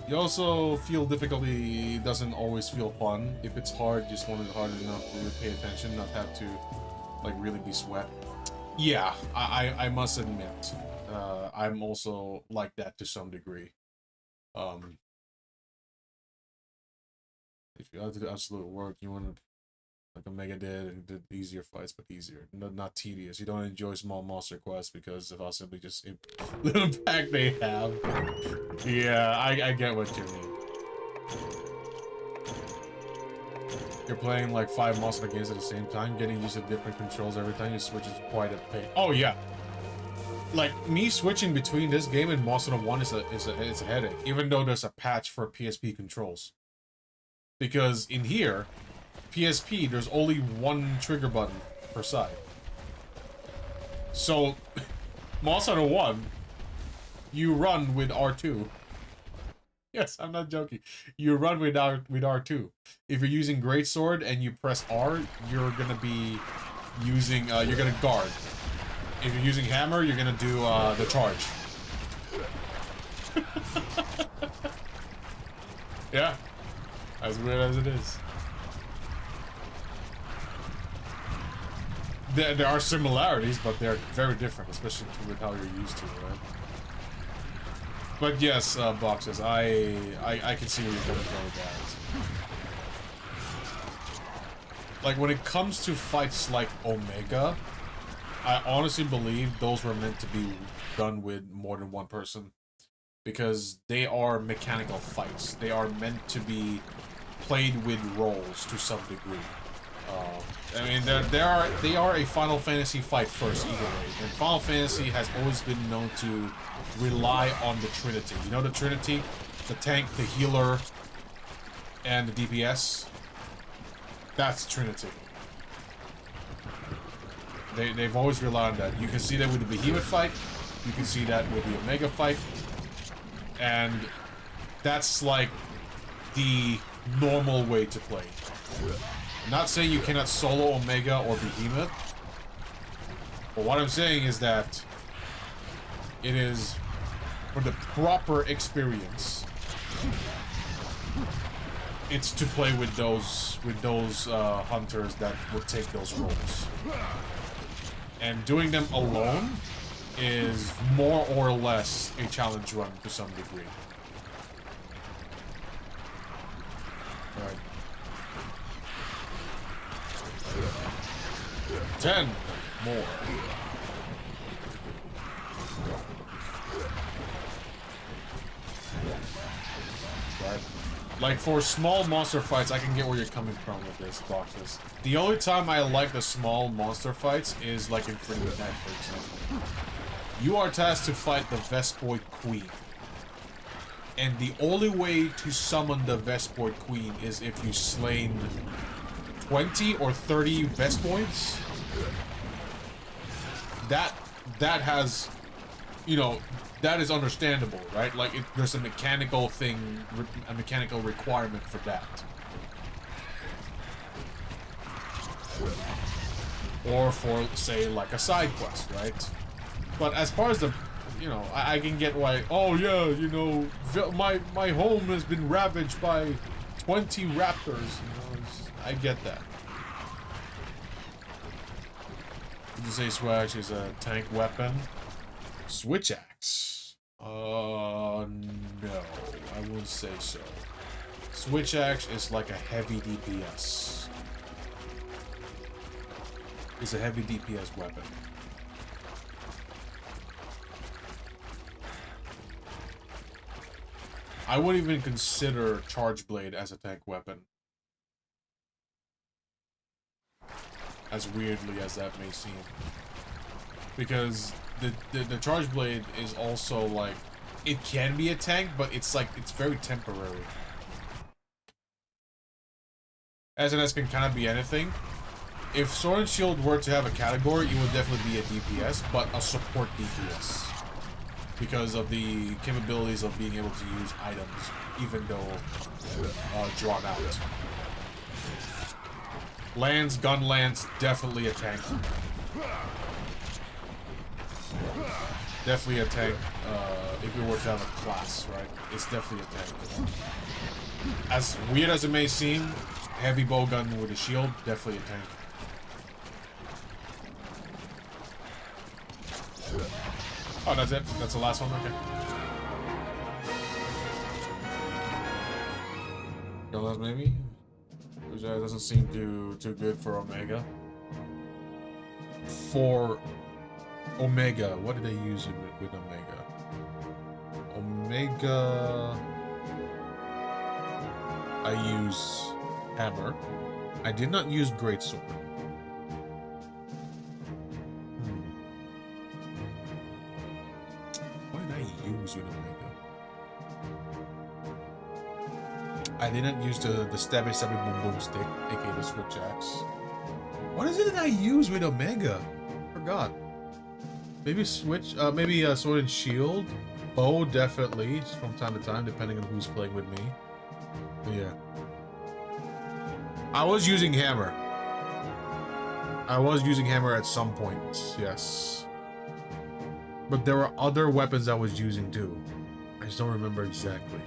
You also feel difficulty doesn't always feel fun. If it's hard, just want it hard enough to pay attention, not have to like really be sweat. Yeah, I must admit, I'm also like that to some degree. If you have to do absolute work, you want to like Omega did, and did easier fights, but easier, not tedious. You don't enjoy small monster quests because of how simply just the impact they have. Yeah, I get what you mean. You're playing like 5 monster games at the same time, getting used to different controls every time you switch is quite a pain. Oh yeah, like me switching between this game and Monster Hunter 1 is a headache, even though there's a patch for PSP controls. Because in here, PSP, there's only one trigger button per side. So, Monster Hunter 1, you run with R2. Yes, I'm not joking. You run with R2. If you're using Greatsword and you press R, you're gonna be using, you're gonna guard. If you're using Hammer, you're gonna do, the charge. Yeah. As weird as it is. There are similarities, but they're very different, especially with how you're used to it, right? But yes, Boxes, I can see where you're coming from with that. Like, when it comes to fights like Omega, I honestly believe those were meant to be done with more than one person. Because they are mechanical fights. They are meant to be played with roles to some degree. I mean, they are a Final Fantasy fight first, either way. And Final Fantasy has always been known to rely on the Trinity. You know the Trinity? The tank, the healer, and the DPS? That's Trinity. They've always relied on that. You can see that with the Behemoth fight. You can see that with the Omega fight. And that's like the normal way to play. I'm not saying you cannot solo Omega or Behemoth, but what I'm saying is that it is for the proper experience. It's to play with those hunters that would take those roles, and doing them alone is more or less a challenge run to some degree. All right. 10 more. Right. Like, for small monster fights, I can get where you're coming from with this, Boxes. The only time I like the small monster fights is like in Freedom Night, for example. You are tasked to fight the Vespoid Queen. And the only way to summon the Vespoid Queen is if you slain 20 or 30 Vespoids. That has, you know, that is understandable, right? Like, there's a mechanical thing, a mechanical requirement for that. Or for, say, like a side quest, right? But as far as the, you know, I can get why, oh yeah, you know, my home has been ravaged by 20 raptors, you know, I get that. Did you say Switch is a tank weapon? Switch axe? No, I wouldn't say so. Switch axe is like a heavy DPS. It's a heavy DPS weapon. I wouldn't even consider Charge Blade as a tank weapon. As weirdly as that may seem. Because the Charge Blade is also like, it can be a tank, but it's like, it's very temporary. SNS can kind of be anything. If Sword and Shield were to have a category, it would definitely be a DPS, but a support DPS. Because of the capabilities of being able to use items, even though drawn out. Lance, gun lance, definitely a tank. Definitely a tank, if we were to have a class, right? It's definitely a tank. As weird as it may seem, heavy bowgun with a shield, definitely a tank. Oh, that's it? That's the last one? Okay. Gun lance maybe? Who's doesn't seem too good for Omega. For Omega, what did I use with Omega? Omega, I use hammer. I did not use greatsword. What did I use with Omega? I didn't use the stabby stabby boom boom stick, aka the switch axe. What is it that I use with Omega? Forgot. Maybe switch, maybe sword and shield. Bow definitely from time to time, depending on who's playing with me. But yeah. I was using hammer. I was using hammer at some point, yes. But there were other weapons I was using too. I just don't remember exactly.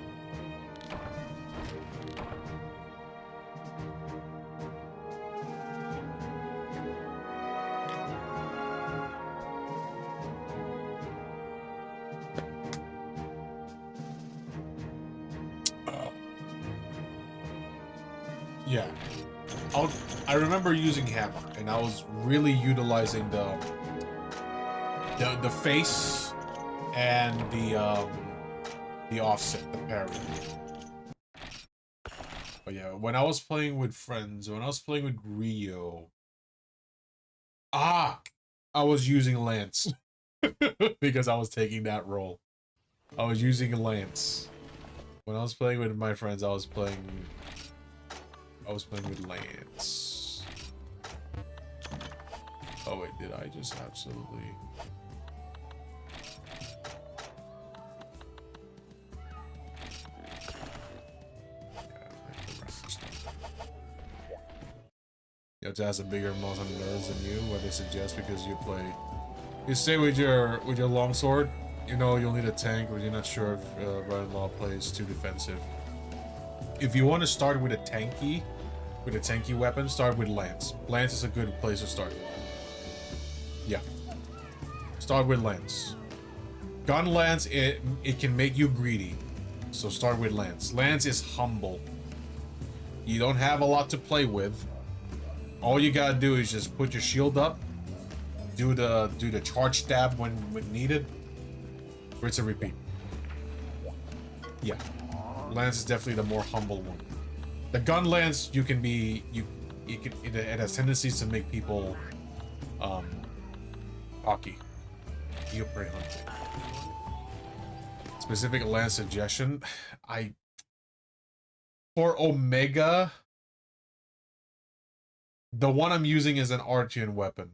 Yeah, I remember using hammer, and I was really utilizing the face and the offset, the parry. But yeah, when I was playing with friends, when I was playing with Rio, I was using Lance because I was taking that role. I was using Lance. When I was playing with my friends, I was playing with Lance. Oh wait, did I just absolutely... You have to ask a bigger mouse on nerds than you what they suggest because you stay with your longsword. You know you'll need a tank, but you're not sure if Brother-in-law plays too defensive. If you want to start with a tanky weapon, start with Lance. Lance is a good place to start. Yeah. Start with Lance. Gun Lance, it can make you greedy. So start with Lance. Lance is humble. You don't have a lot to play with. All you gotta do is just put your shield up, do the charge stab when needed. Rinse and repeat. Yeah. Lance is definitely the more humble one. The gun Lance, it has tendencies to make people cocky. You're pretty hunting. Specific Lance suggestion. For Omega, the one I'm using is an Archean weapon.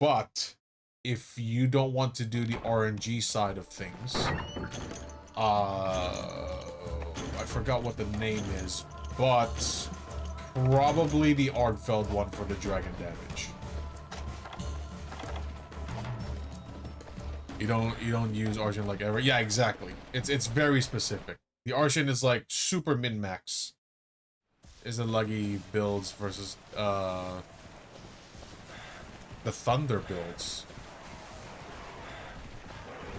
But if you don't want to do the RNG side of things, I forgot what the name is, but probably the Argfeld one for the dragon damage. You don't use Archean like ever. Yeah, exactly. It's very specific. The Archean is like super min-max. Is the Luggy builds versus the Thunder builds.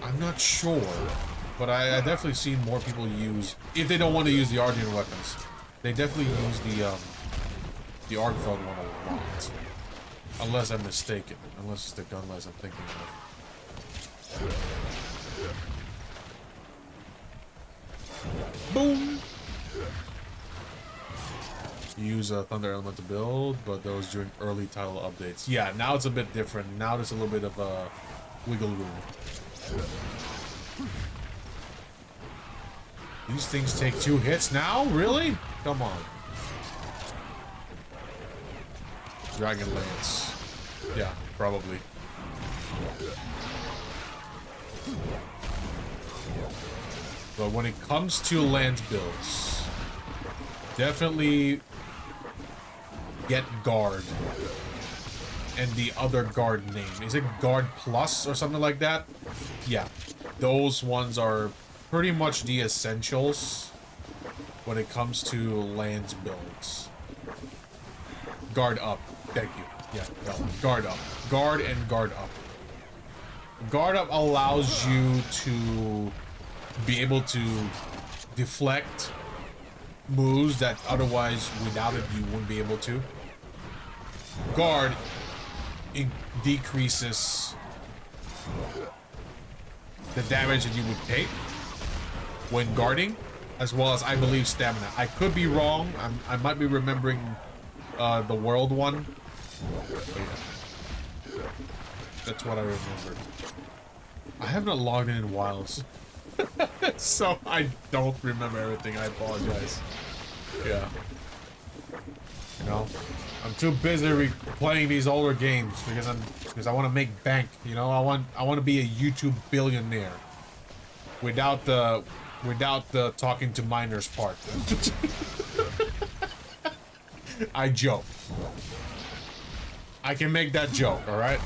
I'm not sure, but I definitely seen more people use, if they don't want to use the Archean weapons, they definitely use the Argfeld one a lot. Unless I'm mistaken. Unless it's the gunless I'm thinking of. Boom! Use a Thunder Element to build, but those during early title updates. Yeah, now it's a bit different. Now there's a little bit of a wiggle room. These things take 2 hits now? Really? Come on. Dragon Lance. Yeah, probably. But when it comes to Lance builds, definitely get Guard. And the other Guard name. Is it Guard Plus or something like that? Yeah. Those ones are pretty much the essentials when it comes to Lance builds. Guard up. Thank you. Yeah, no. Guard up. Guard and guard up. Guard up allows you to be able to deflect moves that otherwise without it you wouldn't be able to. Guard decreases the damage that you would take when guarding, as well as I believe stamina. I could be wrong. I might be remembering the world one. But yeah. That's what I remember. I haven't logged in while, so I don't remember everything. I apologize. Yeah. You know, I'm too busy playing these older games because I want to make bank. You know, I want to be a YouTube billionaire without the talking to minors part. I joke. I can make that joke, all right?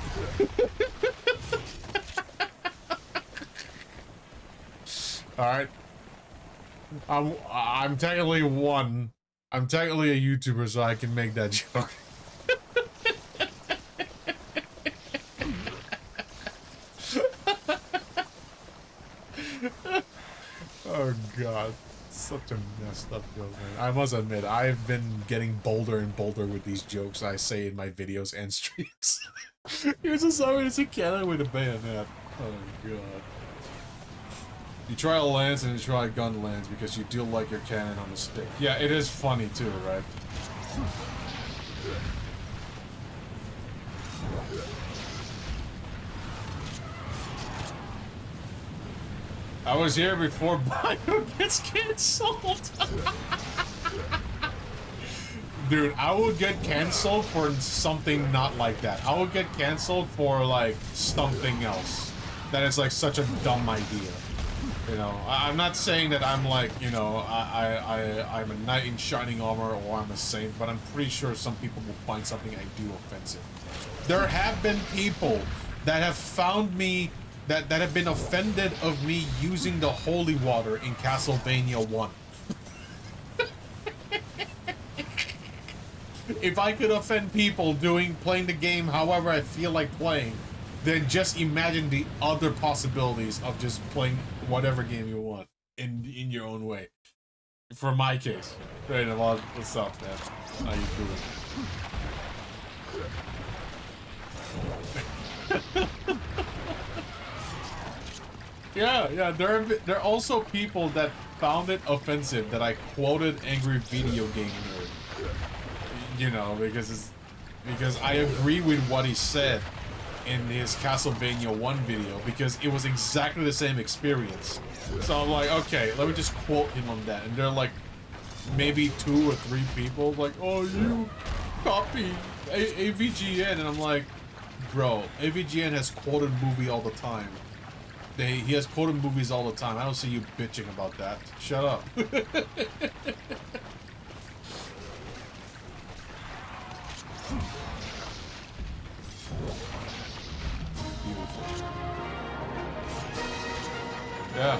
All right. I'm technically I'm technically a YouTuber, so I can make that joke. Oh god, such a messed up joke, man. I must admit, I've been getting bolder and bolder with these jokes I say in my videos and streams. Here's a zombie, it's a cannon with a bayonet. Oh god. You try a lance and you try a gun lance because you do like your cannon on the stick. Yeah, it is funny too, right? I was here before Bio gets cancelled. Dude, I will get cancelled for something not like that. I will get cancelled for like something else. That is like such a dumb idea. You know, I'm not saying that I'm like, you know, I'm a knight in shining armor or I'm a saint, but I'm pretty sure some people will find something I do offensive. There have been people that have found me, that have been offended of me using the holy water in Castlevania 1. If I could offend people playing the game however I feel like playing, then just imagine the other possibilities of just playing whatever game you want in your own way. For my case. Right, well, what's up, man? How you doing? Yeah, there are also people that found it offensive that I quoted Angry Video Game Nerd. You know, because I agree with what he said in his Castlevania 1 video, because it was exactly the same experience. So I'm like, okay, let me just quote him on that. And they're like, maybe 2 or 3 people like, oh, you copy AVGN. And I'm like, bro, AVGN has quoted movie all the time. He has quoted movies all the time. I don't see you bitching about that. Shut up. Yeah.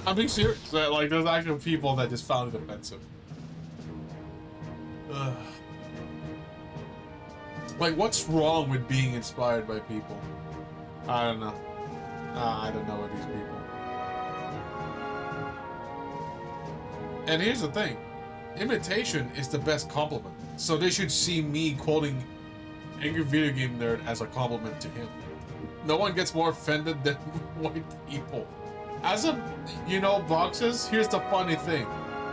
I'm being serious. Like, there's actual people that just found it offensive. Ugh. Like, what's wrong with being inspired by people? I don't know. I don't know with these people. And here's the thing. Imitation is the best compliment. So they should see me quoting Angry Video Game Nerd as a compliment to him. No one gets more offended than white people. As a, you know, boxes, here's the funny thing.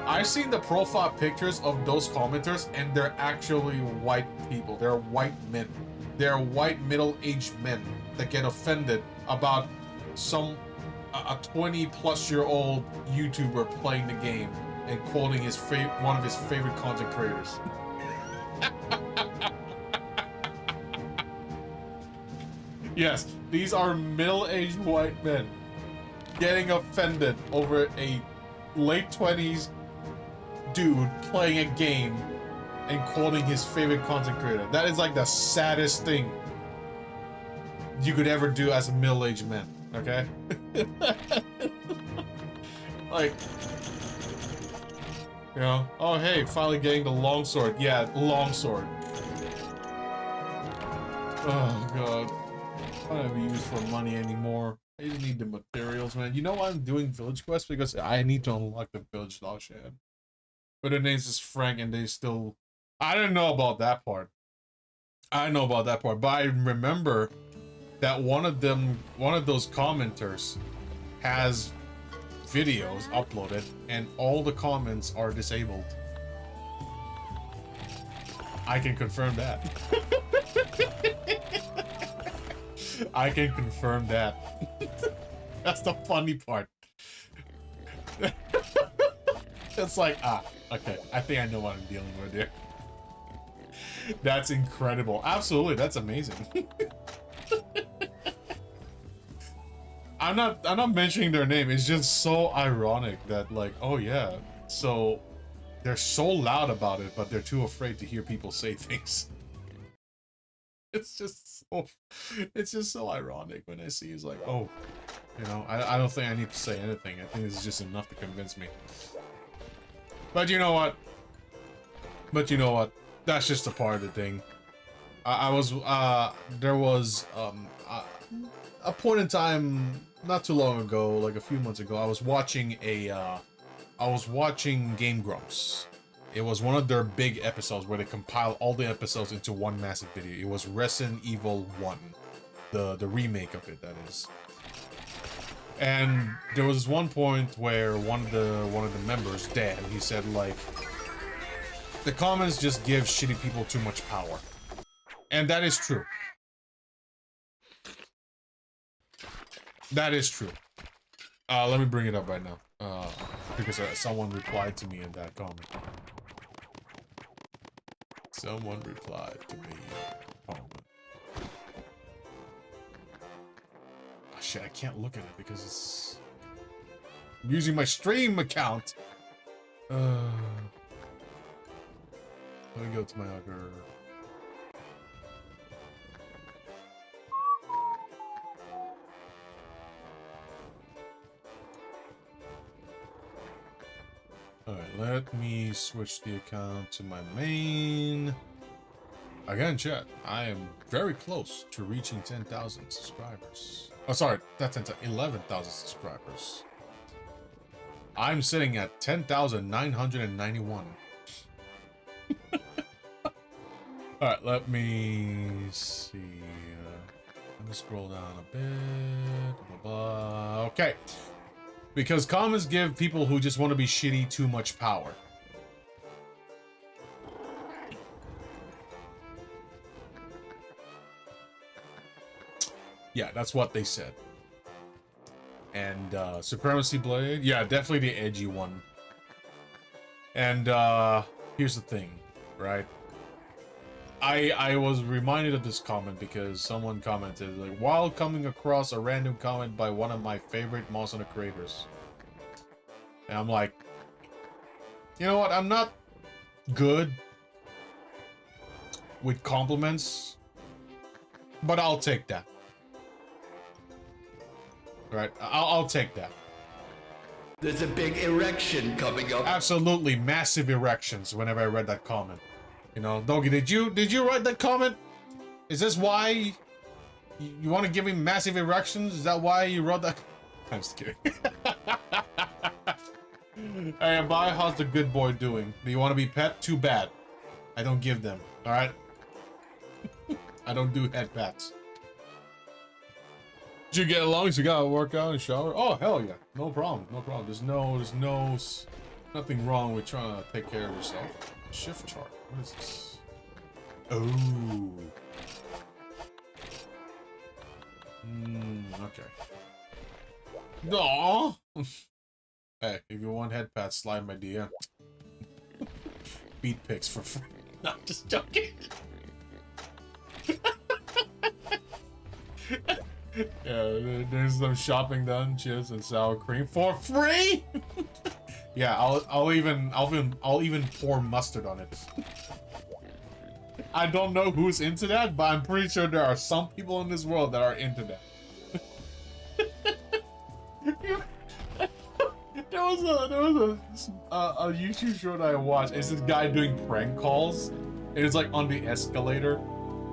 I've seen the profile pictures of those commenters and they're actually white people. They're white men. They're white middle-aged men that get offended about a 20-plus-year-old YouTuber playing the game and quoting one of his favorite content creators. Yes, these are middle-aged white men getting offended over a late 20s dude playing a game and quoting his favorite content creator. That is like the saddest thing you could ever do as a middle-aged man, okay? Like, you know, oh hey, finally getting the longsword. Yeah, longsword. Oh god. I don't have use for money anymore. I just need the materials, man. You know why I'm doing village quests? Because I need to unlock the village dog shed. But their names is Frank, and they still... I didn't know about that part. I know about that part, but I remember that one of those commenters has videos uploaded, and all the comments are disabled. I can confirm that. I can confirm that. That's the funny part. It's like, okay, I think I know what I'm dealing with here. That's incredible. Absolutely, that's amazing. I'm not mentioning their name. It's just so ironic that, like, oh yeah, so they're so loud about it, but they're too afraid to hear people say things. It's just so ironic when I see it's like, oh, you know, I don't think I need to say anything. I think this is just enough to convince me. But you know what? That's just a part of the thing. There was a point in time not too long ago, like a few months ago, I was watching Game Grumps. It was one of their big episodes where they compile all the episodes into one massive video. It was Resident Evil 1, the remake of it, that is. And there was one point where one of the members, Dan, he said, like, the comments just give shitty people too much power. And that is true. That is true. Let me bring it up right now. Because someone replied to me in that comment. Someone replied to me in that comment. Oh, shit, I can't look at it because it's... I'm using my stream account. Let me go to my other... Alright, let me switch the account to my main. Again, chat, I am very close to reaching 10,000 subscribers. Oh, sorry, not 10,000, 11,000 subscribers. I'm sitting at 10,991. Alright, let me see. Let me scroll down a bit. Blah, blah, blah. Okay. Because comments give people who just want to be shitty too much power. Yeah, that's what they said. And Supremacy Blade, yeah, definitely the edgy one. And here's the thing, right? I was reminded of this comment because someone commented, like, while coming across a random comment by one of my favorite Monster creators. And I'm like, you know what? I'm not good with compliments, but I'll take that. Right? I'll take that. There's a big erection coming up. Absolutely massive erections whenever I read that comment. You know, Doggy, did you write that comment? Is this why you want to give me massive erections? Is that why you wrote that? I'm just kidding. Hey, bye. How's the good boy doing? Do you want to be pet? Too bad. I don't give them. All right. I don't do head pats. Did you get along? So you gotta work out and shower? Oh hell yeah, no problem, no problem. There's nothing wrong with trying to take care of yourself. Shift chart. What is this? Oh. Okay. No. Hey, if you want head pats, slide my DM. Beat pics for free. No, I'm just joking. Yeah, there's some shopping done, chips and sour cream for free. Yeah, I'll even pour mustard on it. I don't know who's into that, but I'm pretty sure there are some people in this world that are into that. There was a YouTube show that I watched. It's this guy doing prank calls. And it's like on the escalator,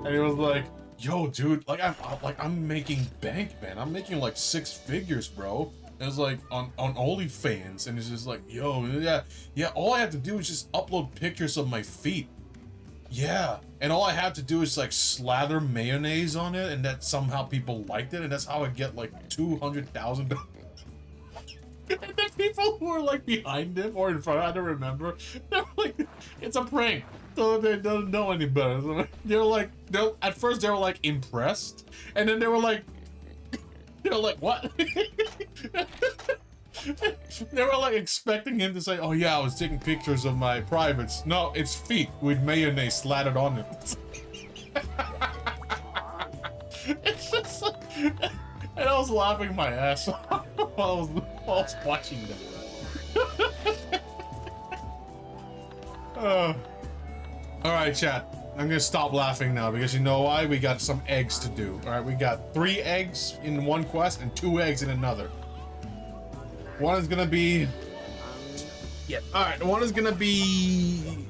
and he was like, Yo, dude, like I'm making bank, man. I'm making like 6 figures, bro. And it's like on OnlyFans, and it's just like, yo, yeah. All I have to do is just upload pictures of my feet. Yeah, and all I have to do is like slather mayonnaise on it, and that somehow people liked it, and that's how I get like 200,000. And the people who are like behind him or in front, I don't remember. They're like, it's a prank, so they don't know any better. So they're like, at first they were like impressed, and then they were like what? They were like expecting him to say, "Oh yeah, I was taking pictures of my privates." No, it's feet with mayonnaise slattered on it. It's just like, and I was laughing my ass off while I was watching that. All right, chat. I'm gonna stop laughing now because you know why? We got some eggs to do. All right, we got 3 eggs in one quest and 2 eggs in another. One is gonna be, yeah. All right, one is gonna be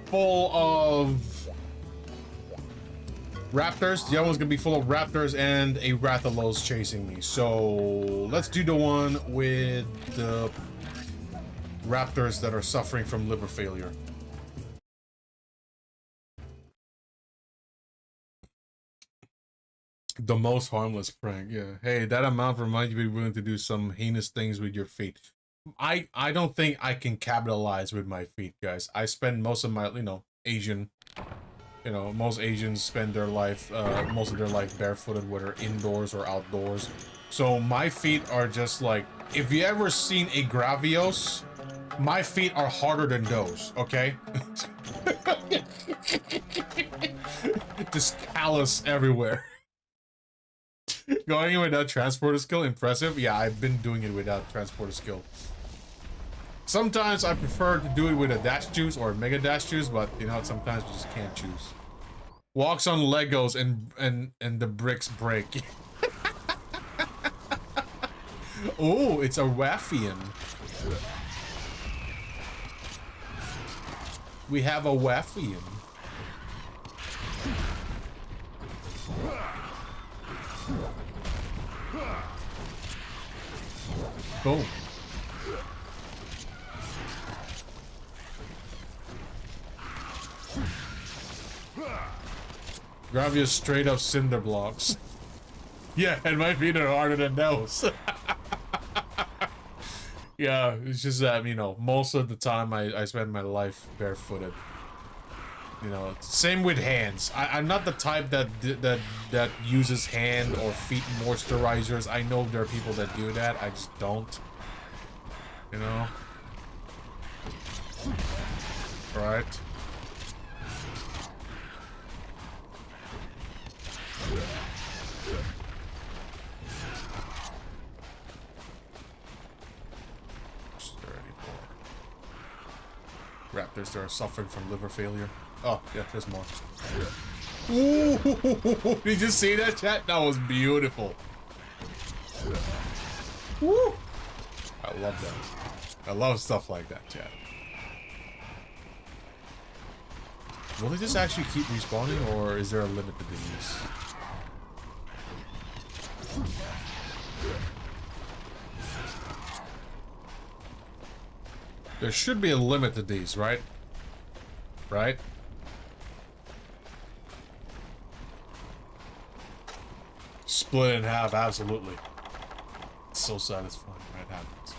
full of raptors. The other one's gonna be full of raptors and a Rathalos chasing me. So let's do the one with the raptors that are suffering from liver failure. The most harmless prank, yeah. Hey, that amount reminds you to be willing to do some heinous things with your feet. I don't think I can capitalize with my feet, guys. I spend most of my, Asian, most Asians spend their life, most of their life barefooted, whether indoors or outdoors. So my feet are just like, if you ever seen a Gravios, my feet are harder than those, okay? Just callous everywhere. Going without transporter skill, impressive. Yeah, I've been doing it without transporter skill. Sometimes I prefer to do it with a dash juice or a mega dash juice, but sometimes you just can't choose. Walks on Legos and the bricks break. Oh, it's a Waffian. We have a Waffian. Boom. Gravius straight up cinder blocks. Yeah, and my feet are harder than those. Yeah, it's just that, most of the time I spend my life barefooted. Same with hands. I'm not the type that uses hand or feet moisturizers. I know there are people that do that. I just don't. Right? Raptors that are suffering from liver failure. Oh, yeah, there's more. Ooh, did you see that, chat? That was beautiful. Woo! I love that. I love stuff like that, chat. Will they just actually keep respawning, or is there a limit to these? There should be a limit to these, right? Right? Split in half, absolutely. It's so satisfying when it happens.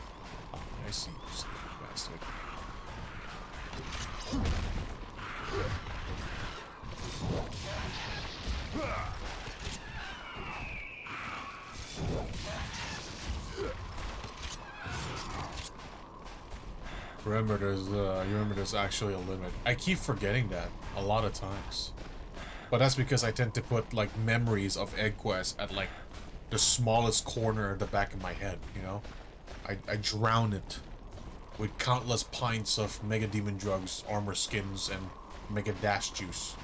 Oh, I see you, stupid bastard. Remember there's actually a limit. I keep forgetting that a lot of times. But that's because I tend to put, like, memories of Egg Quest at, like, the smallest corner at the back of my head, I drown it with countless pints of Mega Demon Drugs, Armor Skins, and Mega Dash Juice.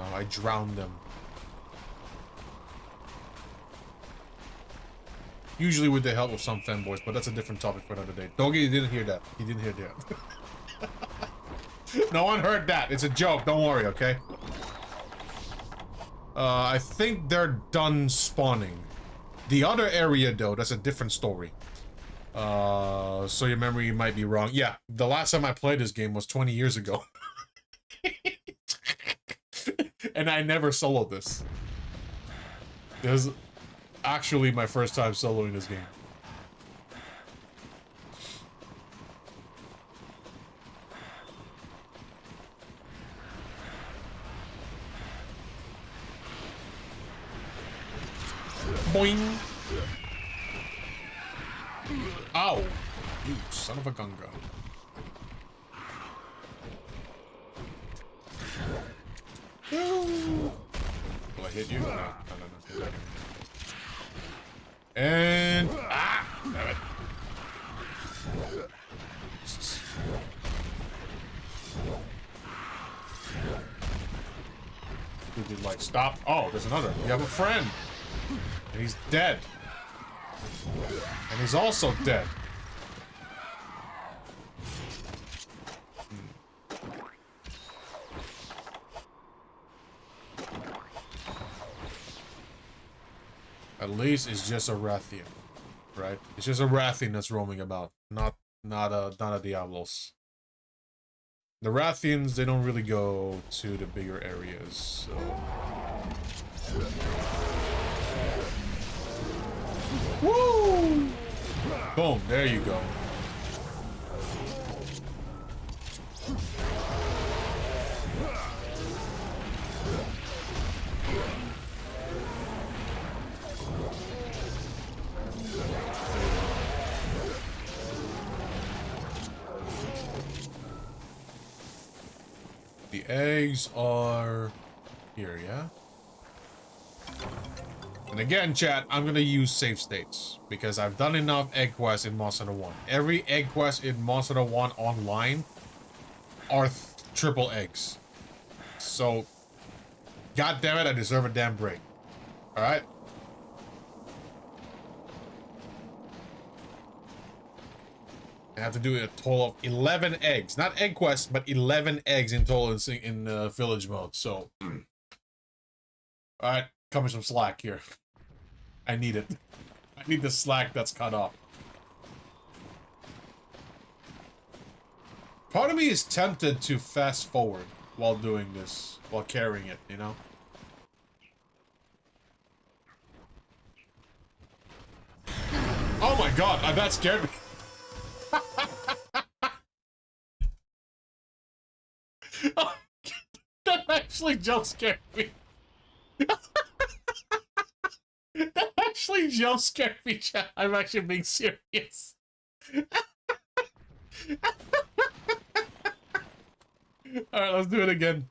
I drown them. Usually with the help of some fanboys, but that's a different topic for another day. Doggy, you didn't hear that. He didn't hear that. No one heard that. It's a joke. Don't worry, okay? I think they're done spawning. The other area, though, that's a different story. So your memory might be wrong. Yeah, the last time I played this game was 20 years ago. And I never soloed this. This is actually my first time soloing this game. Boing! Ow! You son of a gunga. Will I hit you? No, no, no, no. And... Ah! Damn it. Dude, like, stop. Oh, there's another. You have a friend. And he's dead. And he's also dead. At least it's just a Rathian, right? It's just a Rathian that's roaming about, not a Diablos. The Rathians, they don't really go to the bigger areas, so... Woo! Boom, there you go. The eggs are here, yeah? And again, chat, I'm gonna use save states because I've done enough egg quests in Monster Hunter 1. Every egg quest in Monster Hunter 1 online are triple eggs. So, god damn it, I deserve a damn break. Alright? I have to do a total of 11 eggs. Not egg quests, but 11 eggs in total in village mode, so... Alright, cut me some slack here. I need it. I need the slack that's cut off. Part of me is tempted to fast forward while doing this, while carrying it, you know? Oh my god, that scared me. Oh, that actually jump scared me. That actually jump scared me, chat. I'm actually being serious. Alright, let's do it again.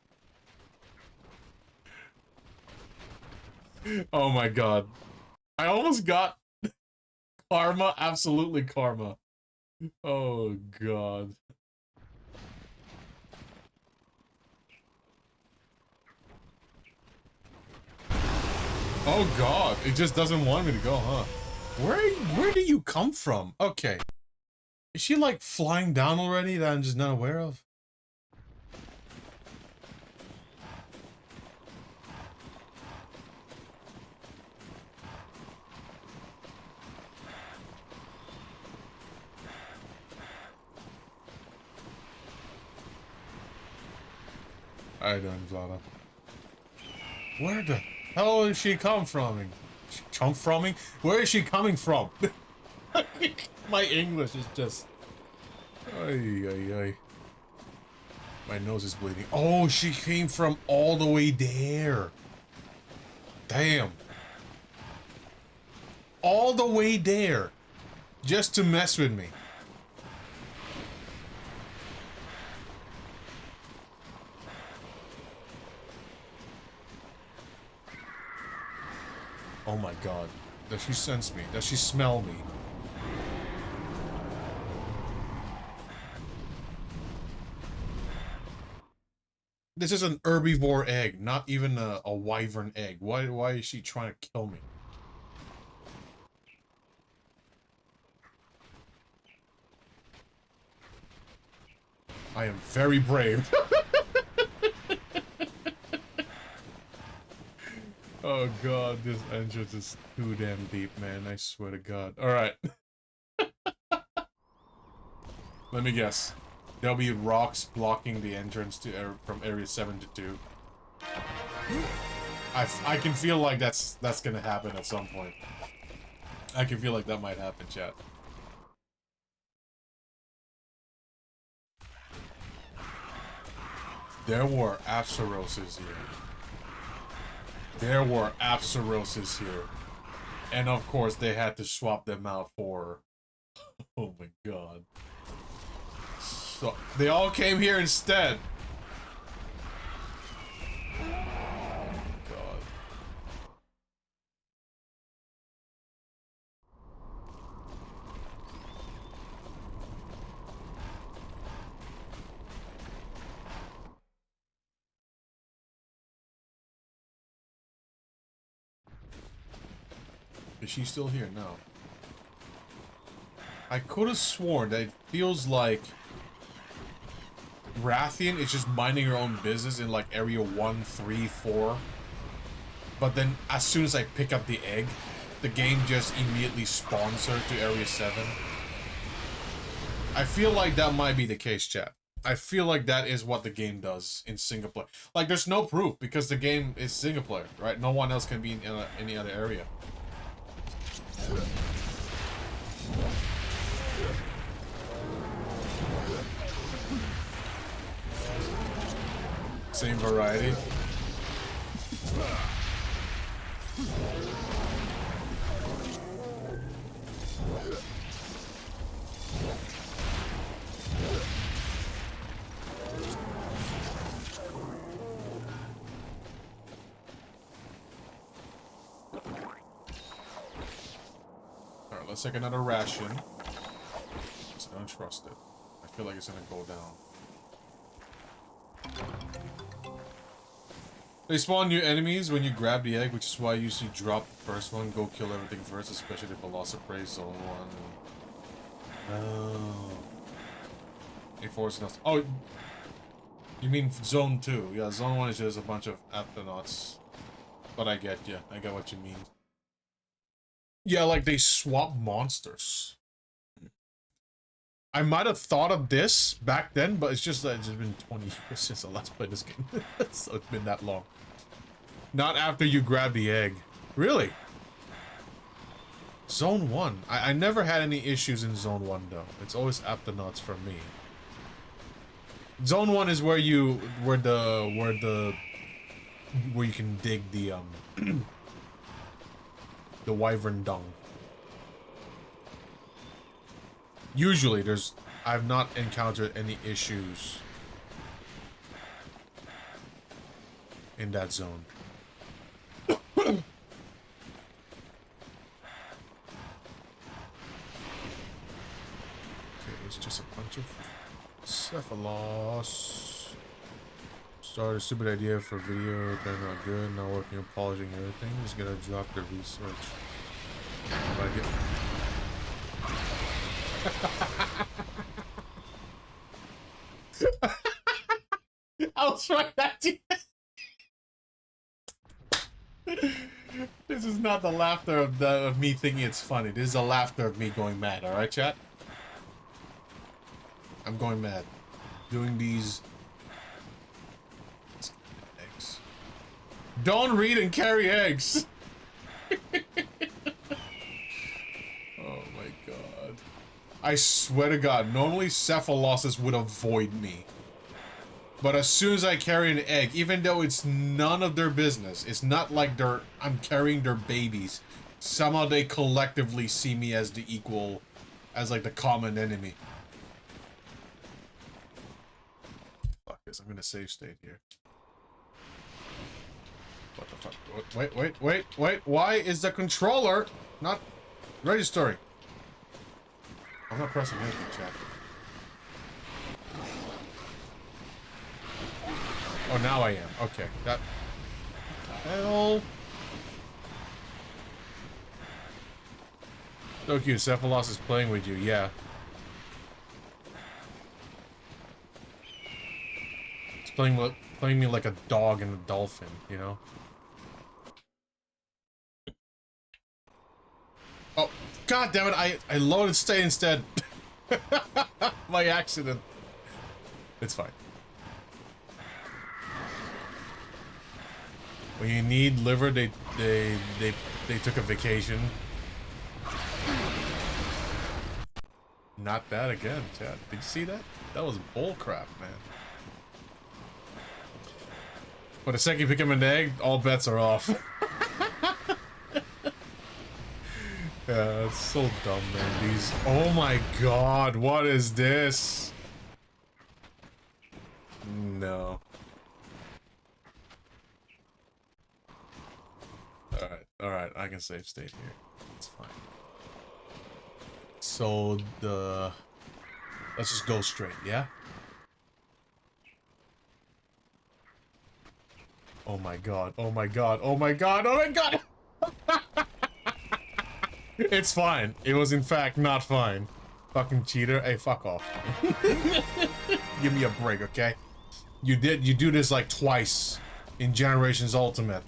Oh my god. I almost got karma, absolutely karma. Oh god. Oh god, it just doesn't want me to go, huh? Where do you come from? Okay. Is she like flying down already that I'm just not aware of? I don't, Vlada. Where the hell is she come from? She come from me? Where is she coming from? My English is just... Ay, ay, ay. My nose is bleeding. Oh, she came from all the way there. Damn. All the way there. Just to mess with me. Oh my god. Does she sense me? Does she smell me? This is an herbivore egg, not even a wyvern egg. Why is she trying to kill me? I am very brave. Oh god, this entrance is too damn deep, man. I swear to god. Alright. Let me guess. There'll be rocks blocking the entrance to from area 7 to 2. I can feel like that's gonna happen at some point. I can feel like that might happen, chat. There were Apsaroses here. There were Apsaroses here. And of course, they had to swap them out for... Oh my god. So, they all came here instead. Oh my god. Is she still here? No. I could have sworn that it feels like Rathian is just minding her own business in like area 1, 3, 4. But then as soon as I pick up the egg, the game just immediately spawns her to area 7. I feel like that might be the case, chat. I feel like that is what the game does in single player. Like, there's no proof because the game is single player, right? No one else can be in any other area. Same variety. Alright, let's take another ration. I don't trust it. I feel like it's gonna go down. They spawn new enemies when you grab the egg, which is why I usually drop the first one, go kill everything first, especially if Velociprey Zone 1. Oh. Enforcing us. Oh, you mean Zone 2. Yeah, Zone 1 is just a bunch of Aptonauts. But I get you. I get what you mean. Yeah, like they swap monsters. I might have thought of this back then, but it's just that it's just been 20 years since I last played this game. So it's been that long. Not after you grab the egg. Really? Zone 1. I never had any issues in Zone 1 though. It's always Aptonauts for me. Zone 1 is where you where you can dig the the wyvern dung. Usually I've not encountered any issues in that zone. Okay, it's just a bunch of Cephalos. Started a stupid idea for video, they're not good, not working on polishing everything. Just gonna drop the research. I'll try that too. This is not the laughter of me thinking it's funny. This is the laughter of me going mad, alright, chat? I'm going mad. Doing these... eggs. Don't read and carry eggs! Oh my god. I swear to god, normally Cephaloses would avoid me. But as soon as I carry an egg, even though it's none of their business, it's not like I'm carrying their babies. Somehow they collectively see me as the equal, as like the common enemy. Fuck this, I'm gonna save state here. What the fuck? Wait. Why is the controller not registering? I'm not pressing anything, chat. Oh, now I am. Okay. That... hell... So cute. Cephalos is playing with you. Yeah. playing me like a dog and a dolphin, you know? Oh, god damn it, I loaded state instead. My accident. It's fine. When you need liver, they took a vacation. Not that again, Chad. Did you see that? That was bullcrap, man. But the second you pick him an egg, all bets are off. Yeah, it's so dumb, man. These. Oh my god, what is this? No. Alright, I can save state here. It's fine. So let's just go straight, yeah? Oh my god, oh my god, oh my god, oh my god! It's fine. It was in fact not fine. Fucking cheater. Hey, fuck off. Give me a break, okay? You do this like twice in Generations Ultimate.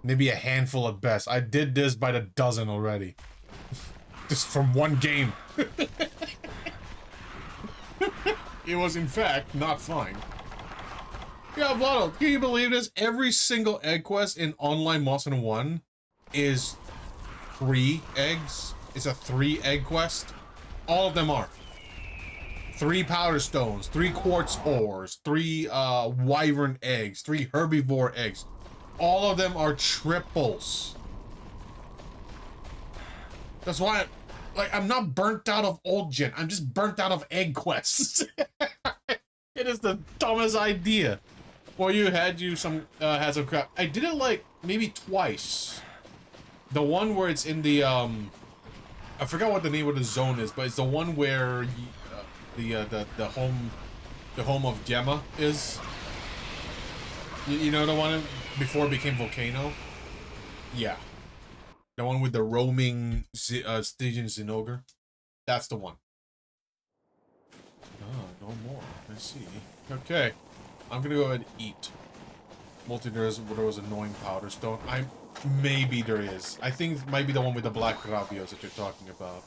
Maybe a handful at best. I did this by the dozen already. Just from one game. It was in fact not fine. Yeah, Vlado, can you believe this? Every single egg quest in Online Monster 1 is 3 eggs. It's a 3 egg quest. All of them are. 3 powder stones, 3 quartz ores, 3 wyvern eggs, 3 herbivore eggs. All of them are triples. That's why, like, I'm not burnt out of old gen. I'm just burnt out of egg quests. It is the dumbest idea. Well, you had some crap. I did it like maybe twice. The one where it's in the I forgot what the name of the zone is, but it's the one where the home of Gemma is. You know the one before it became Volcano? Yeah. The one with the roaming Stygian Zinogre. That's the one. Oh, no more. I see. Okay. I'm gonna go ahead and eat. There was annoying powder stone. Maybe there is. I think it might be the one with the black gravios that you're talking about.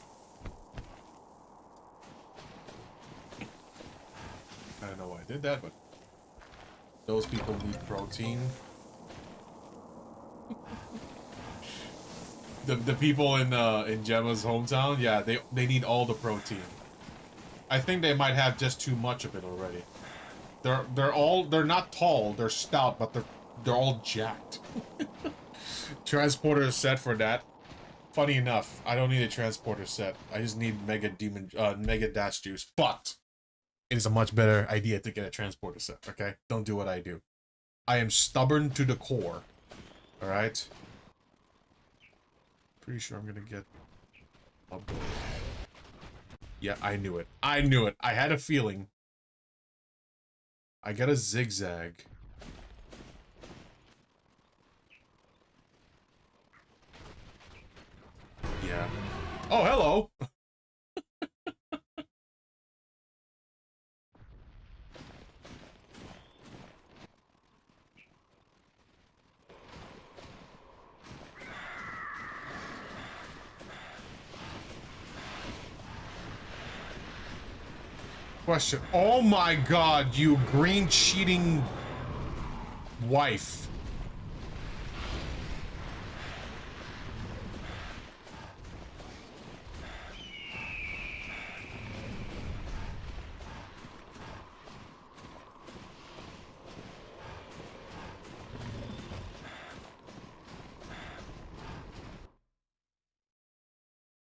I don't know why I did that, but those people need protein. The people in Gemma's hometown, yeah, they need all the protein. I think they might have just too much of it already. They're not tall, they're stout, but they're all jacked. Transporter set for that. Funny enough, I don't need a transporter set. I just need Mega Dash Juice, but it is a much better idea to get a transporter set, okay? Don't do what I do. I am stubborn to the core. Alright? Pretty sure I'm gonna get a bow. Yeah, I knew it. I knew it. I had a feeling. I got a zigzag. Yeah. Oh, hello! Question. Oh my god, you green cheating wife.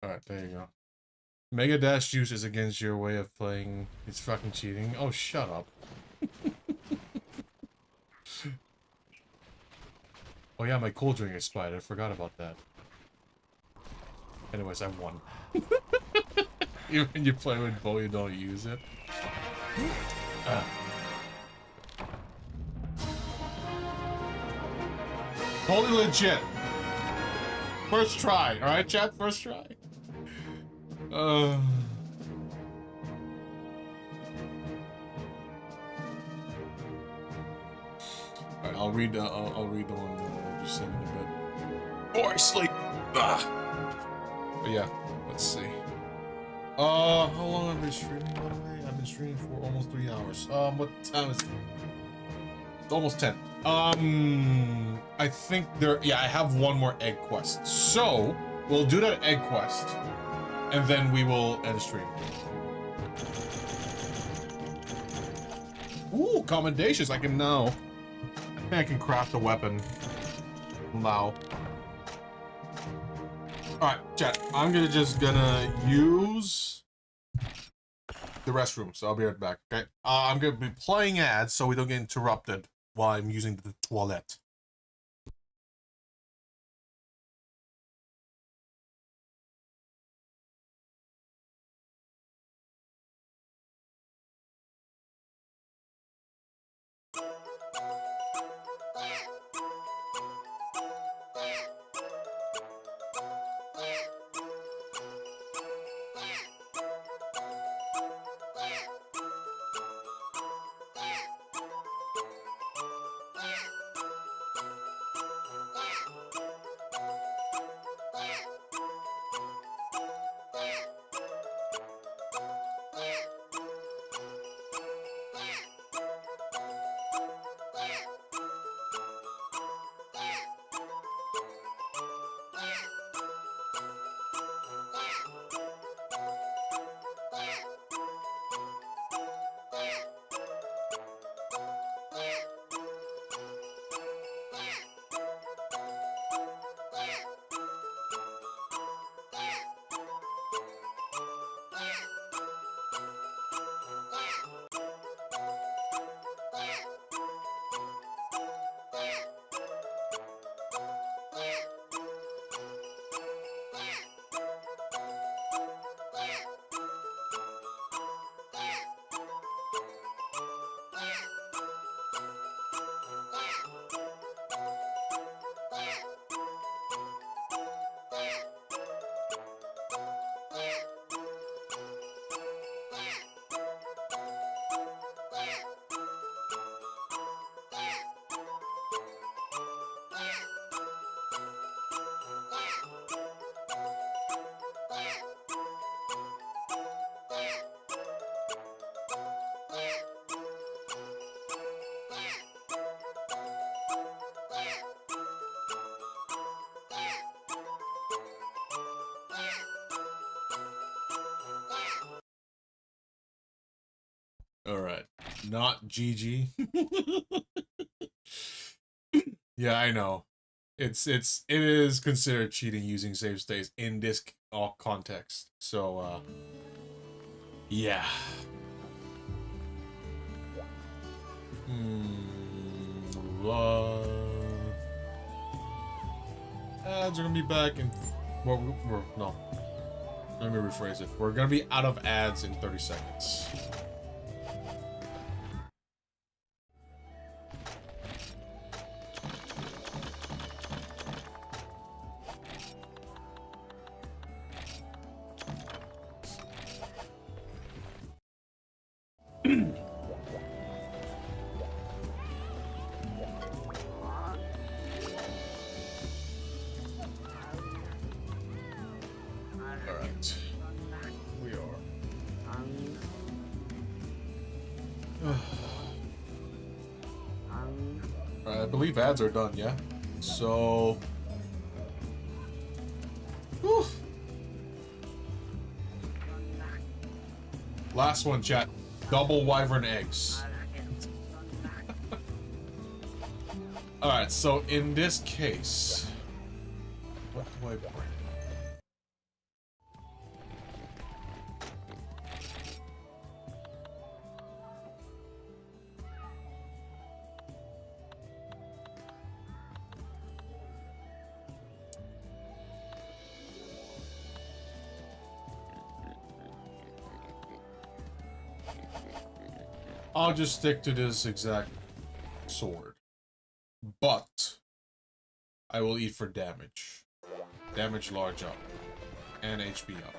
Alright, there you go. Mega Dash Juice is against your way of playing. It's fucking cheating. Oh, shut up. Oh yeah, my cool drink expired. I forgot about that. Anyways, I won. Even when you play with Bo, you don't use it. Totally legit. First try, alright, chat? First try. Alright, I'll read the one that you sent in a bit. Or I sleep. But yeah, let's see. How long have I been streaming, by the way? I've been streaming for almost 3 hours. What time is it? It's almost 10. I think yeah, I have one more egg quest. So, we'll do that egg quest, and then we will end the stream. Ooh, commendations. I think I can craft a weapon. Wow. Alright, chat. I'm gonna use the restroom, so I'll be right back, okay? I'm gonna be playing ads so we don't get interrupted while I'm using the toilet. Alright. Not GG. Yeah, I know. It is considered cheating using save states in this context. So yeah. Ads are gonna be back in no. Let me rephrase it. We're gonna be out of ads in 30 seconds. I believe ads are done, yeah? So... Whew. Last one, chat. Double wyvern eggs. Alright, so in this case... What do I bring? I'll just stick to this exact sword. But I will eat for damage. Damage large up. And HP up.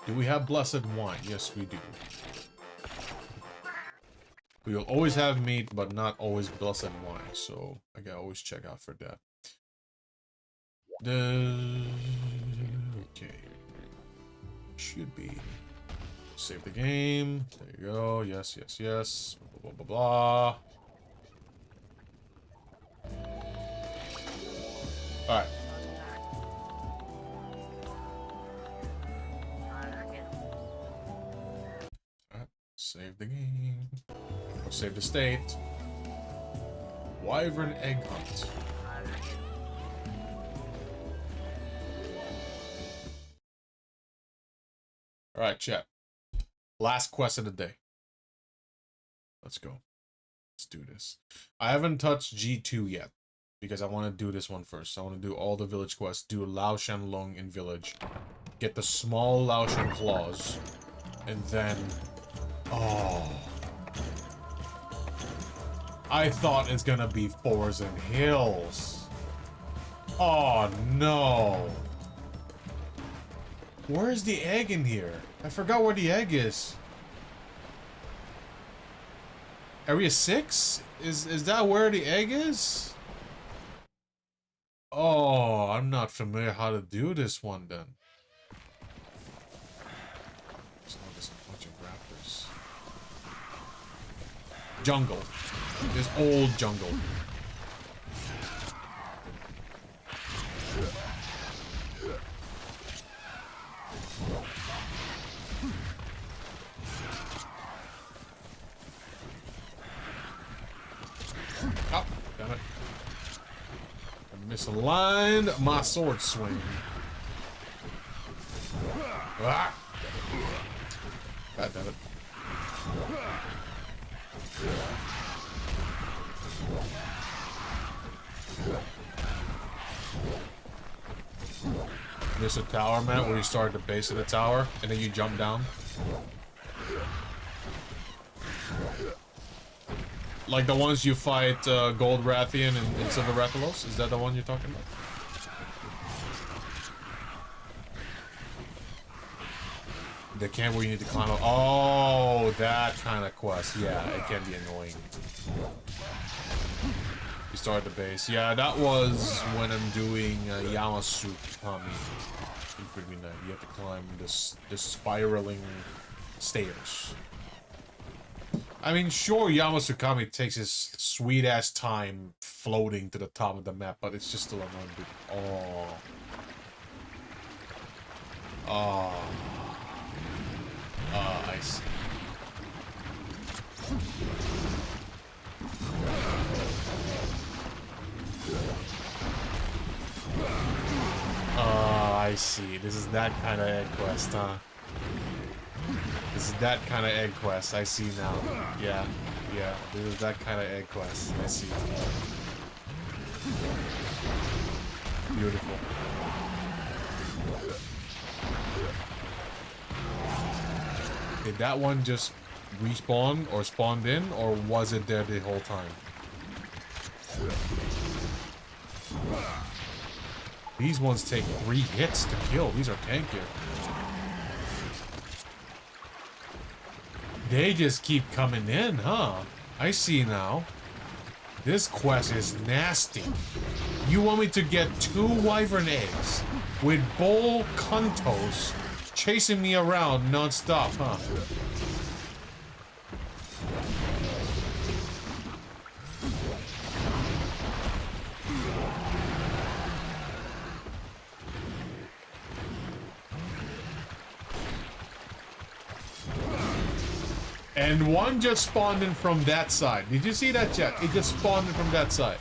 Do we have blessed wine? Yes, we do. We will always have meat, but not always blood and wine. So I gotta always check out for that. Okay. Should be. Save the game. There you go. Yes, yes, yes. Blah, blah, blah, blah. Alright. Save the game. Or save the state. Wyvern egg hunt. Alright, chat. Last quest of the day. Let's go. Let's do this. I haven't touched G2 yet. Because I want to do this one first. I want to do all the village quests. Do Lao Shan Long in village. Get the small Lao Shan claws. And then... Oh. I thought it's gonna be fours and hills. Oh no. Where's the egg in here? I forgot where the egg is. Area 6? Is that where the egg is? Oh, I'm not familiar how to do this one then. There's a bunch of raptors. Jungle. This old jungle. Oh, damn it. I misaligned my sword swing. Ah. God damn it. There's a tower map where you start at the base of the tower and then you jump down. Like the ones you fight Gold Rathian and Silver Rathalos? Is that the one you're talking about? The camp where you need to climb up. Oh, that kind of quest. Yeah, it can be annoying. You start at the base. Yeah, that was when I'm doing Yamasukami in Forbidden Night. You have to climb this spiraling stairs. I mean, sure, Yamasukami takes his sweet-ass time floating to the top of the map, but it's just still annoying. Oh. Oh. I see. I see. This is that kind of egg quest, huh? This is that kind of egg quest. I see now. Yeah. Yeah. This is that kind of egg quest. I see. Beautiful. Did that one just respawn or spawned in, or was it there the whole time? These ones take 3 hits to kill. These are tankier. They just keep coming in, huh? I see now. This quest is nasty. You want me to get 2 wyvern eggs with bull cuntos chasing me around non-stop, huh? And one just spawned in from that side. Did you see that, chat? It just spawned in from that side.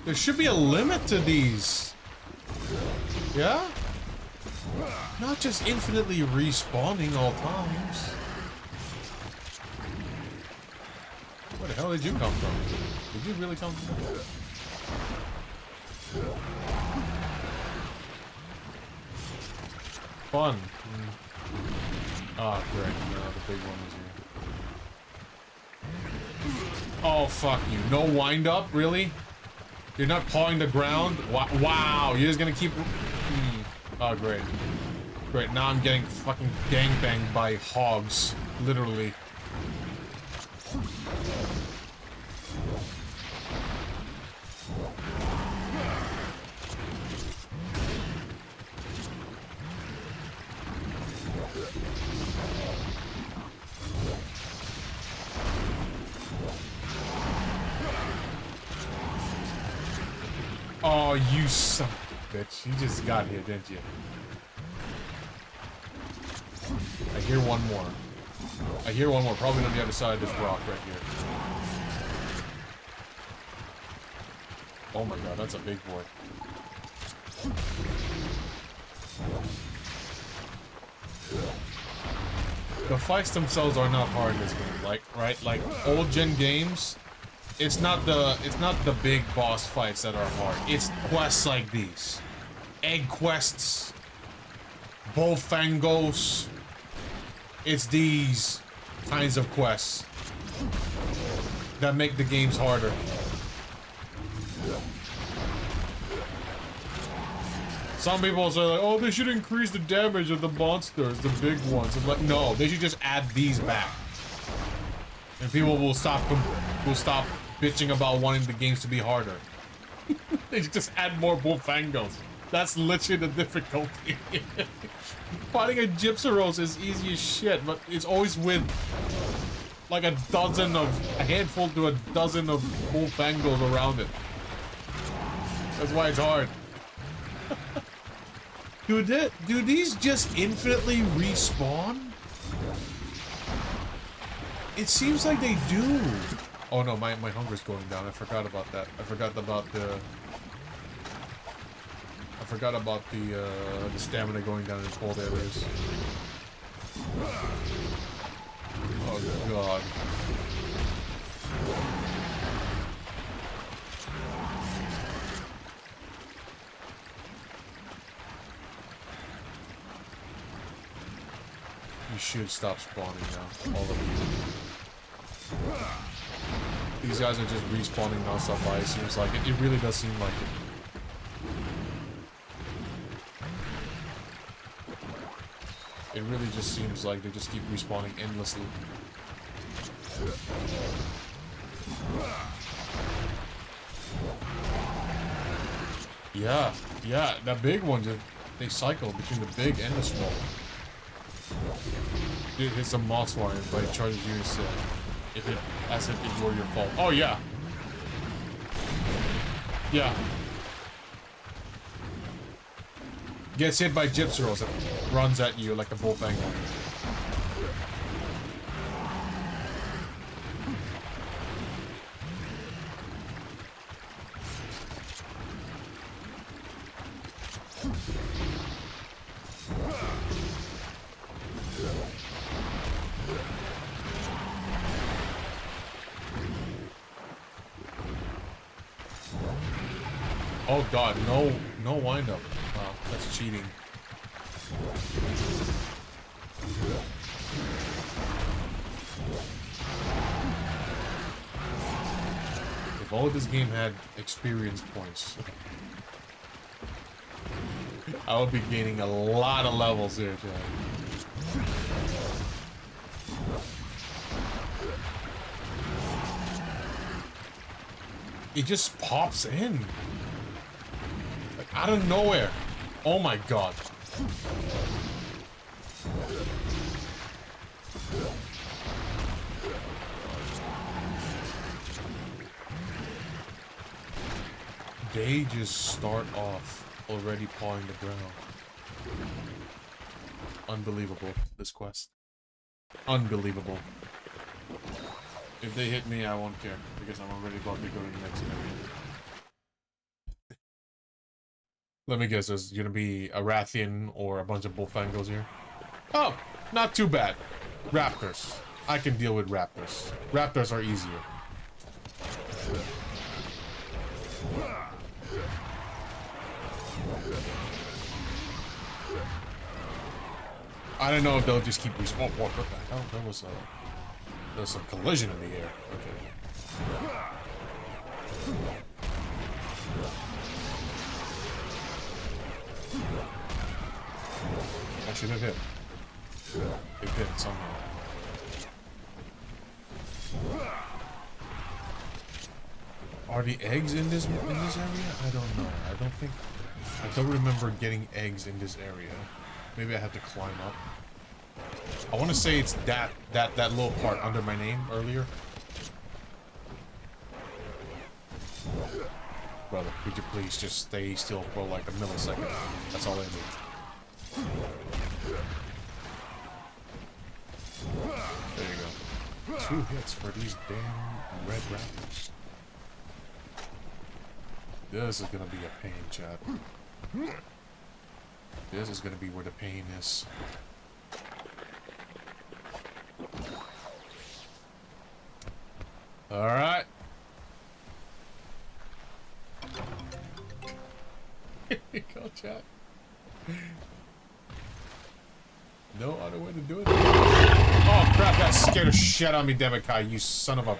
There should be a limit to these. Yeah? Not just infinitely respawning all times. Where the hell did you come from? Did you really come from there? Fun. Oh, great. No, the big one is here. Oh, fuck you. No wind up? Really? You're not pawing the ground? Wow. You're just gonna keep... Oh, great. Great, now I'm getting fucking gangbanged by hogs. Literally. Oh, you son of a bitch. You just got here, didn't you? I hear one more. I hear one more. Probably on the other side of this rock right here. Oh my god, that's a big boy. The fights themselves are not hard in this game, like, right? Like, old gen games, it's not the big boss fights that are hard. It's quests like these. Egg quests. Bullfangos. It's these kinds of quests that make the games harder. Some people say like, oh, they should increase the damage of the monsters, the big ones. I'm like, no, they should just add these back. And people will stop bitching about wanting the games to be harder. They should just add more Bullfangos. That's literally the difficulty. Fighting a Gypsyros is easy as shit, but it's always with like a handful to a dozen of Bullfangos around it. That's why it's hard. Do these just infinitely respawn? It seems like they do. Oh no, my hunger's going down. I forgot about that. I forgot about the stamina going down in cold areas. Oh god. You should stop spawning now, all of you. These guys are just respawning non-stop by, it seems like it. It really does seem like it. It really just seems like they just keep respawning endlessly. Yeah, that big one, they cycle between the big and the small. Dude hits a moss wire, but it charges you instead. As if it were your fault. Oh yeah. Yeah. Gets hit by Gypsyros and runs at you like a Bullfango. Oh god, no wind up. Wow, that's cheating. If all of this game had experience points, I would be gaining a lot of levels here, Chad. It just pops in. Like, out of nowhere. Oh my god. They just start off already pawing the ground. Unbelievable, this quest. Unbelievable. If they hit me, I won't care, because I'm already about to go to the next area. Let me guess, there's gonna be a Rathian or a bunch of Bullfangos here. Oh, not too bad. Raptors. I can deal with raptors. Raptors are easier. I don't know if they'll just keep respawning. What the hell? There's a collision in the air. Okay. should have hit. It hit somehow. Are the eggs in this area? I don't know. I don't remember getting eggs in this area. Maybe I have to climb up. I want to say it's that little part under my name earlier. Brother, could you please just stay still for like a millisecond? That's all I need. There you go. 2 hits for these damn red raptors. This is gonna be a pain, chat. This is gonna be where the pain is. Alright. Here we go, chat. No other way to do it. Oh crap, that scared the shit out of me, Demekai, you son of a...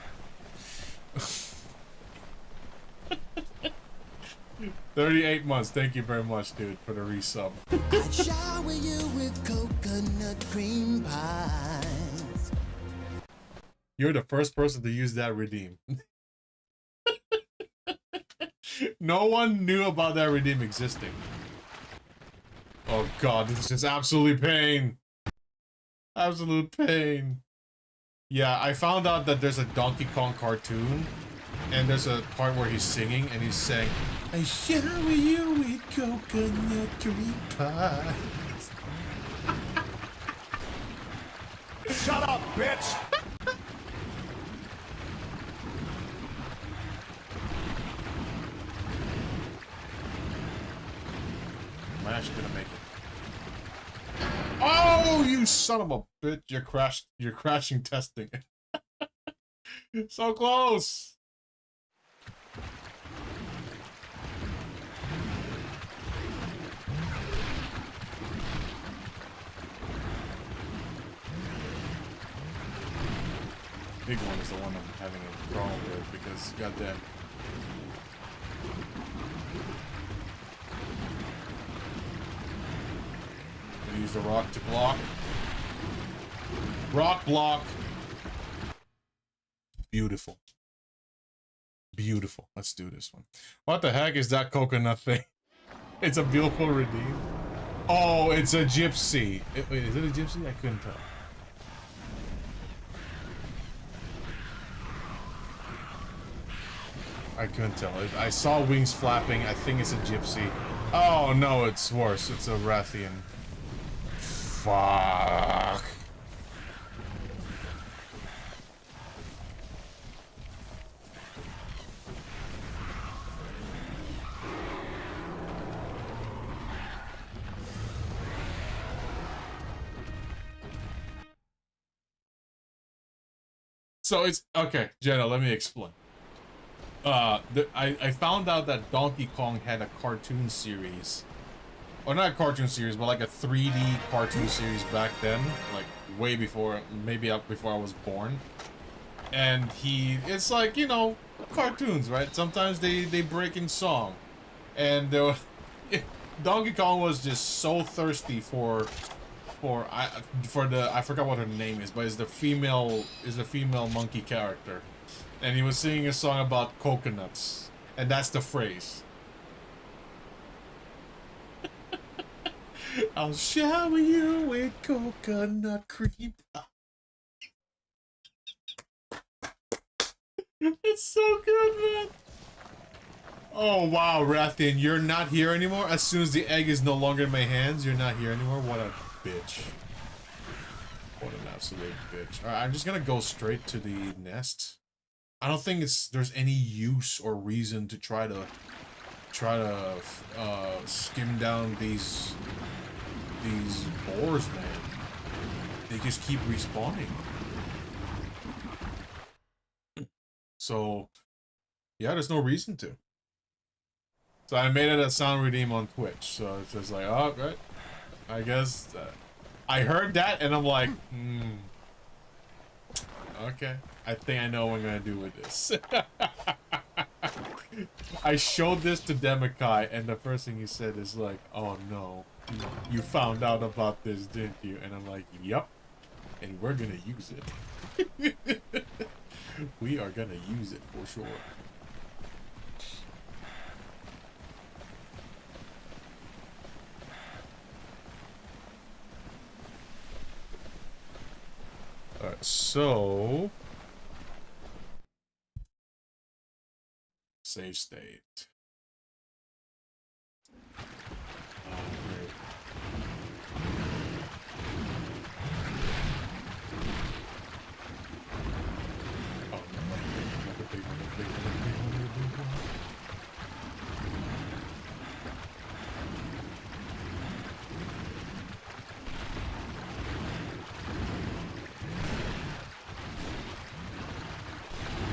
38 months, thank you very much, dude, for the resub. I'd shower you with coconut cream pies. You're the first person to use that redeem. No one knew about that redeem existing. Oh god, this is just absolutely pain. Absolute pain. Yeah, I found out that there's a Donkey Kong cartoon, and there's a part where he's singing, and he's saying, I shower you with coconut cream pies. Shut up, bitch! Am I actually gonna make it? Oh, you son of a bitch! You're crashing testing. So close. Big one is the one I'm having a problem with because goddamn. Use the rock to block. Rock block. Beautiful. Beautiful. Let's do this one. What the heck is that coconut thing? It's a beautiful redeem. Oh, it's a gypsy. Wait, is it a gypsy? I couldn't tell. I couldn't tell. I saw wings flapping. I think it's a gypsy. Oh no, it's worse. It's a Rathian. Fuck. So it's okay, Jenna, let me explain. I found out that Donkey Kong had a cartoon series. Or not a cartoon series, but like a 3D cartoon series back then, like way before, maybe up before I was born. And it's like, you know, cartoons, right? Sometimes they break in song. And there was, Donkey Kong was just so thirsty for I forgot what her name is, but is the female monkey character. And he was singing a song about coconuts. And that's the phrase. I'll shower you with coconut cream. It's so good, man. Oh, wow, Rathian, you're not here anymore? As soon as the egg is no longer in my hands, you're not here anymore? What a bitch. What an absolute bitch. Alright, I'm just gonna go straight to the nest. I don't think there's any use or reason to try to skim down these boars, man. They just keep respawning. So, yeah, there's no reason to. So I made it a sound redeem on Twitch. So it's just like, oh, right. I guess I heard that and I'm like, okay. I think I know what I'm gonna do with this. I showed this to Demekai and the first thing he said is like, oh no. You found out about this, didn't you? And I'm like, yup. And we're gonna use it. We are gonna use it for sure. Alright, so... Save state. Oh, great.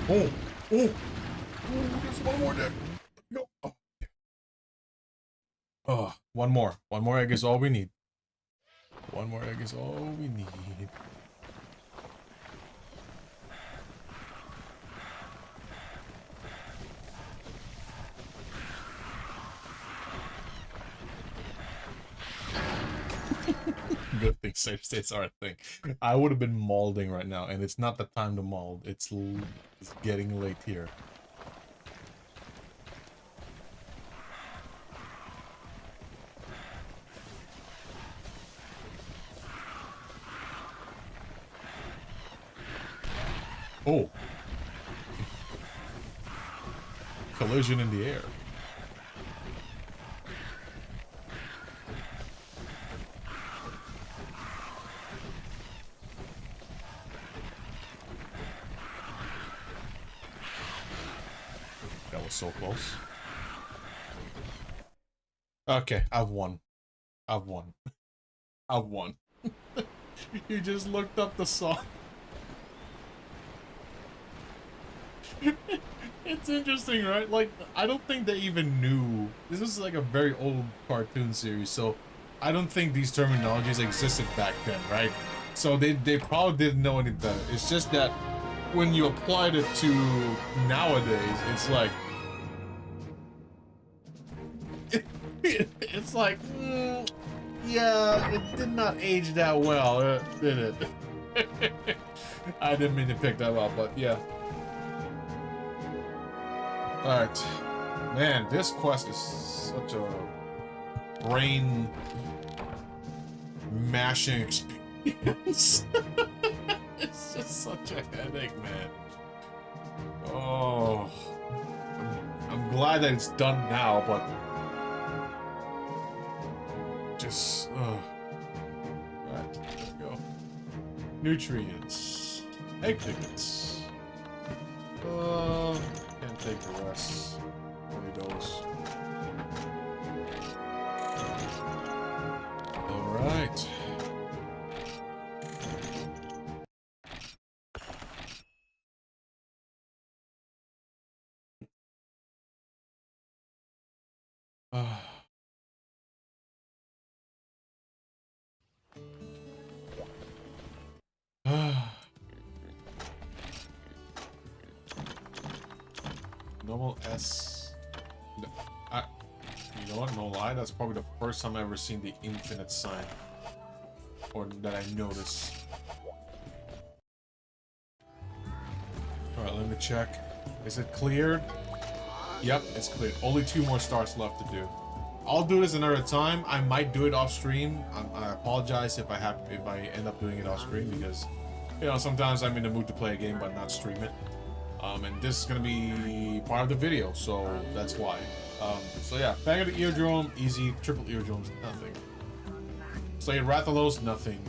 Oh, oh, oh, there's one more deck. No. Oh. Oh, one more. One more egg is all we need. One more egg is all we need. Good thing safe states are a thing. I would have been maulding right now, and it's not the time to mauld. It's getting late here. Oh. Collision in the air. That was so close. Okay, I've won. I've won. I've won. You just looked up the song. It's interesting, right? Like, I don't think they even knew. This is like a very old cartoon series, so I don't think these terminologies existed back then, right? So they probably didn't know any better. It's just that when you applied it to nowadays, it's like... it's like, yeah, it did not age that well, did it? I didn't mean to pick that up, but yeah. Alright. Man, this quest is such a brain mashing experience. It's just such a headache, man. Oh. I'm glad that it's done now, but just right, there we go. Nutrients. Egg tickets. Can't take the rest. Only those. Alright. Normal S. No, you know what? No lie. That's probably the first time I've ever seen the infinite sign, or that I noticed. All right, let me check. Is it cleared? Yep, it's cleared. Only 2 more stars left to do. I'll do this another time. I might do it off stream. I apologize if I end up doing it off stream, because you know sometimes I'm in the mood to play a game but not stream it. And this is gonna be part of the video, so that's why. So yeah, bang of the eardrum, easy, triple eardrums, nothing. Slay Rathalos, nothing.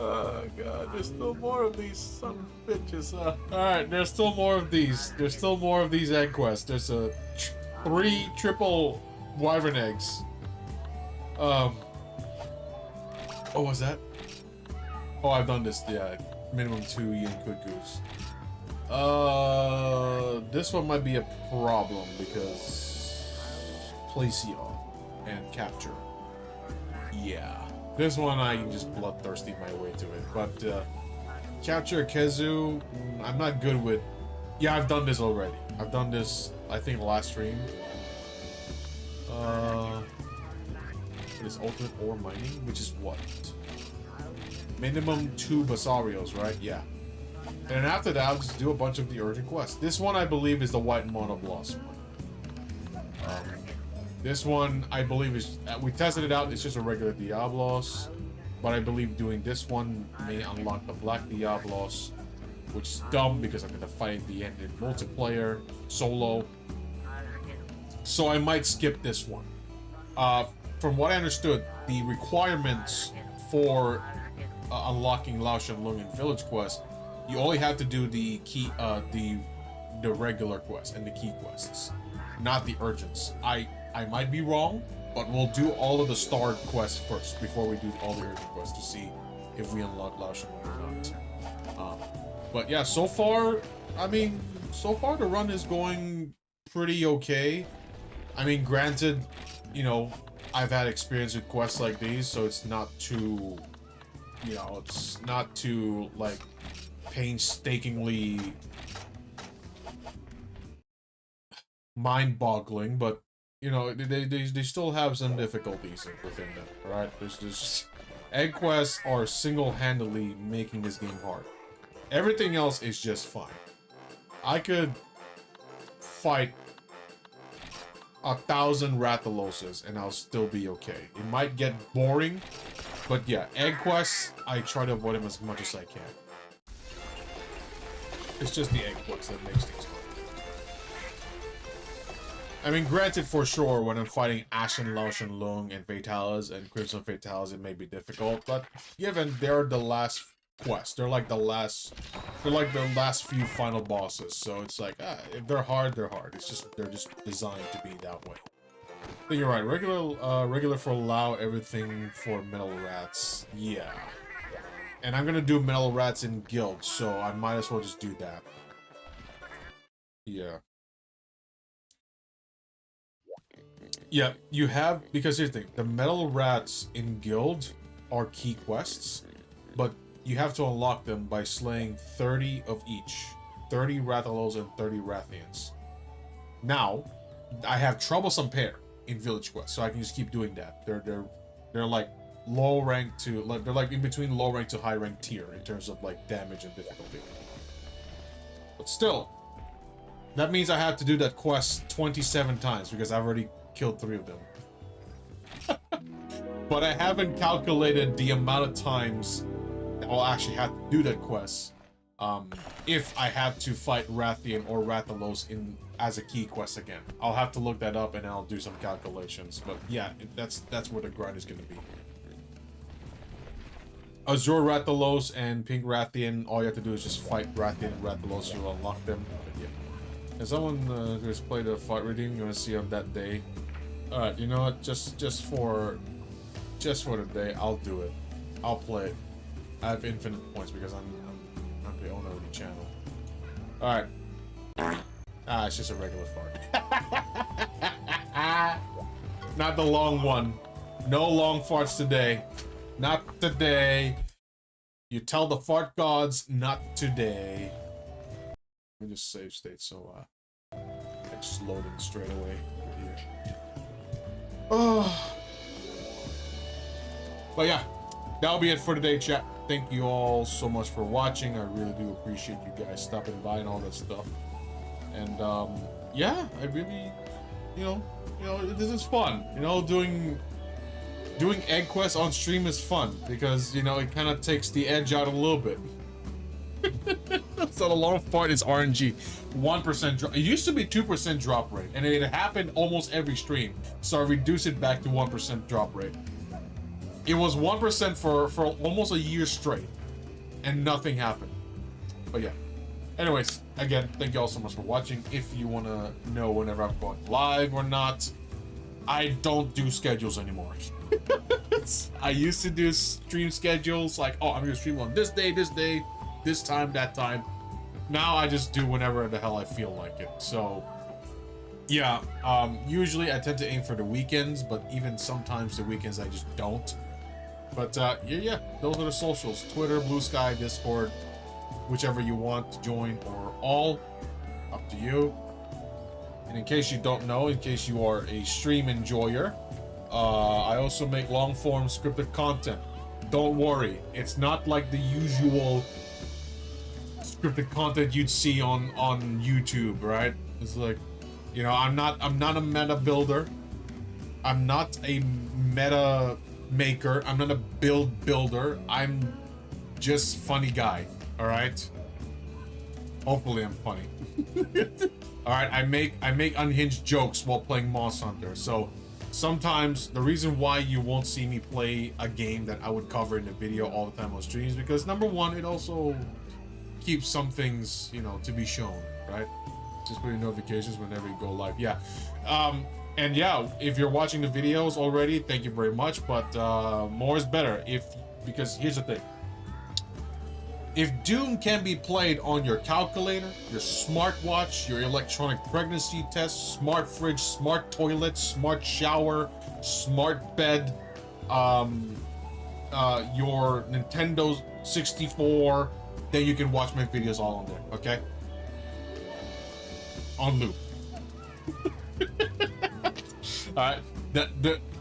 Oh god, there's still more of these son of bitches. Alright, there's still more of these. There's still more of these egg quests. There's 3 triple wyvern eggs. What was that? Oh, I've done this, yeah. Minimum 2 yin goose. This one might be a problem because Placio and capture. Yeah. This one I can just bloodthirsty my way to it. But capture Khezu, I'm not good with... Yeah, I've done this already. I've done this, I think, last stream. This ultimate ore mining, which is what? Minimum 2 Basarios, right? Yeah. And after that, I'll just do a bunch of the urgent quests. This one, I believe, is the white monobloss one. This one, I believe, is... we tested it out. It's just a regular Diablos. But I believe doing this one may unlock the black Diablos. Which is dumb, because I'm going to fight at the end in multiplayer, solo. So I might skip this one. From what I understood, the requirements for unlocking Lao Shan Lung in Village Quest, you only have to do the key, the regular quests and the key quests, not the urgents. I might be wrong, but we'll do all of the starred quests first before we do all the urgent quests to see if we unlock Lao Shan Lung or not. But yeah, so far, I mean, so far the run is going pretty okay. I mean, granted, you know, I've had experience with quests like these, so it's not too, you know, it's not too, like, painstakingly mind-boggling, but, you know, they still have some difficulties within them, right? There's just... Egg quests are single-handedly making this game hard. Everything else is just fine. I could fight 1,000 Rathaloses and I'll still be okay. It might get boring, but yeah, egg quests, I try to avoid them as much as I can. It's just the egg quests that makes things hard. I mean, granted, for sure, when I'm fighting Ashen, Lao Shan Lung, and Fatalis, and Crimson Fatalis, it may be difficult, but given they're the last quest, they're like the last few final bosses, so it's like, if they're hard, they're hard. It's just, they're just designed to be that way. I think you're right. Regular for Lao, everything for Metal Rats. Yeah. And I'm gonna do Metal Rats in Guild, so I might as well just do that. Yeah. Yeah, you have, because here's the thing, the Metal Rats in Guild are key quests, but you have to unlock them by slaying 30 of each. 30 Rathalos and 30 Rathians. Now, I have Troublesome Pair in Village Quest, so I can just keep doing that. They're like low rank to, like, they're like in between low rank to high rank tier in terms of like damage and difficulty. But still, that means I have to do that quest 27 times because I've already killed 3 of them. But I haven't calculated the amount of times I'll actually have to do that quest if I have to fight Rathian or Rathalos in as a key quest again. I'll have to look that up and I'll do some calculations. But yeah, that's where the grind is going to be. Azure Rathalos and Pink Rathian, all you have to do is just fight Rathian and Rathalos, you'll unlock them. But yeah. As someone who's played a fight redeem, you want to see on that day. Alright, you know what? Just for the day, I'll do it. I'll play it. I have infinite points because I'm the owner of the channel. Alright. It's just a regular fart. Not the long one. No long farts today. Not today. You tell the fart gods, not today. Let me just save state so it's just loading straight away here. Oh. But yeah, that'll be it for today, chat. Thank you all so much for watching. I really do appreciate you guys stopping by and all that stuff. And yeah, I really, you know, this is fun. You know, doing egg quests on stream is fun because, you know, it kind of takes the edge out a little bit. So the long fart is RNG. 1% drop. It used to be 2% drop rate, and it happened almost every stream. So I reduced it back to 1% drop rate. It was 1% for almost a year straight, and nothing happened. But yeah. Anyways, again, thank you all so much for watching. If you want to know whenever I'm going live or not, I don't do schedules anymore. I used to do stream schedules like, oh, I'm gonna stream on this day, this time, that time. Now I just do whenever the hell I feel like it. So Yeah, usually I tend to aim for the weekends, but even sometimes the weekends I just don't. But yeah, those are the socials: Twitter, Blue Sky, Discord, whichever you want to join, or all, up to you. And in case you don't know, in case you are a stream enjoyer, I also make long form scripted content. Don't worry, it's not like the usual scripted content you'd see on YouTube, right? It's like, you know, I'm not a meta builder. I'm not a meta maker. I'm not a builder. I'm just funny guy, all right? Hopefully I'm funny. All right, I make unhinged jokes while playing Moss Hunter. So sometimes the reason why you won't see me play a game that I would cover in the video all the time on streams, because number one, it also keeps some things, you know, to be shown, right? Just put your notifications whenever you go live. Yeah. And yeah, if you're watching the videos already, thank you very much, but more is better. Because here's the thing. If Doom can be played on your calculator, your smartwatch, your electronic pregnancy test, smart fridge, smart toilet, smart shower, smart bed, your Nintendo 64, then you can watch my videos all on there, okay? On loop. Alright,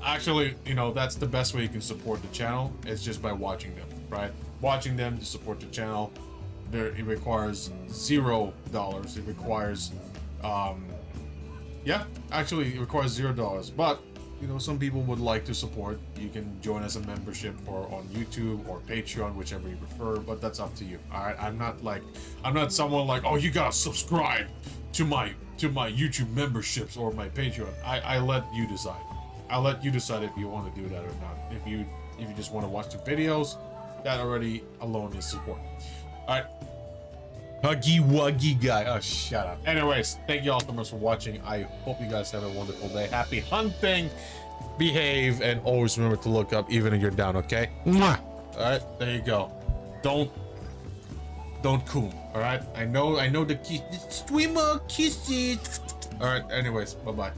actually, you know, that's the best way you can support the channel. It's just by watching them, right? Watching them to support the channel. It requires $0. It requires, yeah, actually, it requires $0. But, you know, some people would like to support. You can join as a membership or on YouTube or Patreon, whichever you prefer, but that's up to you. Alright, I'm not someone like, oh, you gotta subscribe to my YouTube memberships or my Patreon. I let you decide. I'll let you decide if you want to do that or not. If you just want to watch the videos, that already alone is support. Alright. Huggy wuggy guy. Oh, shut up. Anyways, thank you all so much for watching. I hope you guys have a wonderful day. Happy hunting. Behave, and always remember to look up even if you're down, okay? Mwah! Alright, there you go. Don't coom, alright? I know the kiss. Streamer kisses. Alright, anyways, bye-bye.